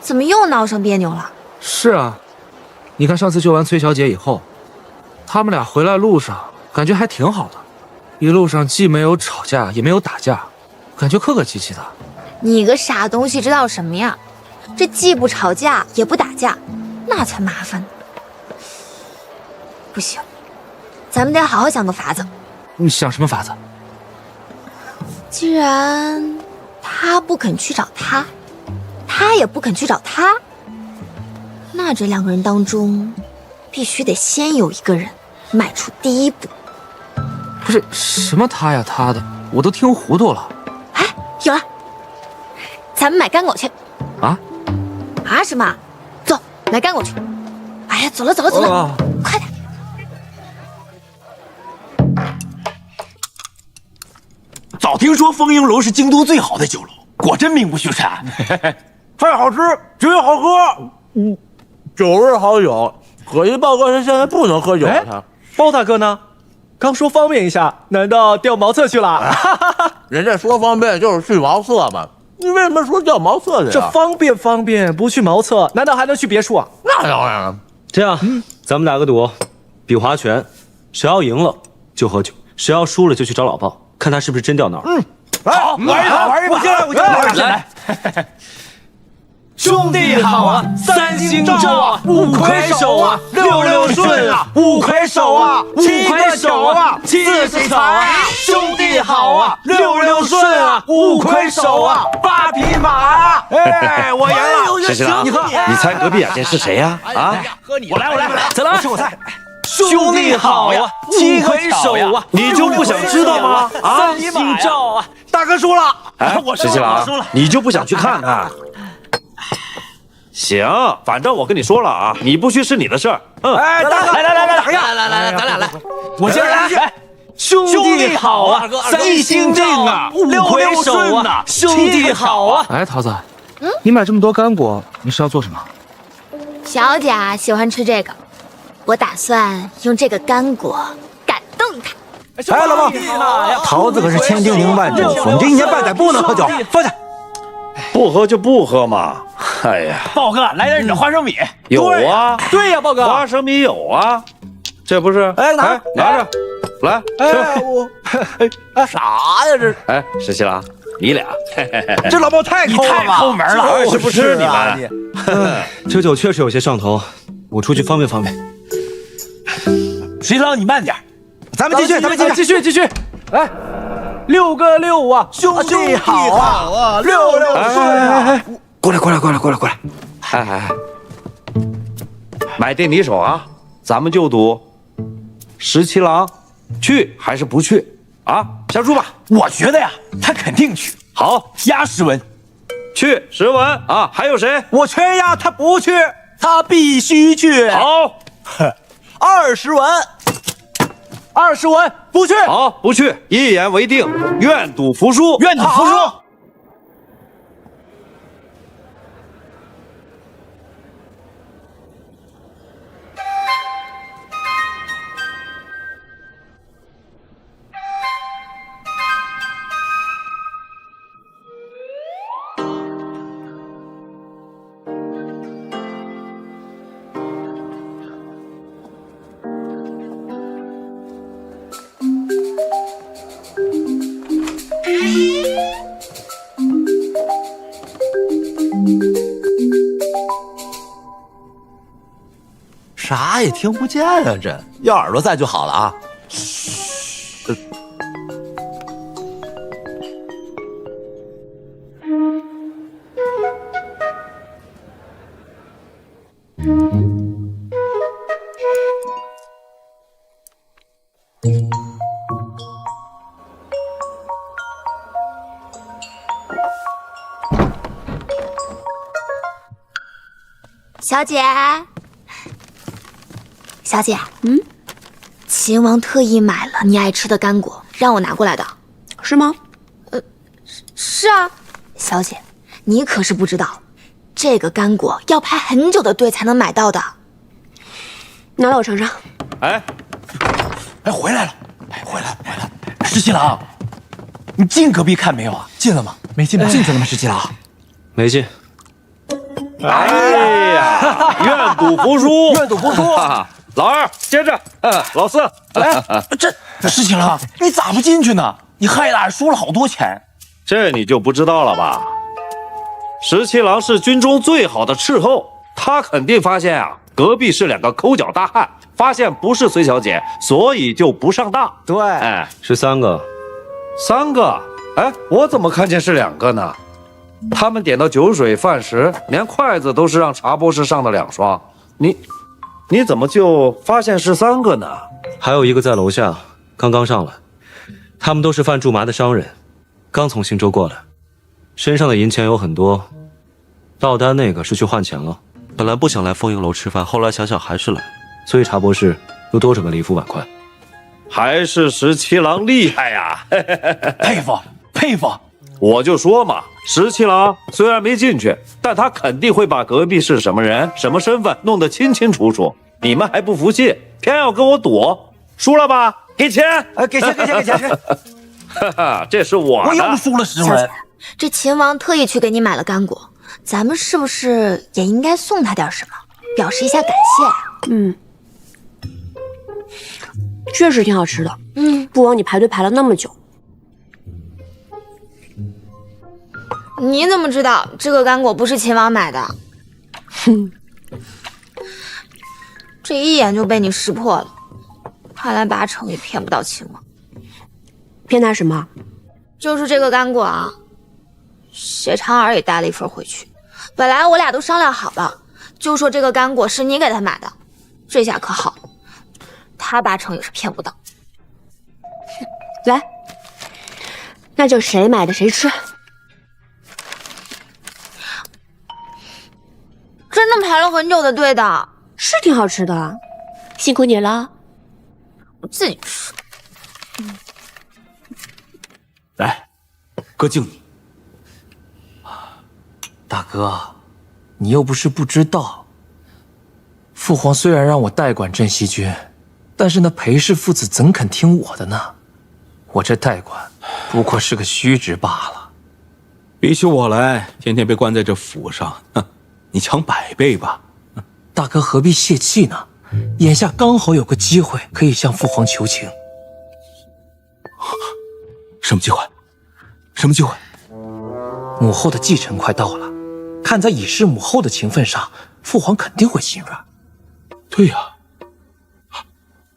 S6: 怎么又闹上别扭了？
S11: 是啊，你看上次救完崔小姐以后，他们俩回来路上感觉还挺好的，一路上既没有吵架也没有打架，感觉客客气气的。
S6: 你个傻东西知道什么呀？这既不吵架也不打架，那才麻烦呢。不行，咱们得好好想个法子。
S11: 你想什么法子？
S6: 既然他不肯去找他，他也不肯去找他，那这两个人当中，必须得先有一个人迈出第一步。
S11: 不是什么他呀他的，我都听糊涂了。
S6: 有了，咱们买干果去。
S11: 啊？
S6: 啊什么？走，买干果去。哎呀，走了，快点！
S19: 早听说丰英楼是京都最好的酒楼，果真名不虚传。
S21: 菜好吃，酒也好喝，酒味好酒。可惜豹哥他现在不能喝酒了。包大哥呢？刚说方便一下，难道调茅厕去了？
S20: 人家说方便就是去茅厕嘛，你为什么说调茅厕去？
S21: 这方便，不去茅厕，难道还能去别墅啊？
S20: 那当然了。
S1: 这样，咱们打个赌，比划拳，谁要赢了就喝酒，谁要输了就去找老鲍，看他是不是真掉脑。
S21: 好，玩一把，我进来。兄弟好啊，三星照啊，五魁首啊，六六顺啊，五魁首啊，七魁首啊，七岁草啊，兄弟好啊，六六顺啊，五魁首啊，八匹马啊！哎，我赢了！
S3: 石七郎，你猜隔壁眼前是谁呀？啊，
S21: 我来，再来，我猜。兄弟好呀，七魁首啊，
S3: 你就不想知道吗？啊，
S21: 三星照啊，大哥输了。
S3: 哎，石七郎，你就不想去看看？行，反正我跟你说了啊，你不去是你的事儿。
S21: 哎，大哥，来，咱俩来，我先来。兄弟好啊，三星正啊，五魁首啊，兄弟好啊！
S11: 哎，桃子，你买这么多干果，你是要做什么？
S6: 小姐喜欢吃这个，我打算用这个干果感动她。
S15: 哎，老孟，桃子可是千叮咛万嘱咐，你这一年半载不能喝酒，放下。
S3: 不喝就不喝嘛。哎呀，
S15: 豹哥，来点你的花生米。
S3: 有啊，
S21: 对呀，豹哥，
S3: 花生米有啊，这不是？
S21: 哎，拿
S3: 着，来，
S21: 吃。啥呀这？
S3: 哎，石七郎，你俩，
S21: 这老豹太抠了吧？
S15: 抠门了，
S3: 是不是你们？
S1: 这酒确实有些上头，我出去方便方便。
S15: 石七郎，你慢点，咱们继续。
S21: 来。6个6啊，兄弟好啊，六六顺啊！
S3: 过来！哎，买定离手啊！咱们就赌，石七郎去还是不去啊？下注吧！
S15: 我觉得呀，他肯定去。
S3: 好，
S15: 压10文，
S3: 去10文啊！还有谁？
S15: 我全压他不去，他必须去。
S3: 好
S15: ，20文。20文不去，
S3: 好，不去，一言为定，愿赌服输，
S15: 愿赌服输。
S20: 啥也听不见啊！这要耳朵在就好了啊。
S6: 小姐，秦王特意买了你爱吃的干果，让我拿过来的，
S2: 是吗？
S6: 是啊，小姐，你可是不知道，这个干果要排很久的队才能买到的。
S2: 拿来我尝尝。
S3: 哎，
S15: 回来了！回来！石七郎，你进隔壁看没有啊？进了吗？没进吧？进去了吗？石七郎，
S1: 没进。
S3: 哎呀，愿赌服输，
S15: 愿赌服输。
S3: 老二接着，老四
S15: 来。这石七郎，你咋不进去呢？你害俺输了好多钱。
S3: 这你就不知道了吧？石七郎是军中最好的斥候，他肯定发现啊，隔壁是2个抠脚大汉，发现不是隋小姐，所以就不上当。
S15: 对，
S3: 哎，
S1: 是3个
S3: ，3个。哎，我怎么看见是2个呢？他们点到酒水饭食，连筷子都是让茶博士上的2双。你怎么就发现是3个呢？
S1: 还有一个在楼下，刚刚上来。他们都是贩苎麻的商人，刚从新州过来，身上的银钱有很多。落单那个是去换钱了，
S8: 本来不想来丰盈楼吃饭，后来想想还是来，
S1: 所以查博士又多准备了1副碗筷。
S3: 还是17郎厉害呀！
S19: 佩服佩服！
S3: 我就说嘛，17郎虽然没进去，但他肯定会把隔壁是什么人、什么身份弄得清清楚楚。你们还不服气，偏要跟我赌，输了吧？给钱！
S15: 给钱！
S3: 哈哈，这是我的。
S15: 我又输了10文。
S6: 这秦王特意去给你买了干果，咱们是不是也应该送他点什么，表示一下感谢？
S2: 确实挺好吃的。不枉你排队排了那么久。
S6: 你怎么知道这个干果不是秦王买的？
S2: 哼，
S6: 这一眼就被你识破了，看来8成也骗不到秦王。
S2: 骗他什么？
S6: 就是这个干果啊，谢长儿也带了1份回去。本来我俩都商量好了，就说这个干果是你给他买的，这下可好，他8成也是骗不到。
S2: 来，那就谁买的谁吃。
S6: 真的排了很久的队的，
S2: 是挺好吃的，辛苦你了。
S6: 我自己吃。
S19: 来，哥敬你。
S11: 大哥，你又不是不知道，父皇虽然让我代管镇西军，但是那裴氏父子怎肯听我的呢？我这代管不过是个虚职罢了。
S19: 比起我来，天天被关在这府上，你强100倍吧。
S11: 大哥何必泄气呢？眼下刚好有个机会可以向父皇求情。
S19: 什么机会？什么机会？
S11: 母后的继承快到了，看在以示母后的情分上，父皇肯定会心软。
S19: 对呀，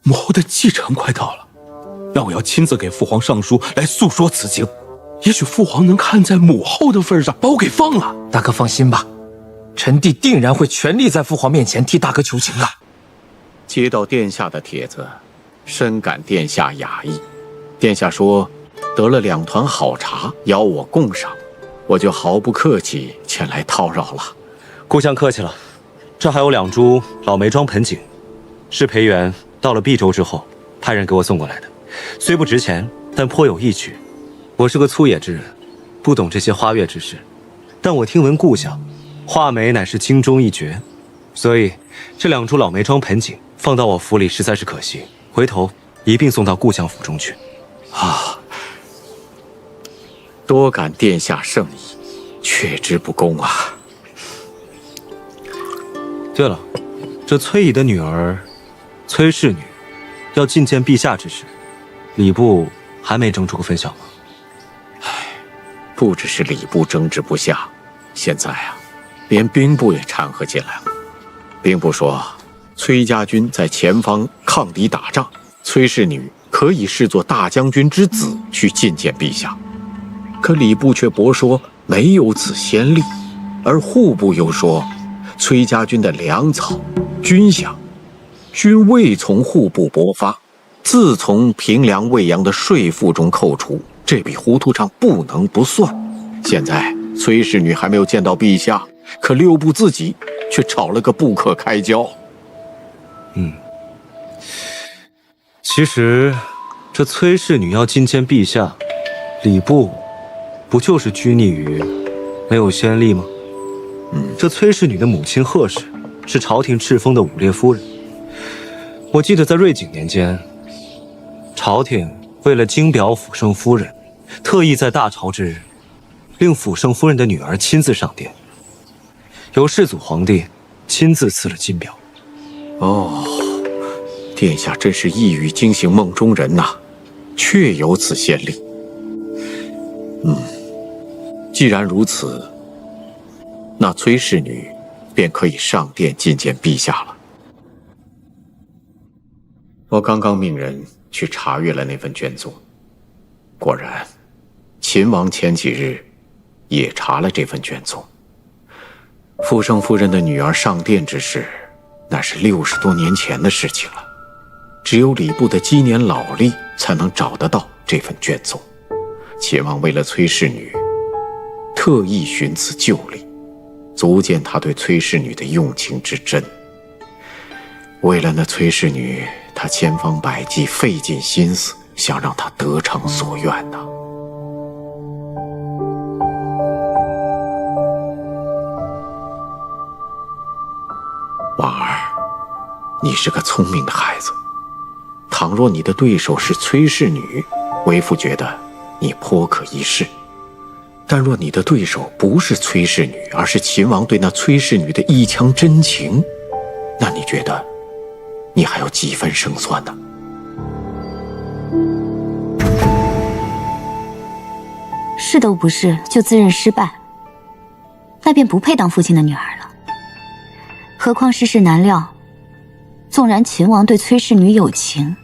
S19: 母后的继承快到了，让我要亲自给父皇上书来诉说此情。也许父皇能看在母后的份上，把我给放了。
S11: 大哥放心吧，臣弟定然会全力在父皇面前替大哥求情的。
S18: 接到殿下的帖子，深感殿下雅意。殿下说得了2团好茶，邀我共赏，我就毫不客气前来叨扰了。
S1: 顾相客气了，这还有2株老梅庄盆景，是裴元到了毕州之后派人给我送过来的，虽不值钱，但颇有意趣。我是个粗野之人，不懂这些花月之事，但我听闻顾相画梅乃是京中一绝，所以这2株老梅庄盆景放到我府里实在是可惜，回头一并送到顾相府中去。
S18: 多感殿下圣意，却之不恭啊。
S1: 对了，这崔乙的女儿崔氏女要觐见陛下之时，礼部还没争出个分晓吗？
S18: 不只是礼部争执不下，现在啊，连兵部也掺和进来了。兵部说，崔家军在前方抗敌打仗，崔氏女可以视作大将军之子去觐见陛下。可礼部却驳说没有此先例，而户部又说，崔家军的粮草、军饷，均未从户部拨发，自从平凉未阳的税赋中扣除，这笔糊涂账不能不算。现在崔氏女还没有见到陛下，可6部自己却吵了个不可开交。
S1: 其实这崔氏女要觐见陛下，礼部不就是拘泥于没有先例吗？这崔氏女的母亲贺氏是朝廷敕封的武烈夫人。我记得在瑞景年间，朝廷为了京表辅圣夫人，特意在大潮之日，令辅圣夫人的女儿亲自上殿，由世祖皇帝亲自赐了金表。
S18: 殿下真是一语惊醒梦中人呐，确有此先例。既然如此，那崔氏女便可以上殿觐见陛下了。我刚刚命人去查阅了那份卷宗，果然，秦王前几日也查了这份卷宗。傅圣夫人的女儿上殿之事，
S12: 那是60多年前的事情了。只有礼部的积年老力才能找得到这份卷宗。秦王为了崔氏女，特意寻此旧历，足见他对崔氏女的用情之深。为了那崔氏女，他千方百计，费尽心思，想让她得偿所愿呐。婉儿，你是个聪明的孩子。倘若你的对手是崔氏女，为父觉得你颇可一试。但若你的对手不是崔氏女，而是秦王对那崔氏女的一腔真情，那你觉得你还有几分胜算呢？
S7: 是都不是就自认失败，那便不配当父亲的女儿了。何况世事难料，纵然秦王对崔氏女有情，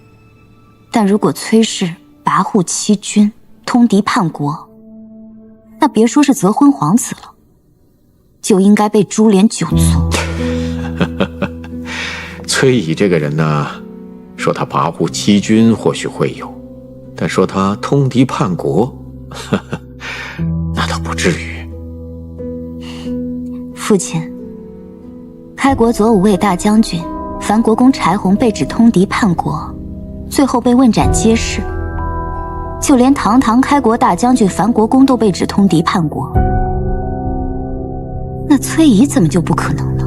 S7: 但如果崔氏跋扈欺君，通敌叛国，那别说是择婚皇子了，就应该被株连9族。
S12: 崔乙这个人呢，说他跋扈欺君或许会有，但说他通敌叛国，那倒不至于。
S7: 父亲，开国左武卫大将军樊国公柴洪被指通敌叛国，最后被问斩街市。就连堂堂开国大将军樊国公都被指通敌叛国，那崔乙怎么就不可能呢？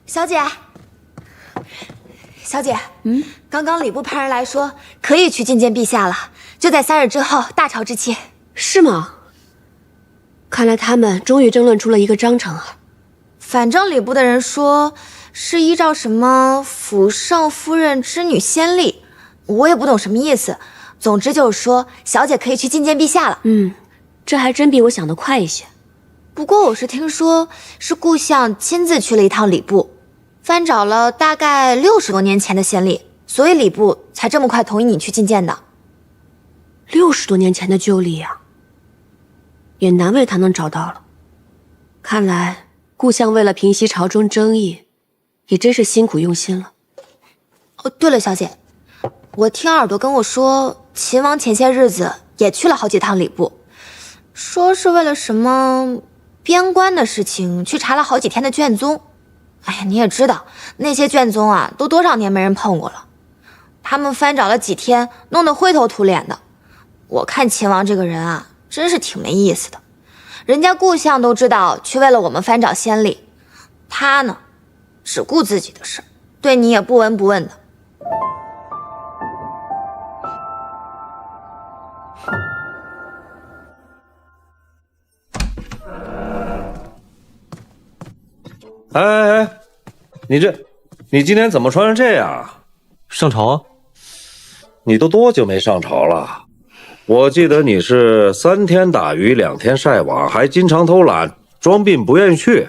S6: 小姐，小姐，刚刚礼部派人来说，可以去觐见陛下了，就在3日之后，大潮之期。
S2: 是吗？看来他们终于争论出了一个章程啊。
S6: 反正礼部的人说是依照什么辅圣夫人之女先例，我也不懂什么意思。总之就是说，小姐可以去觐见陛下了。
S2: 这还真比我想的快一些。
S6: 不过我是听说是顾相亲自去了一趟礼部，翻找了大概60多年前的先例，所以礼部才这么快同意你去觐见的。
S2: 60多年前的旧历啊，也难为他能找到了。看来顾相为了平息朝中争议，也真是辛苦用心了。
S6: 哦，对了，小姐，我听耳朵跟我说，秦王前些日子也去了好几趟礼部，说是为了什么边关的事情去查了好几天的卷宗。哎呀，你也知道那些卷宗啊，都多少年没人碰过了，他们翻找了几天，弄得灰头土脸的。我看秦王这个人啊，真是挺没意思的。人家顾相都知道去为了我们翻找先例，他呢，只顾自己的事，对你也不闻不问的。
S3: 哎，你今天怎么穿成这样？
S1: 上朝啊？
S3: 你都多久没上朝了？我记得你是3天打鱼2天晒网，还经常偷懒，装病不愿意去。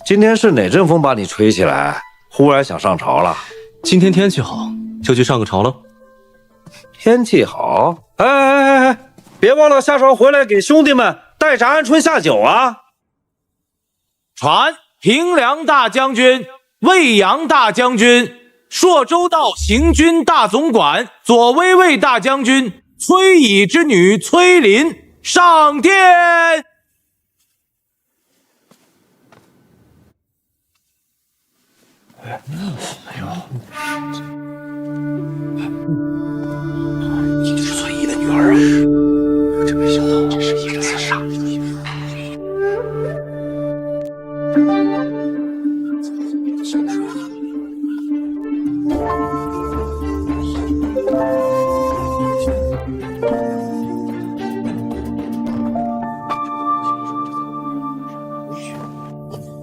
S3: 今天是哪阵风把你吹起来，忽然想上朝了？
S1: 今天天气好，就去上个朝了。
S3: 天气好？哎，别忘了下朝回来给兄弟们带着鹌鹑下酒啊！
S8: 传平凉大将军、魏阳大将军、朔州道行军大总管、左威卫大将军崔乙之女崔琳上殿。
S12: 你就是崔乙的女儿啊！这没想到，这是一个自杀。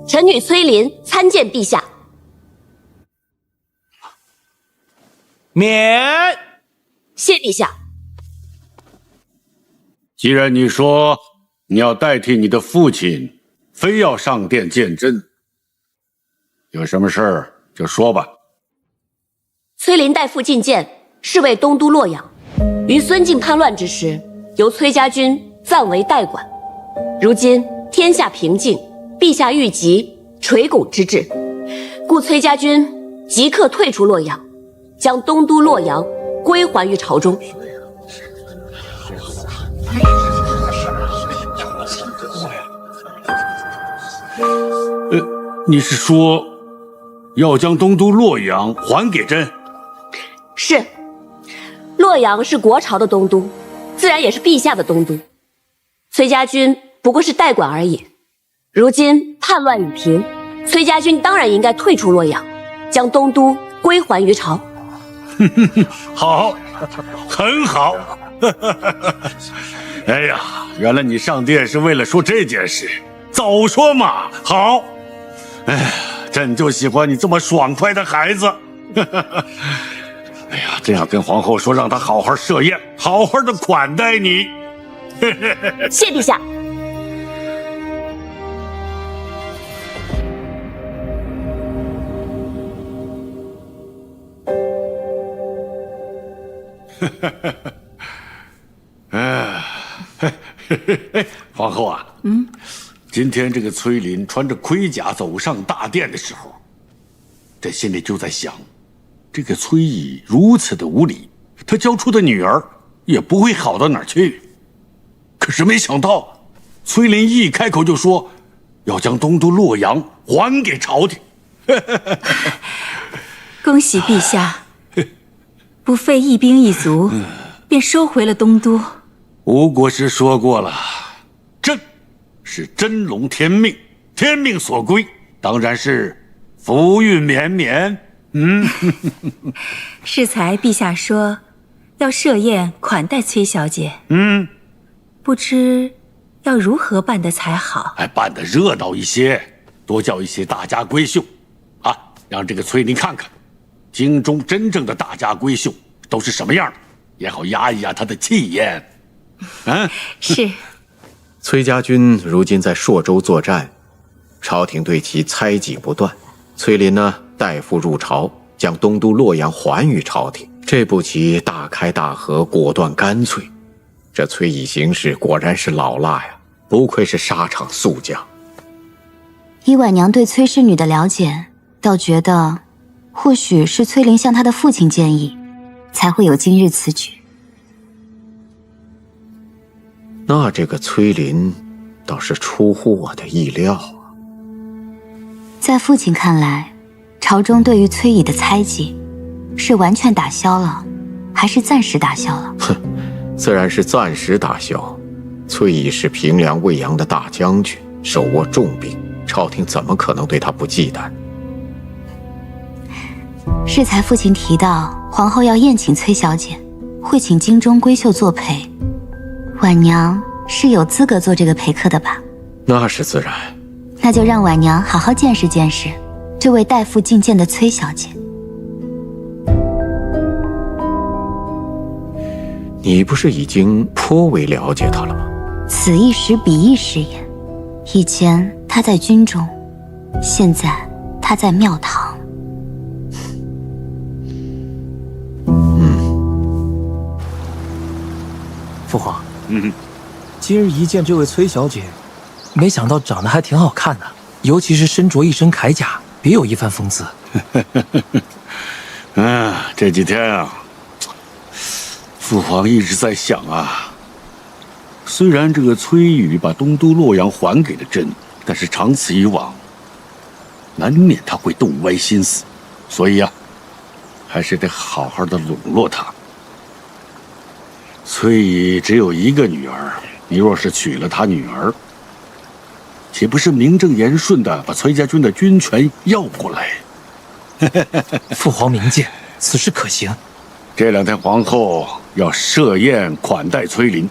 S2: 臣女崔琳参见陛下。
S8: 免。
S2: 谢陛下。
S10: 既然你说你要代替你的父亲，非要上殿见朕，有什么事儿就说吧。
S2: 崔林代父进谏，是为东都洛阳。于孙敬叛乱之时，由崔家军暂为代管。如今天下平静，陛下欲急垂拱之志，故崔家军即刻退出洛阳，将东都洛阳归还于朝中。
S10: 你是说要将东都洛阳还给朕？
S2: 是，洛阳是国朝的东都，自然也是陛下的东都。崔家军不过是代管而已。如今叛乱已平，崔家军当然应该退出洛阳，将东都归还于朝。
S10: 好，很好。哎呀，原来你上殿是为了说这件事，早说嘛！好，哎，朕就喜欢你这么爽快的孩子。哎呀，这样跟皇后说，让她好好设宴，好好的款待你。
S2: 谢陛下。
S10: 皇后啊，今天这个崔林穿着盔甲走上大殿的时候，朕心里就在想，这个崔乙如此的无礼，他教出的女儿也不会好到哪儿去。可是没想到，崔林一开口就说要将东都洛阳还给朝廷。
S9: 恭喜陛下，不费一兵一卒，便收回了东都。
S10: 吴国师说过了，朕是真龙天命，天命所归，当然是福运绵绵。
S9: 适才陛下说要设宴款待崔小姐，不知要如何办得才好？
S10: 还办得热闹一些，多叫一些大家闺秀，啊，让这个崔林看看，京中真正的大家闺秀都是什么样的，也好压一压她的气焰。
S9: 是。
S13: 崔家军如今在朔州作战，朝廷对其猜忌不断。崔林呢，代父入朝，将东都洛阳还于朝廷。这步棋大开大合，果断干脆。这崔乙行事果然是老辣呀，不愧是沙场宿将。
S7: 以婉娘对崔氏女的了解，倒觉得或许是崔林向她的父亲建议，才会有今日此举。
S13: 那这个崔林倒是出乎我的意料啊。
S7: 在父亲看来，朝中对于崔乙的猜忌是完全打消了，还是暂时打消了？
S13: 哼，自然是暂时打消。崔乙是平凉卫阳的大将军，手握重兵，朝廷怎么可能对他不忌惮？
S7: 适才父亲提到皇后要宴请崔小姐，会请京中闺秀作陪，婉娘是有资格做这个陪客的吧？
S13: 那是自然。
S7: 那就让婉娘好好见识见识这位代父进谏的崔小姐。
S13: 你不是已经颇为了解她了吗？
S7: 此一时彼一时也。以前她在军中，现在她在庙堂。
S11: 父皇，今日一见这位崔小姐，没想到长得还挺好看的，尤其是身着一身铠甲，别有一番风姿。
S10: 这几天啊，父皇一直在想啊，虽然这个崔宇把东都洛阳还给了朕，但是长此以往，难免他会动歪心思，所以啊，还是得好好的笼络他。崔乙只有一个女儿，你若是娶了他女儿，岂不是名正言顺的把崔家军的军权要过来？
S11: 父皇明鉴，此事可行。
S10: 这两天皇后要设宴款待崔林，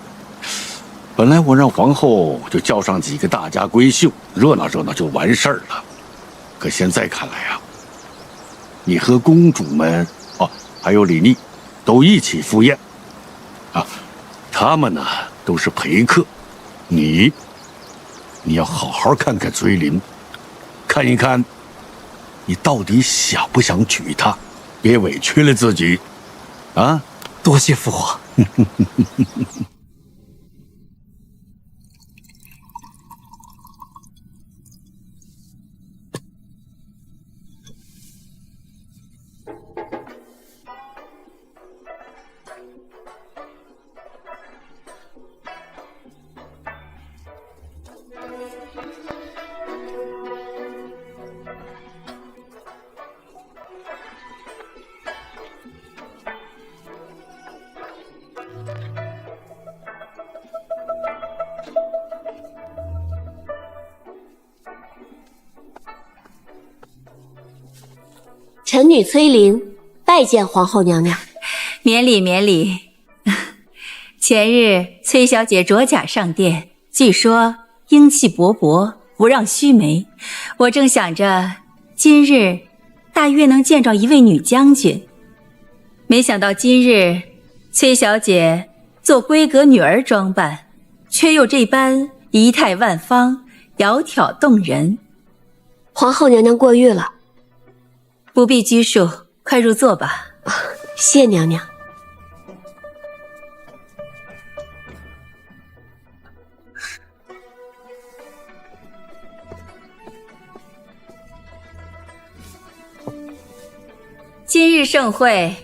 S10: 本来我让皇后就叫上几个大家闺秀，热闹热闹就完事儿了。可现在看来啊，你和公主们还有李丽都一起赴宴啊，他们呢都是陪客，你要好好看看崔林，看一看你到底想不想娶她。别委屈了自己，啊！
S11: 多谢父皇。
S2: 臣女崔琳拜见皇后娘娘。
S9: 免礼免礼。前日崔小姐着甲上殿，据说英气勃勃，不让须眉。我正想着今日大约能见着一位女将军，没想到今日崔小姐做闺阁女儿装扮，却又这般仪态万方，窈窕动人。
S2: 皇后娘娘过誉了。
S9: 不必拘束，快入座吧。
S2: 谢娘娘。
S9: 今日盛会，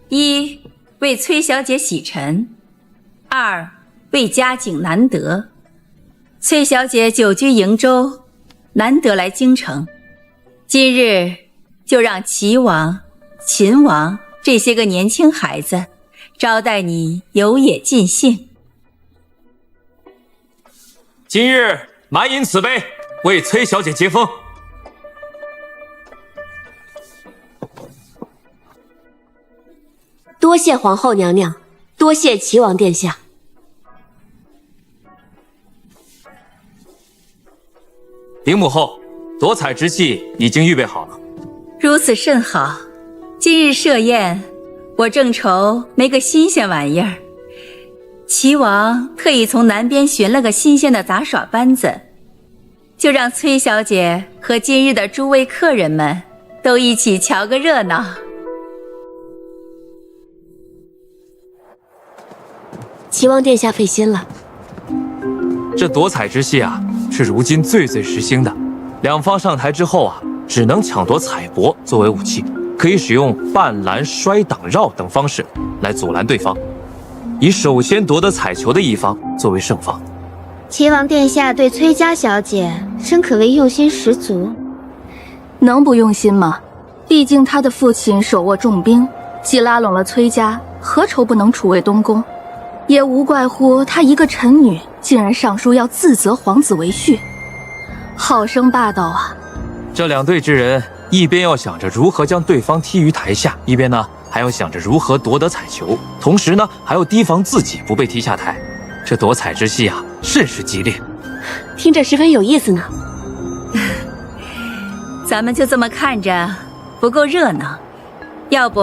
S9: 一为崔小姐洗尘，二为佳景难得。崔小姐久居瀛州，难得来京城，今日就让齐王、秦王这些个年轻孩子招待你游冶尽兴。
S8: 今日满饮此杯，为崔小姐接风。
S2: 多谢皇后娘娘，多谢齐王殿下。
S11: 禀母后，夺彩之器已经预备好了。
S9: 如此甚好，今日设宴，我正愁没个新鲜玩意儿。齐王特意从南边寻了个新鲜的杂耍班子，就让崔小姐和今日的诸位客人们都一起瞧个热闹。
S2: 齐王殿下费心了。
S11: 这夺彩之戏啊，是如今最时兴的。两方上台之后啊，只能抢夺彩帛作为武器，可以使用绊拦、摔挡、绕等方式来阻拦对方，以首先夺得彩球的一方作为胜方。
S6: 齐王殿下对崔家小姐真可谓用心十足。
S14: 能不用心吗？毕竟他的父亲手握重兵，既拉拢了崔家，何愁不能储卫东宫？也无怪乎他一个臣女，竟然上书要自责皇子为婿，好生霸道啊！
S11: 这两队之人，一边要想着如何将对方踢于台下，一边呢还要想着如何夺得彩球，同时呢还要提防自己不被踢下台。这夺彩之戏啊，甚是激烈，
S2: 听着十分有意思呢。
S9: 咱们就这么看着，不够热闹。要不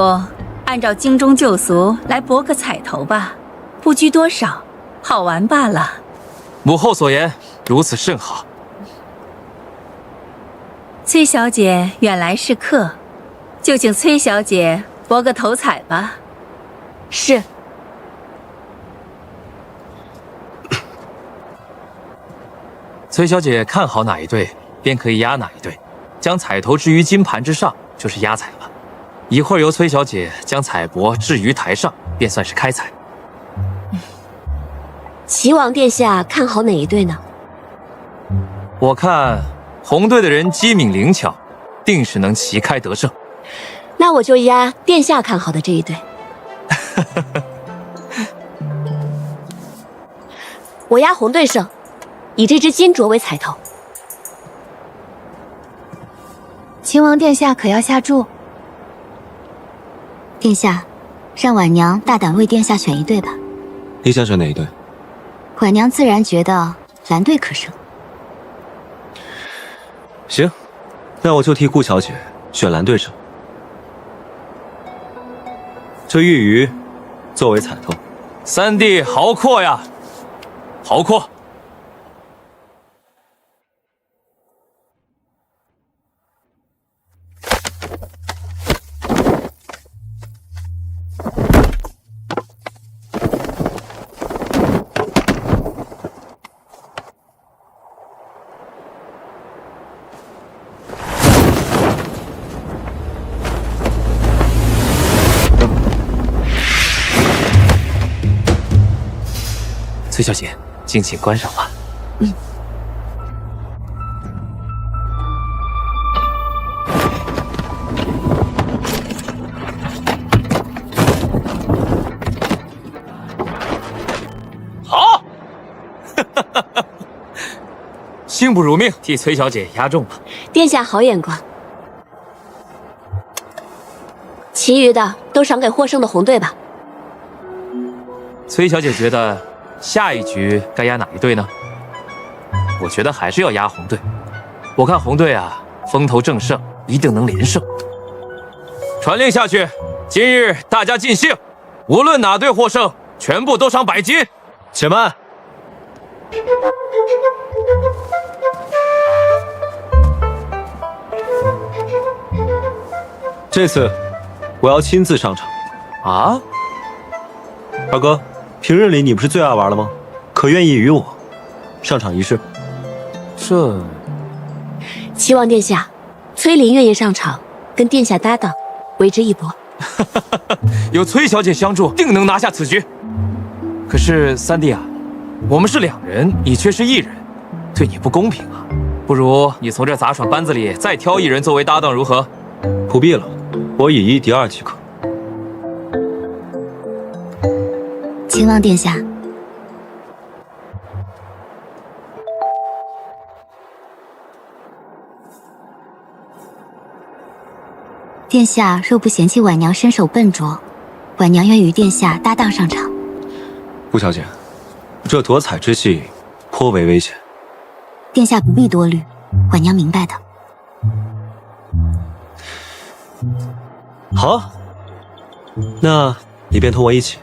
S9: 按照京中旧俗来博个彩头吧，不拘多少，好玩罢了。
S11: 母后所言如此甚好。
S9: 崔小姐远来是客，就请崔小姐博个头彩吧。
S2: 是。
S11: 崔小姐看好哪一队，便可以压哪一队，将彩头置于金盘之上，就是压彩了。一会儿由崔小姐将彩帛置于台上，便算是开彩。
S2: 齐王殿下看好哪一队呢？
S11: 我看红队的人机敏灵巧，定是能旗开得胜。
S2: 那我就压殿下看好的这一队。我压红队胜，以这只金镯为彩头。
S6: 秦王殿下可要下注？
S7: 殿下，让婉娘大胆为殿下选一队吧。
S1: 你想选哪一队？
S7: 婉娘自然觉得蓝队可胜。
S1: 行，那我就替顾小姐选蓝队胜。这玉鱼作为彩头。
S11: 三弟豪阔呀，豪阔！崔小姐，敬请观赏吧。好，幸不辱命，替崔小姐押中吧。
S2: 殿下好眼光。其余的都赏给获胜的红队吧。
S11: 崔小姐觉得下一局该压哪一队呢？我觉得还是要压红队。我看红队啊，风头正盛，一定能连胜。传令下去，今日大家尽兴，无论哪队获胜，全部都赏100金。且慢。
S1: 这次我要亲自上场。
S11: 啊？
S1: 二哥，平日里你不是最爱玩了吗？可愿意与我上场一试？
S11: 这……
S2: 期望殿下，崔林愿意上场，跟殿下搭档，为之一搏。
S11: 有崔小姐相助，定能拿下此局。可是三弟啊，我们是2人，你却是1人，对你不公平啊！不如你从这杂耍班子里再挑1人作为搭档，如何？
S1: 不必了，我以1敌2即可。
S7: 亲王殿下，殿下若不嫌弃婉娘身手笨拙，婉娘愿与殿下搭档上场。
S1: 顾小姐，这夺彩之戏颇为危险。
S7: 殿下不必多虑，婉娘明白的。
S1: 好，那你便同我一起。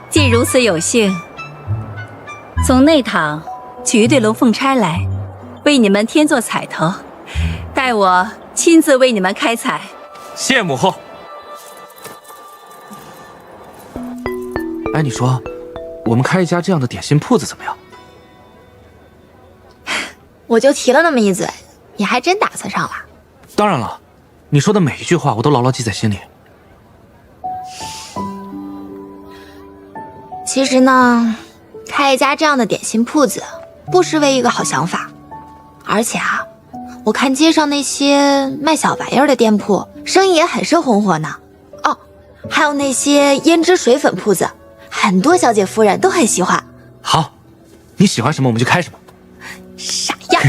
S9: 既如此有幸，从内堂取一对龙凤钗来，为你们添做彩头，待我亲自为你们开彩。
S11: 谢母后。哎，你说，我们开一家这样的点心铺子怎么样？
S6: 我就提了那么一嘴，你还真打算上了？
S11: 当然了，你说的每一句话我都牢牢记在心里。
S6: 其实呢，开一家这样的点心铺子，不失为一个好想法。而且啊，我看街上那些卖小玩意儿的店铺，生意也很是红火呢。哦，还有那些胭脂水粉铺子，很多小姐夫人都很喜欢。
S11: 好，你喜欢什么我们就开什么。
S6: 傻样。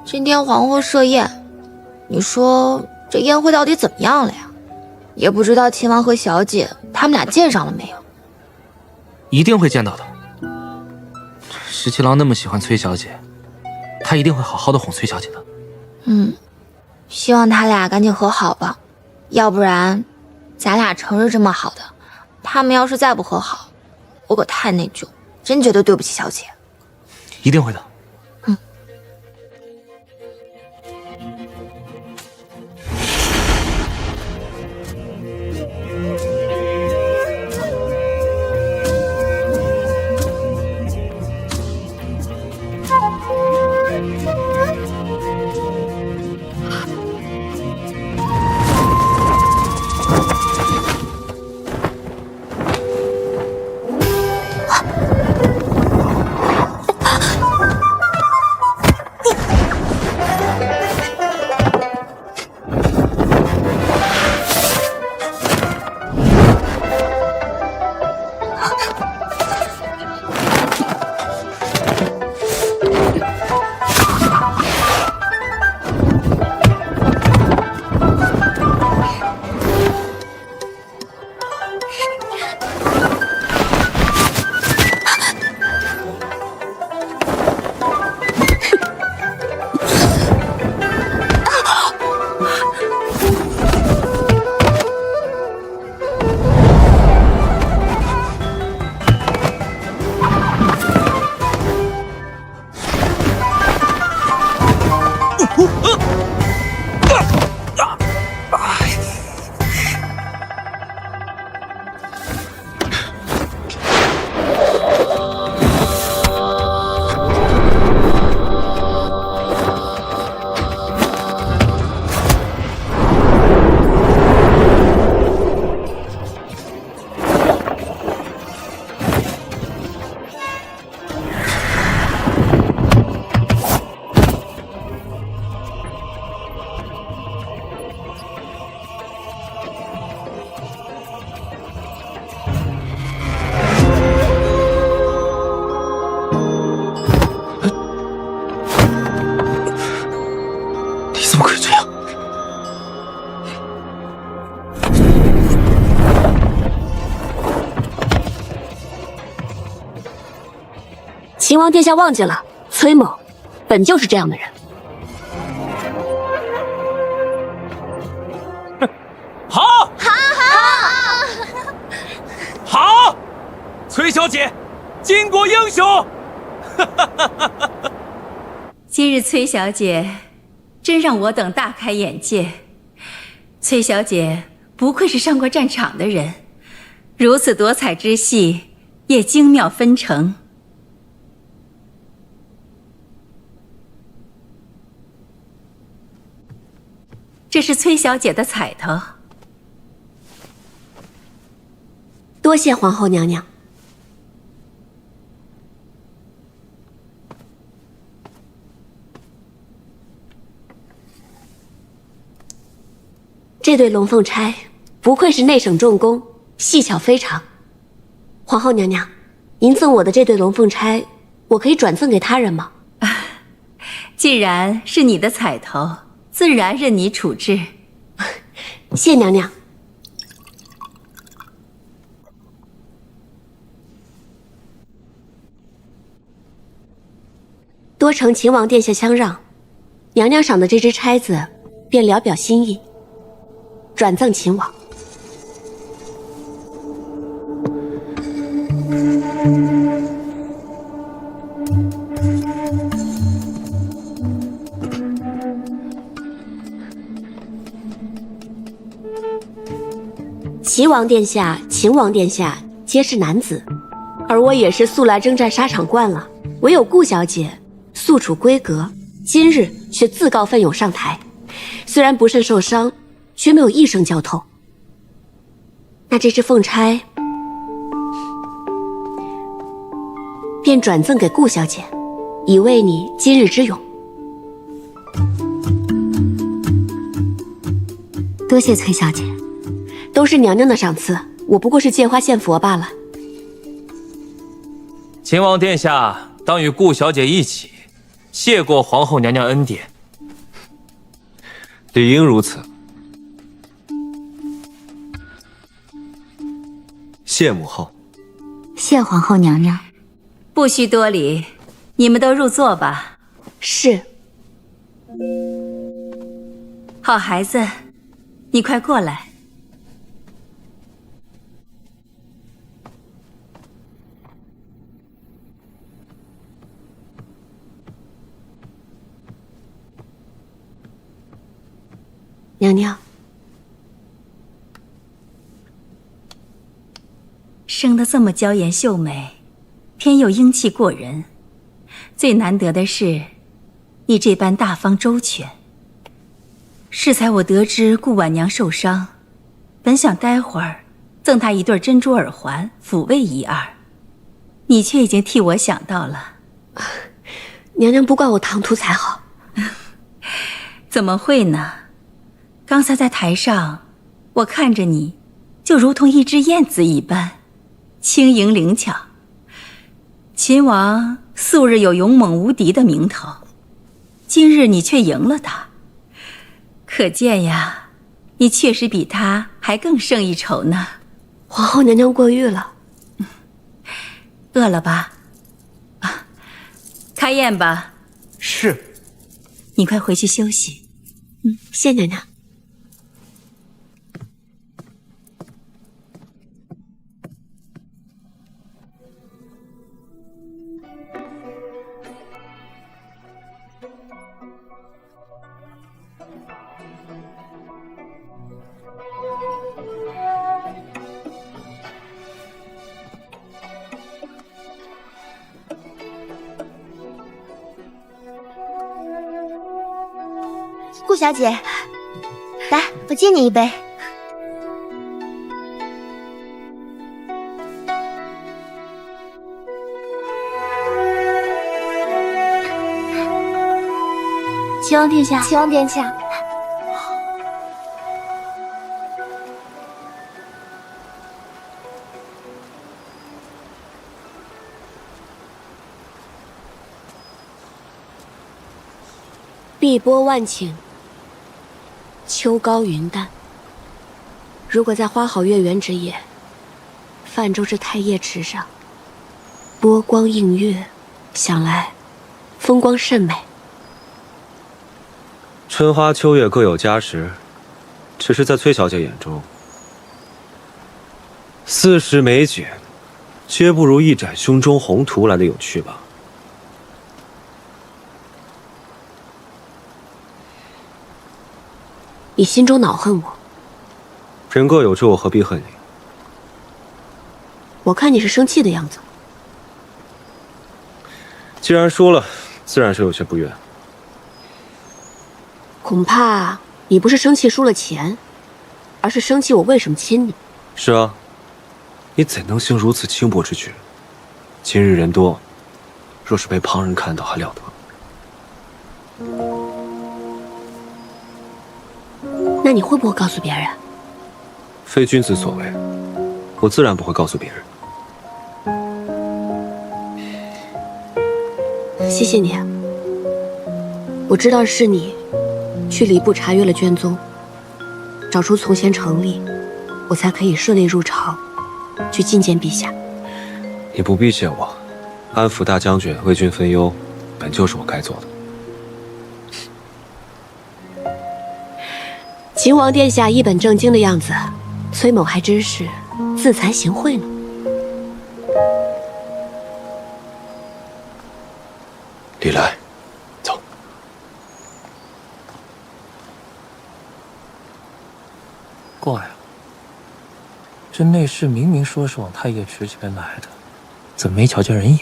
S6: 今天皇后设宴，你说这宴会到底怎么样了呀？也不知道秦王和小姐他们俩见上了没有？
S11: 一定会见到的。十七郎那么喜欢崔小姐，他一定会好好的哄崔小姐的。
S6: 希望他俩赶紧和好吧，要不然咱俩成日这么好的，他们要是再不和好，我可太内疚，真觉得对不起小姐。
S11: 一定会的。
S2: 秦王殿下忘记了，崔某本就是这样的人。
S11: 好，好，崔小姐，巾帼英雄。
S9: 今日崔小姐真让我等大开眼界。崔小姐不愧是上过战场的人，如此夺彩之戏也精妙纷呈。这是崔小姐的彩头。
S2: 多谢皇后娘娘。这对龙凤钗不愧是内省重工，细巧非常。皇后娘娘，您赠我的这对龙凤钗，我可以转赠给他人吗？
S9: 既然是你的彩头，自然任你处置。
S2: 谢娘娘。多承秦王殿下相让，娘娘赏的这只钗子便聊表心意，转赠秦王。齐王殿下、秦王殿下皆是男子，而我也是素来征战沙场惯了，唯有顾小姐素处闺阁，今日却自告奋勇上台，虽然不慎受伤，却没有一声叫透。那这只凤钗便转赠给顾小姐，以慰你今日之勇。
S7: 多谢崔小姐。
S2: 都是娘娘的赏赐，我不过是借花献佛罢了。
S11: 秦王殿下当与顾小姐一起，谢过皇后娘娘恩典。
S1: 理应如此。谢母后。
S7: 谢皇后娘娘。
S9: 不需多礼，你们都入座吧。
S2: 是。
S9: 好孩子，你快过来。
S2: 娘娘，
S9: 生得这么娇颜秀美，偏又英气过人，最难得的是你这般大方周全。适才我得知顾婉娘受伤，本想待会儿赠她一对珍珠耳环抚慰一二，你却已经替我想到了。
S2: 娘娘不怪我唐突才好。
S9: 怎么会呢？刚才在台上，我看着你，就如同一只燕子一般，轻盈灵巧。秦王素日有勇猛无敌的名头，今日你却赢了他，可见呀，你确实比他还更胜一筹呢。
S2: 皇后娘娘过誉了。
S9: 饿了吧？开宴吧。
S15: 是。
S9: 你快回去休息。
S2: 谢娘娘。
S6: 顾小姐，来，我敬你一杯。
S2: 齐王殿下，
S6: 齐王殿下。
S2: 碧波万顷，秋高云淡。如果在花好月圆之夜，泛舟至太液池上，波光映月，想来风光甚美。
S1: 春花秋月各有佳时，只是在崔小姐眼中，40美景，皆不如一展胸中宏图来的有趣吧。
S2: 你心中恼恨我，
S1: 人各有志，我何必恨你？
S2: 我看你是生气的样子。
S1: 既然输了，自然是有些不悦。
S2: 恐怕你不是生气输了钱，而是生气我为什么亲你。
S1: 是啊，你怎能行如此轻薄之举？今日人多，若是被旁人看到，还了得？
S2: 那你会不会告诉别人？
S1: 非君子所为，我自然不会告诉别人。
S2: 谢谢你啊，我知道是你去礼部查阅了卷宗，找出从前成立，我才可以顺利入朝，去觐见陛下。
S1: 你不必谢我，安抚大将军，为君分忧，本就是我该做的。
S2: 秦王殿下一本正经的样子，崔某还真是自惭形秽呢。
S12: 李来，走。
S11: 怪了，这内侍明明说是往太液池这边来的，怎么没瞧见人影？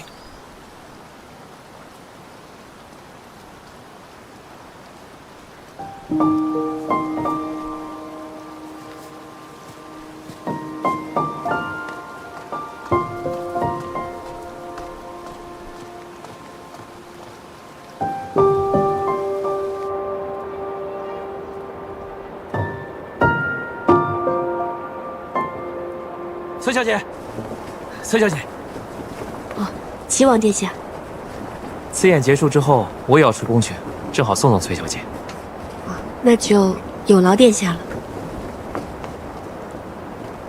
S11: 崔小姐，崔小姐，
S2: 哦，齐王殿下。
S11: 此演结束之后，我也要出宫去，正好送送崔小姐。
S2: 那就有劳殿下了。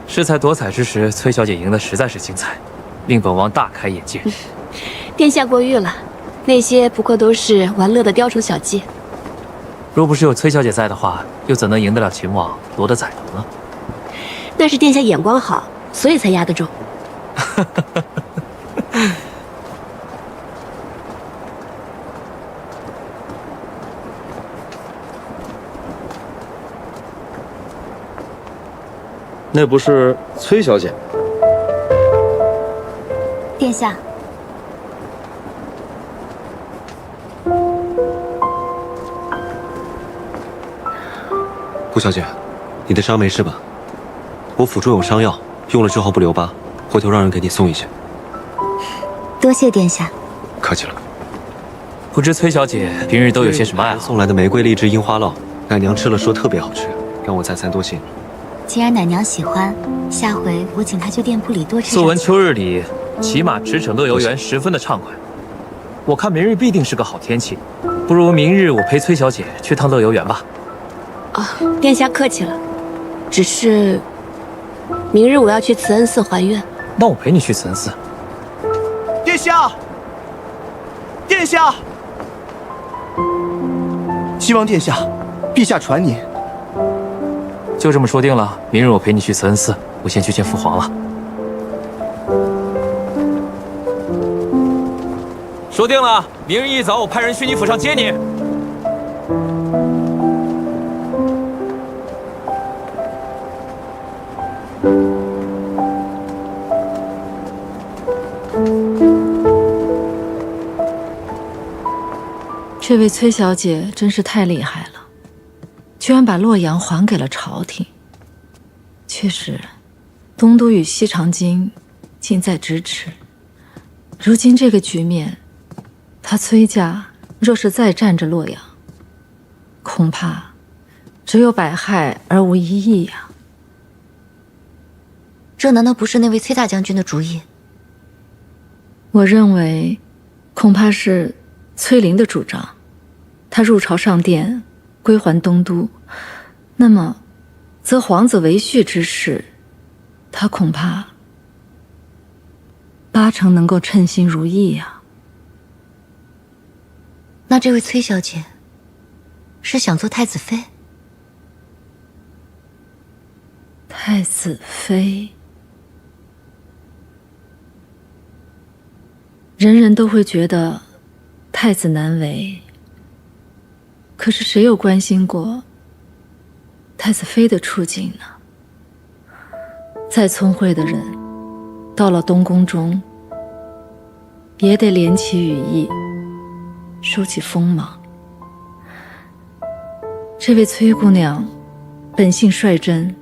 S11: 恃才夺彩之时，崔小姐赢得实在是精彩，令本王大开眼界。
S2: 殿下过誉了，那些不过都是玩乐的雕虫小技。
S11: 若不是有崔小姐在的话，又怎能赢得了秦王，夺得宰头呢？
S2: 那是殿下眼光好，所以才压得中。
S3: 那不是崔小姐？
S7: 殿下，
S1: 顾小姐，你的伤没事吧？我府中有伤药，用了之后不留疤，回头让人给你送一些。
S7: 多谢殿下。
S1: 客气了。
S11: 不知崔小姐平日都有些什么爱好？
S1: 送来的玫瑰荔枝樱花酪，奶娘吃了说特别好吃，让我再三多谢。
S7: 既然奶娘喜欢，下回我请她去店铺里多吃。
S11: 素闻秋日里骑马驰骋乐游园十分的畅快，我看明日必定是个好天气，不如明日我陪崔小姐去趟乐游园吧。
S2: 啊，殿下客气了，只是明日我要去慈恩寺还愿。
S11: 那我陪你去慈恩寺。
S21: 殿下，殿下，齐王殿下，陛下传您。
S11: 就这么说定了，明日我陪你去慈恩寺，我先去见父皇了。说定了，明日一早我派人去你府上接你。
S22: 这位崔小姐真是太厉害了，居然把洛阳还给了朝廷。确实，东都与西长京近在咫尺。如今这个局面，他崔家若是再占着洛阳，恐怕只有百害而无一益呀。
S7: 这难道不是那位崔大将军的主意？
S22: 我认为，恐怕是崔林的主张。他入朝上殿，归还东都，那么，则皇子为婿之事，他恐怕八成能够称心如意呀。
S7: 那这位崔小姐是想做太子妃？
S22: 太子妃，人人都会觉得太子难为，可是谁有关心过太子妃的处境呢？再聪慧的人，到了东宫中，也得敛起羽翼，收起锋芒。这位崔姑娘，本性率真，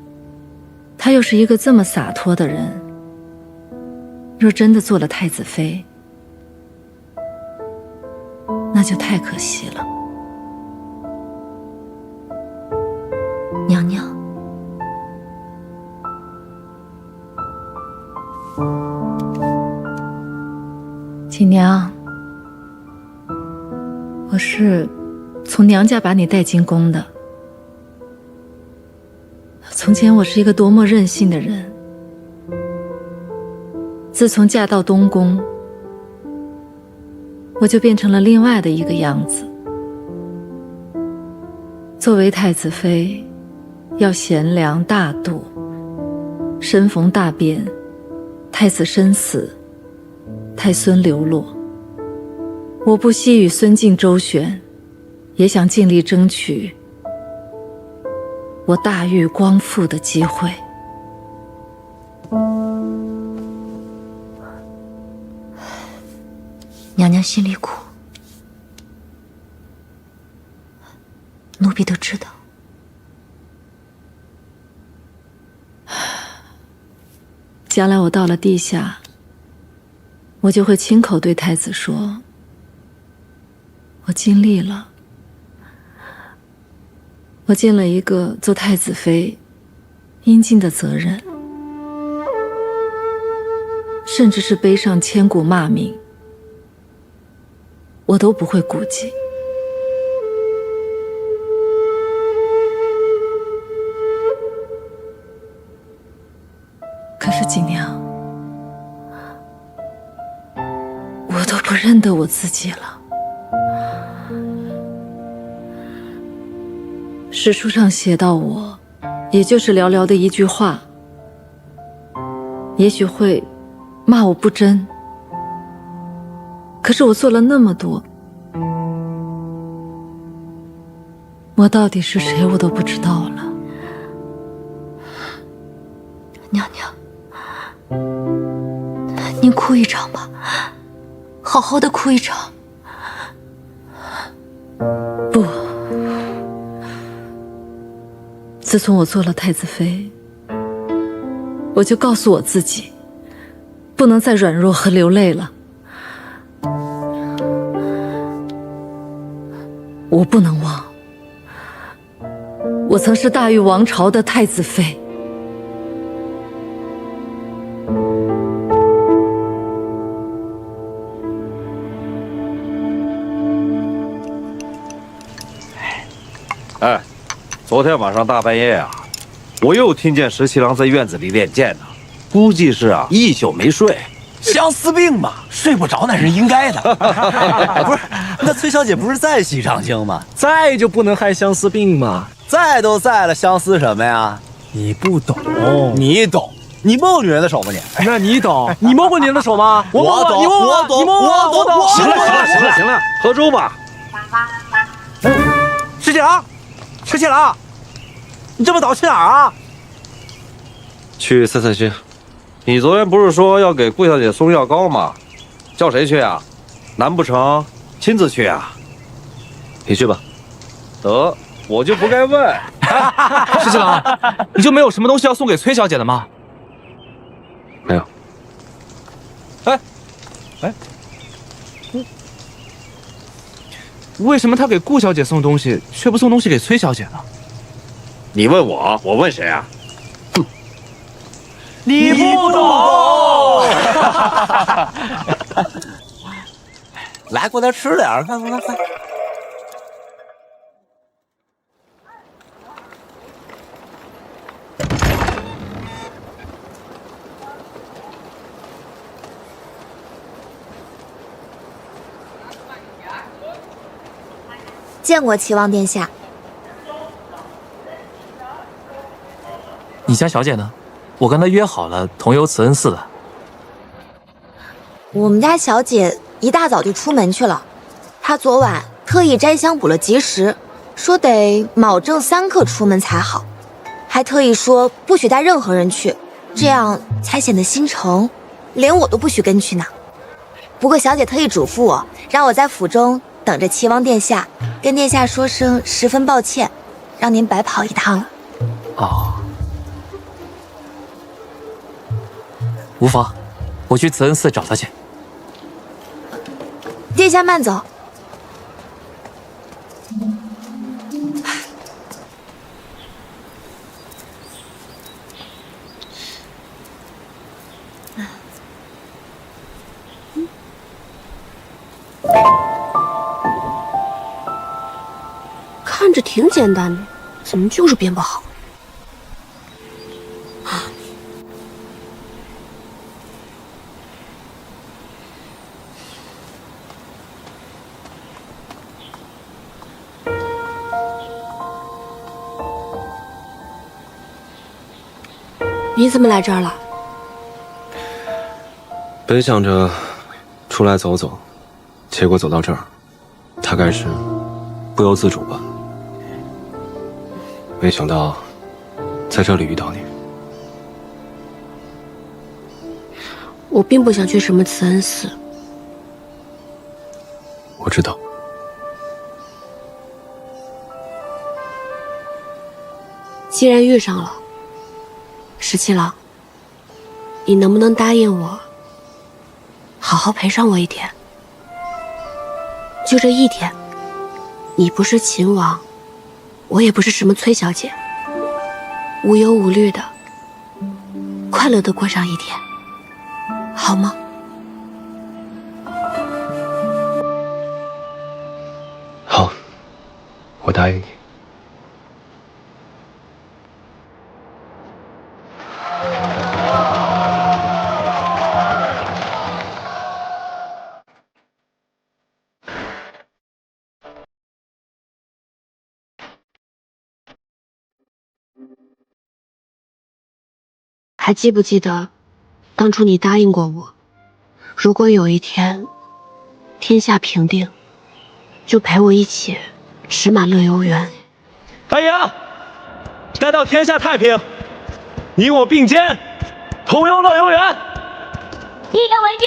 S22: 她又是一个这么洒脱的人，若真的做了太子妃，那就太可惜了。
S7: 娘娘，
S22: 锦娘，我是从娘家把你带进宫的。从前我是一个多么任性的人，自从嫁到东宫，我就变成了另外的一个样子。作为太子妃，要贤良大度，身逢大变，太子身死，太孙流落，我不惜与孙敬周旋，也想尽力争取我大狱光复的机会。
S7: 娘娘心里苦，奴婢都知道。
S22: 将来我到了地下，我就会亲口对太子说，我尽力了，我尽了一个做太子妃应尽的责任，甚至是背上千古骂名，我都不会顾忌。可是锦娘，我都不认得我自己了。史书上写到我，也就是寥寥的一句话，也许会骂我不真，可是我做了那么多，我到底是谁我都不知道了。
S7: 娘娘，您哭一场吧，好好的哭一场。
S22: 不，自从我做了太子妃，我就告诉我自己，不能再软弱和流泪了。我不能忘，我曾是大禹王朝的太子妃。
S3: 哎，昨天晚上大半夜啊，我又听见石七郎在院子里练剑呢，估计是一宿没睡。
S20: 相思病嘛，睡不着那是应该的。不是，那崔小姐不是在喜长青吗？
S11: 在就不能害相思病吗？
S20: 在都在了，相思什么呀？
S11: 你不懂，
S20: 你懂。你摸过女人的手吗你？
S11: 那你懂？你摸过女人的手吗？
S20: 我懂，
S11: 你摸我，你摸我，我懂。
S3: 行了，喝粥吧。
S15: 石七郎，石七郎，你这么早去哪儿啊？
S1: 去散散心。
S3: 你昨天不是说要给顾小姐送药膏吗？叫谁去啊？难不成亲自去啊？
S1: 你去吧。
S3: 得，我就不该问。
S11: 石七郎，你就没有什么东西要送给崔小姐的吗？
S1: 没有。
S11: 为什么他给顾小姐送东西，却不送东西给崔小姐呢？
S3: 你问我，我问谁啊？
S11: 你不懂。
S20: 来，过来吃点儿，快。
S6: 见过齐王殿下。
S11: 你家小姐呢？我跟她约好了同游慈恩寺的。
S6: 我们家小姐一大早就出门去了，她昨晚特意摘香补了吉时，说得卯正3刻出门才好，还特意说不许带任何人去，这样才显得心诚，连我都不许跟去呢。不过小姐特意嘱咐我，让我在府中等着齐王殿下，跟殿下说声十分抱歉，让您白跑一趟了。
S11: 哦，无妨，我去慈恩寺找她去。
S6: 殿下慢走。
S2: 看着挺简单的，怎么就是编不好？你怎么来这儿了？
S1: 本想着出来走走，结果走到这儿，大概是不由自主吧。没想到在这里遇到你。
S2: 我并不想去什么慈恩寺。
S1: 我知道。
S2: 既然遇上了，十七郎，你能不能答应我，好好陪上我一天？就这一天，你不是秦王，我也不是什么崔小姐，无忧无虑的，快乐的过上一天，好吗？
S1: 好，我答应你。
S2: 还记不记得，当初你答应过我，如果有一天天下平定，就陪我一起吃满乐游原。
S21: 哎呀，待到天下太平，你我并肩，同游乐游原。
S5: 一言为定。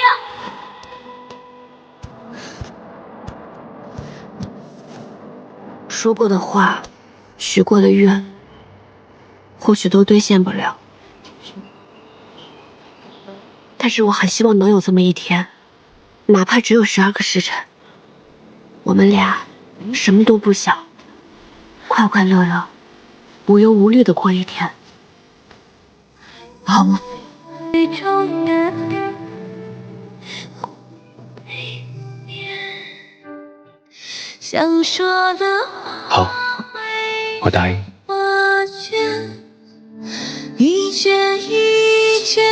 S2: 说过的话，许过的愿，或许都兑现不了。但是我很希望能有这么一天，哪怕只有12个时辰，我们俩什么都不想，快快乐乐、无忧无虑的过一天，好吗？
S5: 想说的
S1: 好，我答应。
S5: 话却一卷一卷，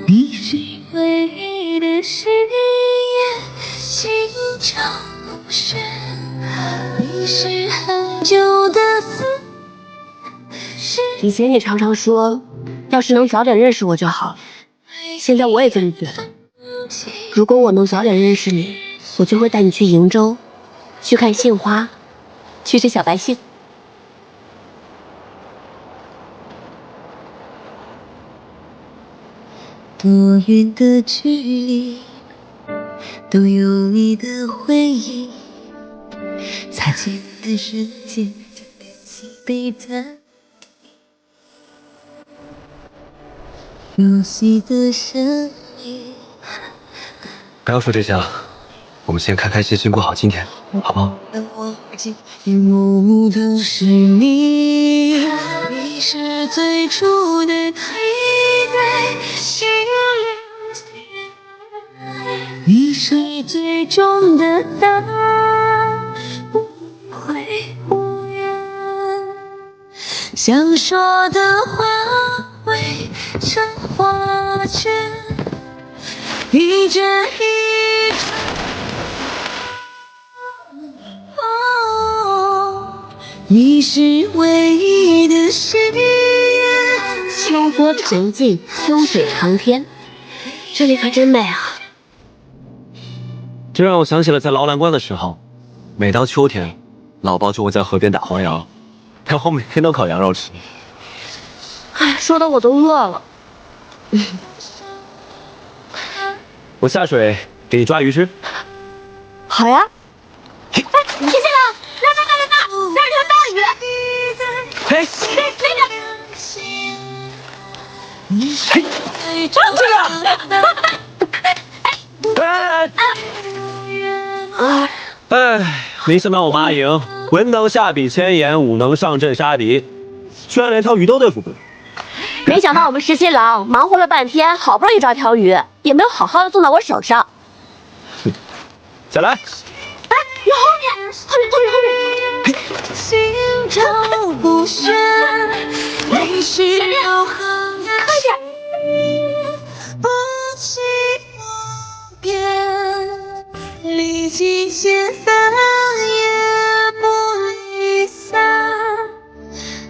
S5: 你是唯一的誓言，心照不宣。你是很久的思。
S2: 以前你常常说，要是能早点认识我就好了。现在我也这么觉得。如果我能早点认识你，我就会带你去瀛洲，去看杏花，去吃小白杏。
S5: 多远的距离，都有你的回忆。擦肩的瞬间，就连起悲叹。熟悉的声音。
S1: 不要说这些了，我们先开开心心过好今天，好不好？
S5: 模糊的是你，你是最初的梯队，心连你是最终的答案，不会无言。想说的话汇成画卷，一针一你是唯一的誓言。
S2: 秋波沉静，秋水长天，这里可真美啊！
S1: 这让我想起了在劳兰关的时候，每到秋天，老包就会在河边打黄羊，然后每天都烤羊肉吃。
S2: 哎，说的我都饿了。
S1: 我下水给你抓鱼吃。
S2: 好呀。哎，谢谢了，来，那儿有条大鱼。
S1: 嘿，
S2: 嘿，上去了。
S1: 哎，没想到我妈赢，文能下笔千言，武能上阵杀敌，居然连条鱼都对付不了。
S2: 没想到我们十七郎忙活了半天，好不容易抓条鱼，也没有好好的送到我手上。
S1: 再来。
S2: 哎，有后面，后面。
S5: 心照不宣，你是永恒的
S2: 快点。
S5: 不弃不变，历尽千帆也不离散，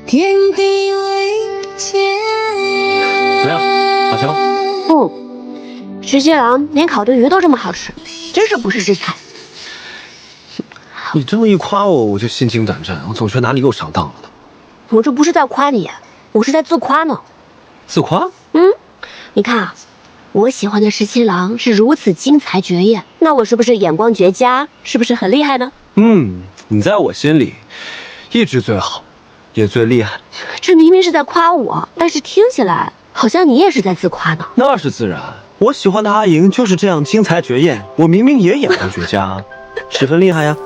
S5: 天地为鉴。
S1: 怎么样，好吃吗？
S2: 十七郎连烤的鱼都这么好吃，真是不世之才。
S1: 你这么一夸我，我就心惊胆战，我总觉得哪里又上当了呢。
S2: 我这不是在夸你，我是在自夸呢。
S1: 自夸？
S2: 你看啊，我喜欢的十七郎是如此精彩绝艳，那我是不是眼光绝佳？是不是很厉害呢？
S1: 你在我心里一直最好，也最厉害。
S2: 这明明是在夸我，但是听起来好像你也是在自夸呢。
S1: 那是自然，我喜欢的阿莹就是这样精彩绝艳，我明明也眼光绝佳，十分厉害呀。